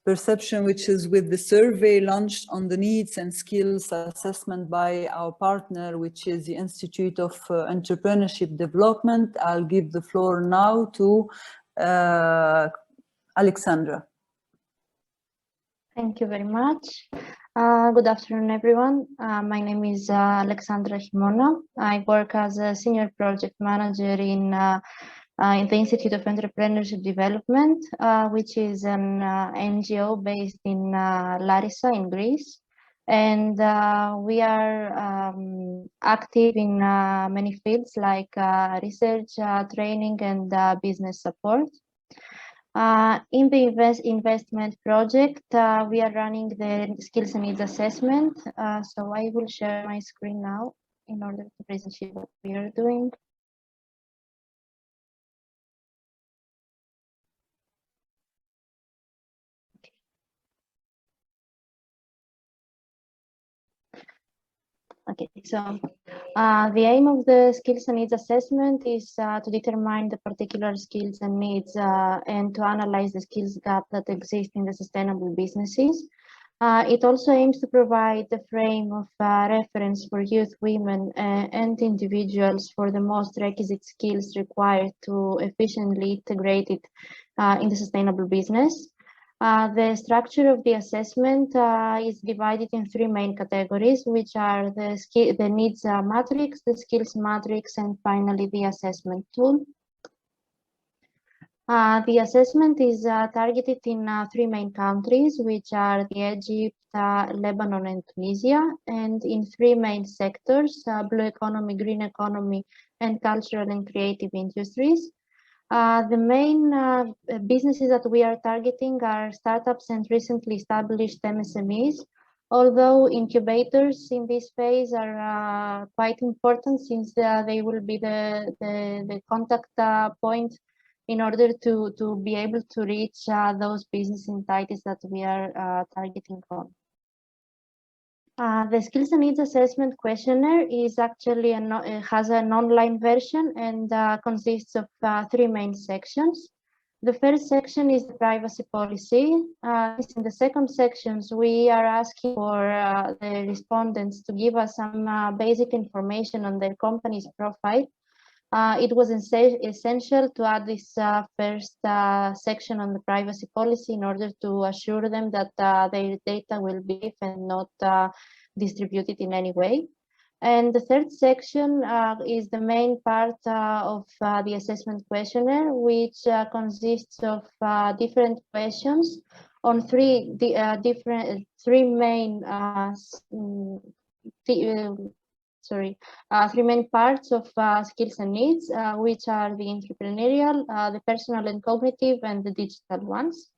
perception, which is with the survey launched on the needs and skills assessment by our partner, which is the Institute of Entrepreneurship Development. I'll give the floor now to Alexandra. Thank you very much. Good afternoon, everyone. My name is Alexandra Himona. I work as a senior project manager in the Institute of Entrepreneurship Development, which is an NGO based in Larissa in Greece. And we are active in many fields like research, training, and business support. In the INVESTMED project, we are running the skills and needs assessment. So I will share my screen now in order to present you what we are doing. Okay, so the aim of the skills and needs assessment is to determine the particular skills and needs and to analyze the skills gap that exist in the sustainable businesses. It also aims to provide a frame of reference for youth, women, and individuals for the most requisite skills required to efficiently integrate it in the sustainable business. The structure of the assessment is divided in 3 main categories, which are the needs matrix, the skills matrix, and finally the assessment tool. The assessment is targeted in 3 main countries, which are the Egypt, Lebanon, and Tunisia, and in 3 main sectors, blue economy, green economy, and cultural and creative industries. The main businesses that we are targeting are startups and recently established MSMEs, although incubators in this phase are quite important since they will be the contact point in order to be able to reach those business entities that we are targeting on. The skills and needs assessment questionnaire is actually has an online version and consists of 3 main sections. The first section is the privacy policy. In the second sections, we are asking for the respondents to give us some basic information on their company's profile. It was essential to add this first section on the privacy policy in order to assure them that their data will be safe and not distributed in any way. And the third section is the main part of the assessment questionnaire, which consists of different questions on three three main parts of skills and needs, which are the entrepreneurial, the personal and cognitive, and the digital ones.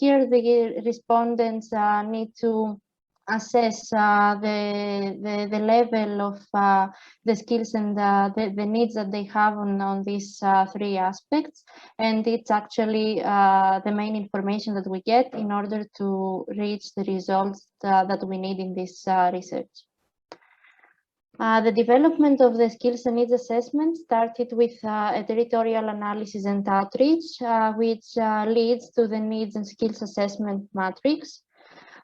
Here, the respondents need to assess the level of the skills and the needs that they have on these three aspects, and it's actually the main information that we get in order to reach the results that we need in this research. The development of the skills and needs assessment started with a territorial analysis and outreach, which leads to the needs and skills assessment matrix.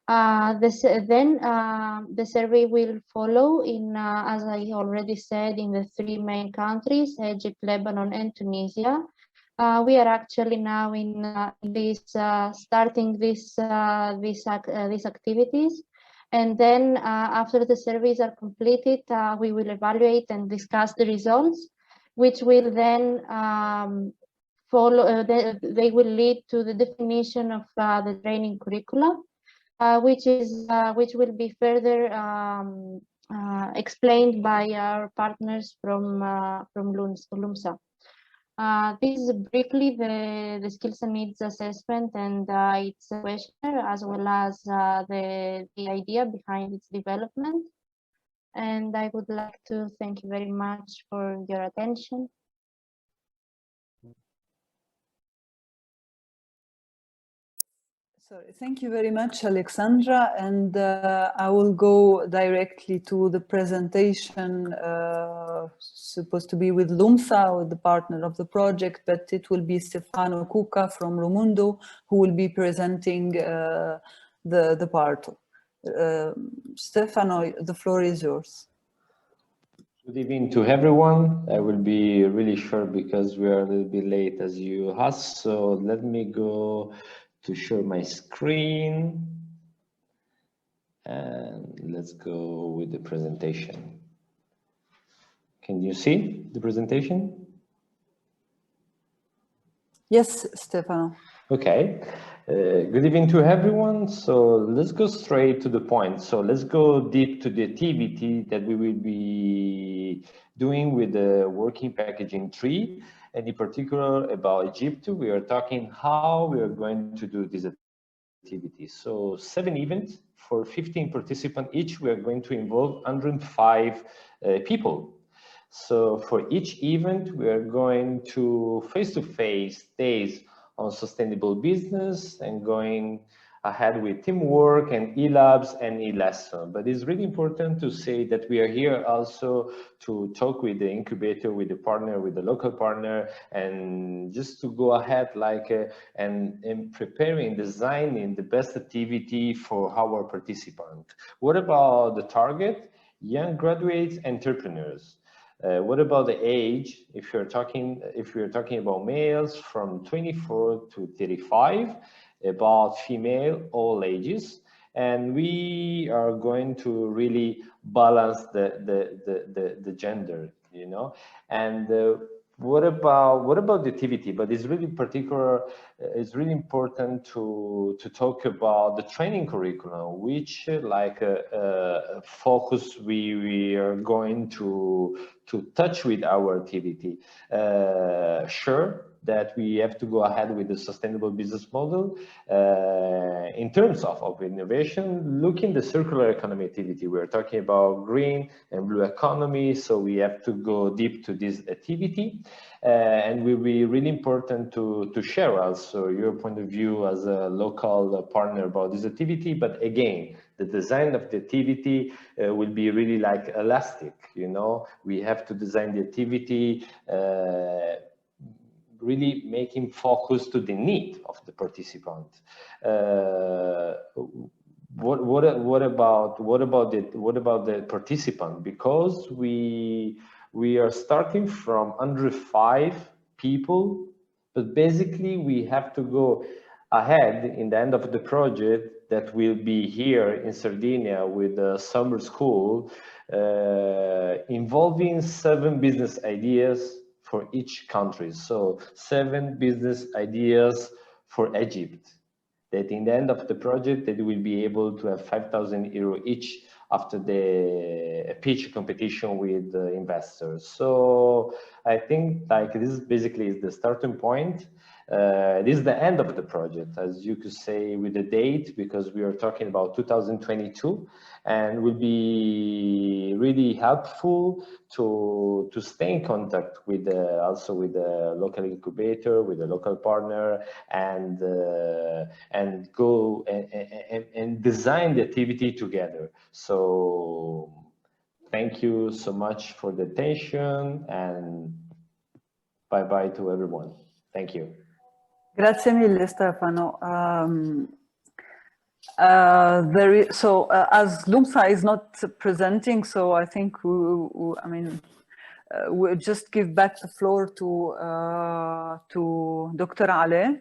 Then the survey will follow in, as I already said, in the three main countries, Egypt, Lebanon, and Tunisia. We are actually now in starting these activities. And then after the surveys are completed, we will evaluate and discuss the results, which will then follow, they will lead to the definition of the training curricula, which will be further explained by our partners from LUMSA. This is briefly the skills and needs assessment and its questionnaire, as well as the idea behind its development. And I would like to thank you very much for your attention. Sorry, thank you very much, Alexandra. And I will go directly to the presentation supposed to be with LUMSA, with the partner of the project, but it will be Stefano Cucca from Romundo who will be presenting the part. Stefano, the floor is yours. Good evening to everyone. I will be really short because we are a little bit late as you asked. So let me go to share my screen and let's go with the presentation. Can you see the presentation? Yes, Stefano. Okay. Good evening to everyone. So let's go straight to the point. So let's go deep to the activity that we will be doing with the working packaging 3, and in particular about Egypt. We are talking how we are going to do this activity. So 7 events for 15 participants each. We are going to involve 105 people. So for each event, we are going to face-to-face days on sustainable business and going ahead with teamwork and e-labs and e-lesson. But it's really important to say that we are here also to talk with the incubator, with the partner, with the local partner, and just to go ahead like and preparing, designing the best activity for our participant. What about the target? Young graduates, entrepreneurs. What about the age? If you're talking about males from 24 to 35, about female, all ages, and we are going to really balance the gender, you know. And what about the activity? But it's really particular. It's really important to talk about the training curriculum, which like focus we are going to touch with our activity. Sure, that we have to go ahead with the sustainable business model in terms of innovation. Looking the circular economy activity, we're talking about green and blue economy, so we have to go deep to this activity, and will be really important to share also your point of view as a local partner about this activity. But again, the design of the activity will be really like elastic, you know. We have to design the activity really making focus to the need of the participant. What about the participant? Because we are starting from 105 people, but basically we have to go ahead in the end of the project that will be here in Sardinia with the summer school, involving 7 business ideas for each country. So 7 business ideas for Egypt, that in the end of the project, they will be able to have €5,000 each after the pitch competition with investors. So I think like this basically is the starting point. This is the end of the project, as you could say, with the date, because we are talking about 2022, and will be really helpful to stay in contact with also with the local incubator, with the local partner, and go and design the activity together. So thank you so much for the attention, and bye bye to everyone. Thank you. Grazie mille, Stefano. As Lumsa is not presenting, so I think we'll just give back the floor to Dr. Ali.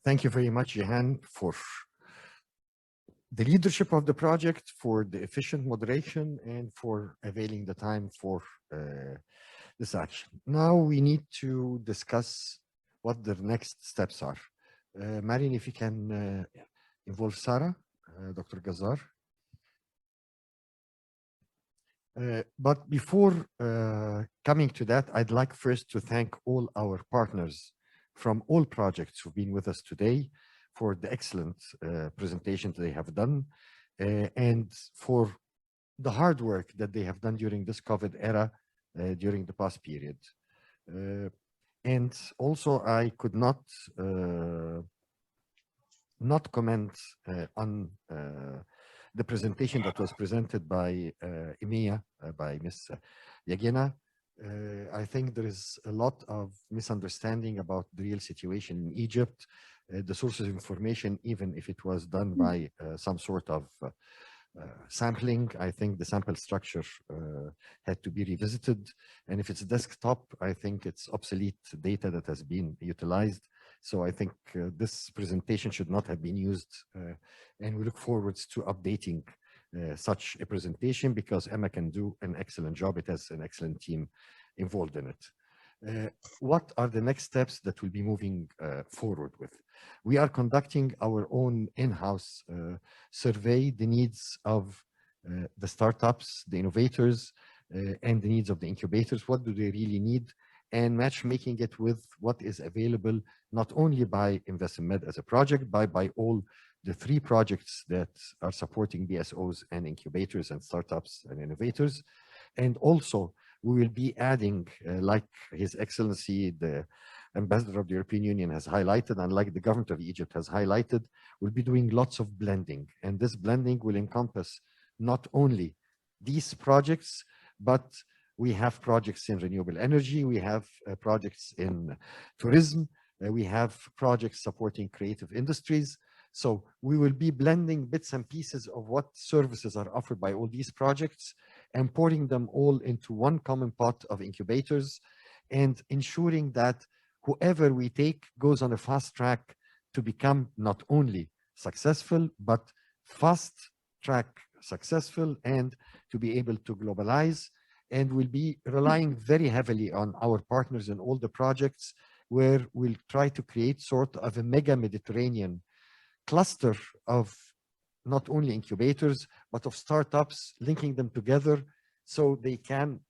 Thank you very much, Jehan, for the leadership of the project, for the efficient moderation, and for availing the time for this action. Now we need to discuss what the next steps are. Marian, if you can involve Sarah, Dr. Ghazar. But before coming to that, I'd like first to thank all our partners from all projects who've been with us today for the excellent presentation they have done, and for the hard work that they have done during this COVID era, during the past period. And also, I could not comment on the presentation that was presented by EMEA, by Ms. Yagina. I think there is a lot of misunderstanding about the real situation in Egypt, the sources of information, even if it was done by some sort of sampling. I think the sample structure had to be revisited. And if it's desktop, I think it's obsolete data that has been utilized. So I think this presentation should not have been used. And we look forward to updating such a presentation, because Emma can do an excellent job. It has an excellent team involved in it. What are the next steps that we'll be moving forward with? We are conducting our own in-house survey, the needs of the startups, the innovators, and the needs of the incubators. What do they really need? And matchmaking it with what is available, not only by INVESTMED as a project, but by all the 3 projects that are supporting BSOs and incubators and startups and innovators. And also, we will be adding, like His Excellency, the Ambassador of the European Union has highlighted, and like the government of Egypt has highlighted, we'll be doing lots of blending. And this blending will encompass not only these projects, but we have projects in renewable energy, we have projects in tourism, we have projects supporting creative industries. So we will be blending bits and pieces of what services are offered by all these projects and pouring them all into one common pot of incubators, and ensuring that whoever we take goes on a fast track to become not only successful, but fast track successful, and to be able to globalize. And we'll be relying very heavily on our partners in all the projects, where we'll try to create sort of a mega Mediterranean cluster of not only incubators, but of startups, linking them together so they can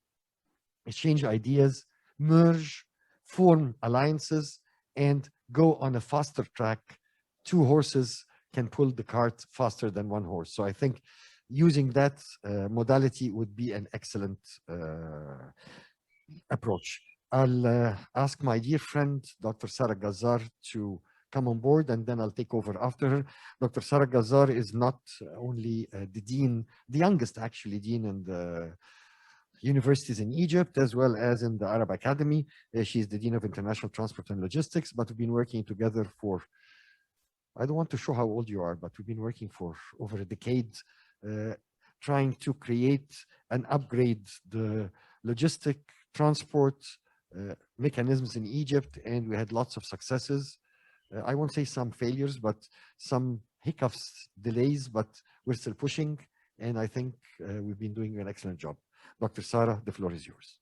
exchange ideas, merge, form alliances, and go on a faster track. 2 horses can pull the cart faster than 1 horse. So I think using that modality would be an excellent approach. I'll ask my dear friend, Dr. Sarah Ghazar, to come on board, and then I'll take over after her. Dr. Sarah Ghazar is not only the dean, the youngest actually dean in the universities in Egypt, as well as in the Arab Academy. She's the Dean of International Transport and Logistics, but we've been working together for, I don't want to show how old you are, but we've been working for over a decade, trying to create and upgrade the logistic transport mechanisms in Egypt, and we had lots of successes. I won't say some failures, but some hiccups, delays, but we're still pushing, and I think we've been doing an excellent job. Dr. Sarah, the floor is yours.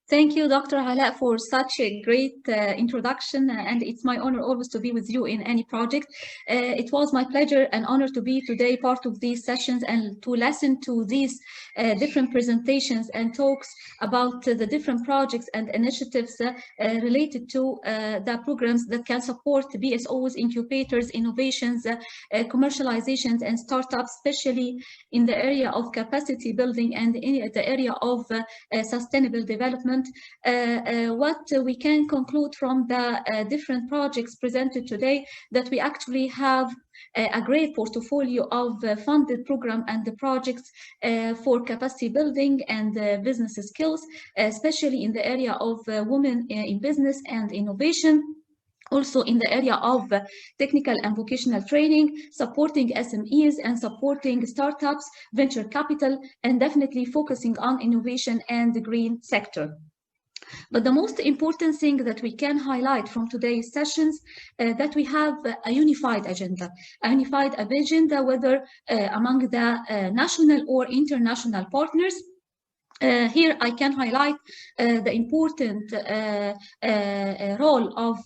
Thank you, Dr. Ala, for such a great introduction, and it's my honor always to be with you in any project. It was my pleasure and honor to be today part of these sessions and to listen to these different presentations and talks about the different projects and initiatives related to the programs that can support BSOs, incubators, innovations, commercializations, and startups, especially in the area of capacity building and in the area of sustainable development. What we can conclude from the different projects presented today, that we actually have a great portfolio of funded program and the projects for capacity building and business skills, especially in the area of women in business and innovation. Also in the area of technical and vocational training, supporting SMEs and supporting startups, venture capital, and definitely focusing on innovation and the green sector. But the most important thing that we can highlight from today's sessions that we have a unified agenda, whether among the national or international partners. Here I can highlight the important role of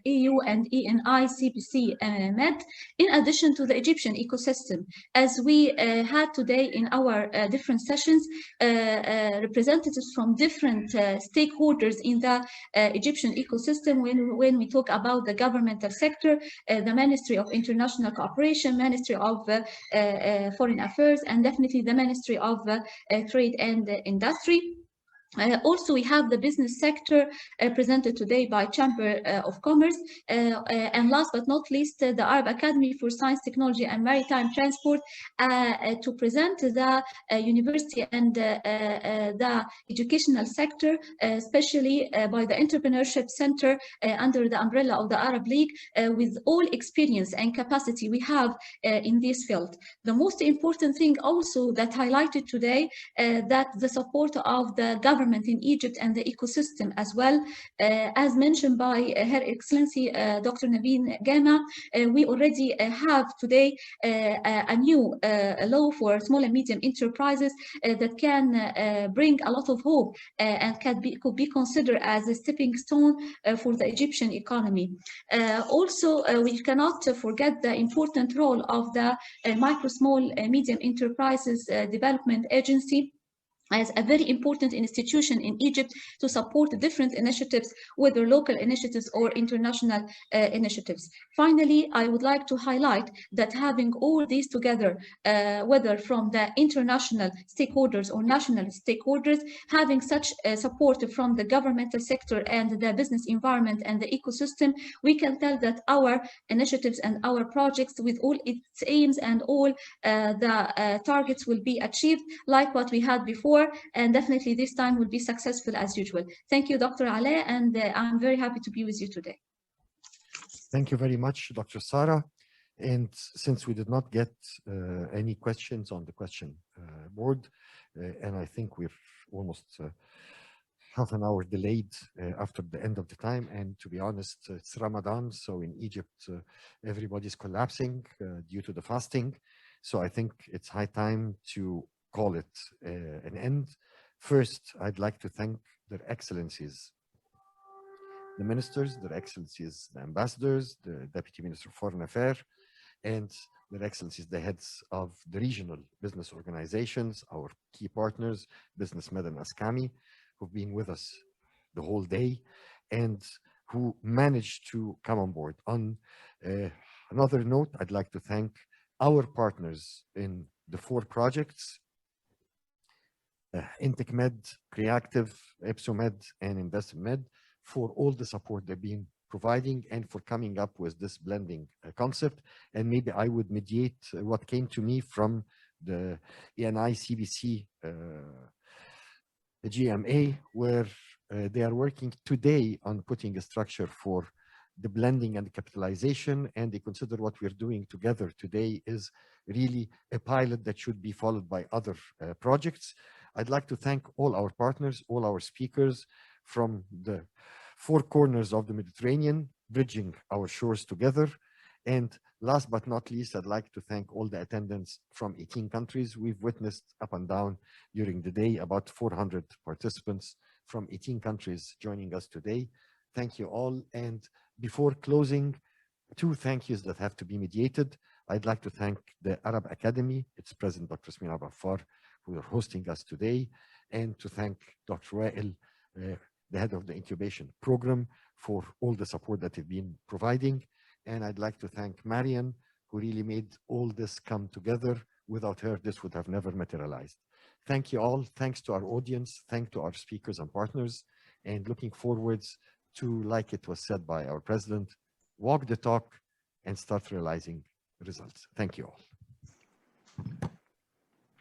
EU and ENI CBC MED, in addition to the Egyptian ecosystem. As we had today in our different sessions, representatives from different stakeholders in the Egyptian ecosystem, when we talk about the governmental sector, the Ministry of International Cooperation, Ministry of Foreign Affairs, and definitely the Ministry of Trade and Industry. Also, we have the business sector presented today by Chamber of Commerce, and last but not least, the Arab Academy for Science, Technology and Maritime Transport to present the university and the educational sector, especially by the Entrepreneurship Center under the umbrella of the Arab League, with all experience and capacity we have in this field. The most important thing also that highlighted today, that the support of the government in Egypt and the ecosystem as well, as mentioned by Her Excellency Dr. Naveen Gama, we already have today a new law for small and medium enterprises that can bring a lot of hope and could be considered as a stepping stone for the Egyptian economy. Also, we cannot forget the important role of the Micro, Small, Medium Enterprises Development Agency as a very important institution in Egypt to support different initiatives, whether local initiatives or international initiatives. Finally, I would like to highlight that having all these together, whether from the international stakeholders or national stakeholders, having such support from the governmental sector and the business environment and the ecosystem, we can tell that our initiatives and our projects, with all its aims and all the targets, will be achieved like what we had before, and definitely this time will be successful as usual. Thank you, Dr. Ale, and I'm very happy to be with you today. Thank you very much, Dr. Sarah. And since we did not get any questions on the question board, and I think we're almost half an hour delayed after the end of the time, and to be honest, it's Ramadan, so in Egypt everybody's collapsing due to the fasting. So I think it's high time to call it an end. First, I'd like to thank their excellencies, the ministers, their excellencies, the ambassadors, the Deputy Minister of Foreign Affairs, and their excellencies, the heads of the regional business organizations, our key partners, Businessmed and ASCAME, who've been with us the whole day and who managed to come on board. On another note, I'd like to thank our partners in the 4 projects, INTECMED, CRE CTIVE, EBSOMED, and INVESTMED, for all the support they've been providing and for coming up with this blending concept. And maybe I would mediate what came to me from the ENI CBC GMA, where they are working today on putting a structure for the blending and the capitalization, and they consider what we're doing together today is really a pilot that should be followed by other projects. I'd like to thank all our partners, all our speakers from the 4 corners of the Mediterranean, bridging our shores together, and Last but not least, I'd like to thank all the attendants from 18 countries. We've witnessed up and down during the day about 400 participants from 18 countries joining us today. Thank you all. And before closing, two thank yous that have to be mediated. I'd like to thank the Arab Academy, its president, Dr. Smina Baffar, who are hosting us today, and to thank Dr. Wael, the head of the incubation program, for all the support that they've been providing. And I'd like to thank Marian, who really made all this come together. Without her, this would have never materialized. Thank you all. Thanks to our audience. Thanks to our speakers and partners. And looking forwards to, like it was said by our president, walk the talk and start realizing results. Thank you all.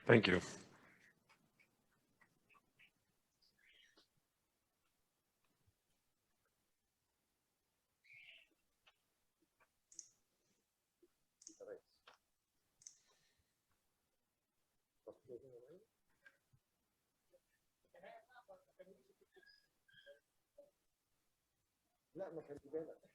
Thank you. لا ما خلي بالك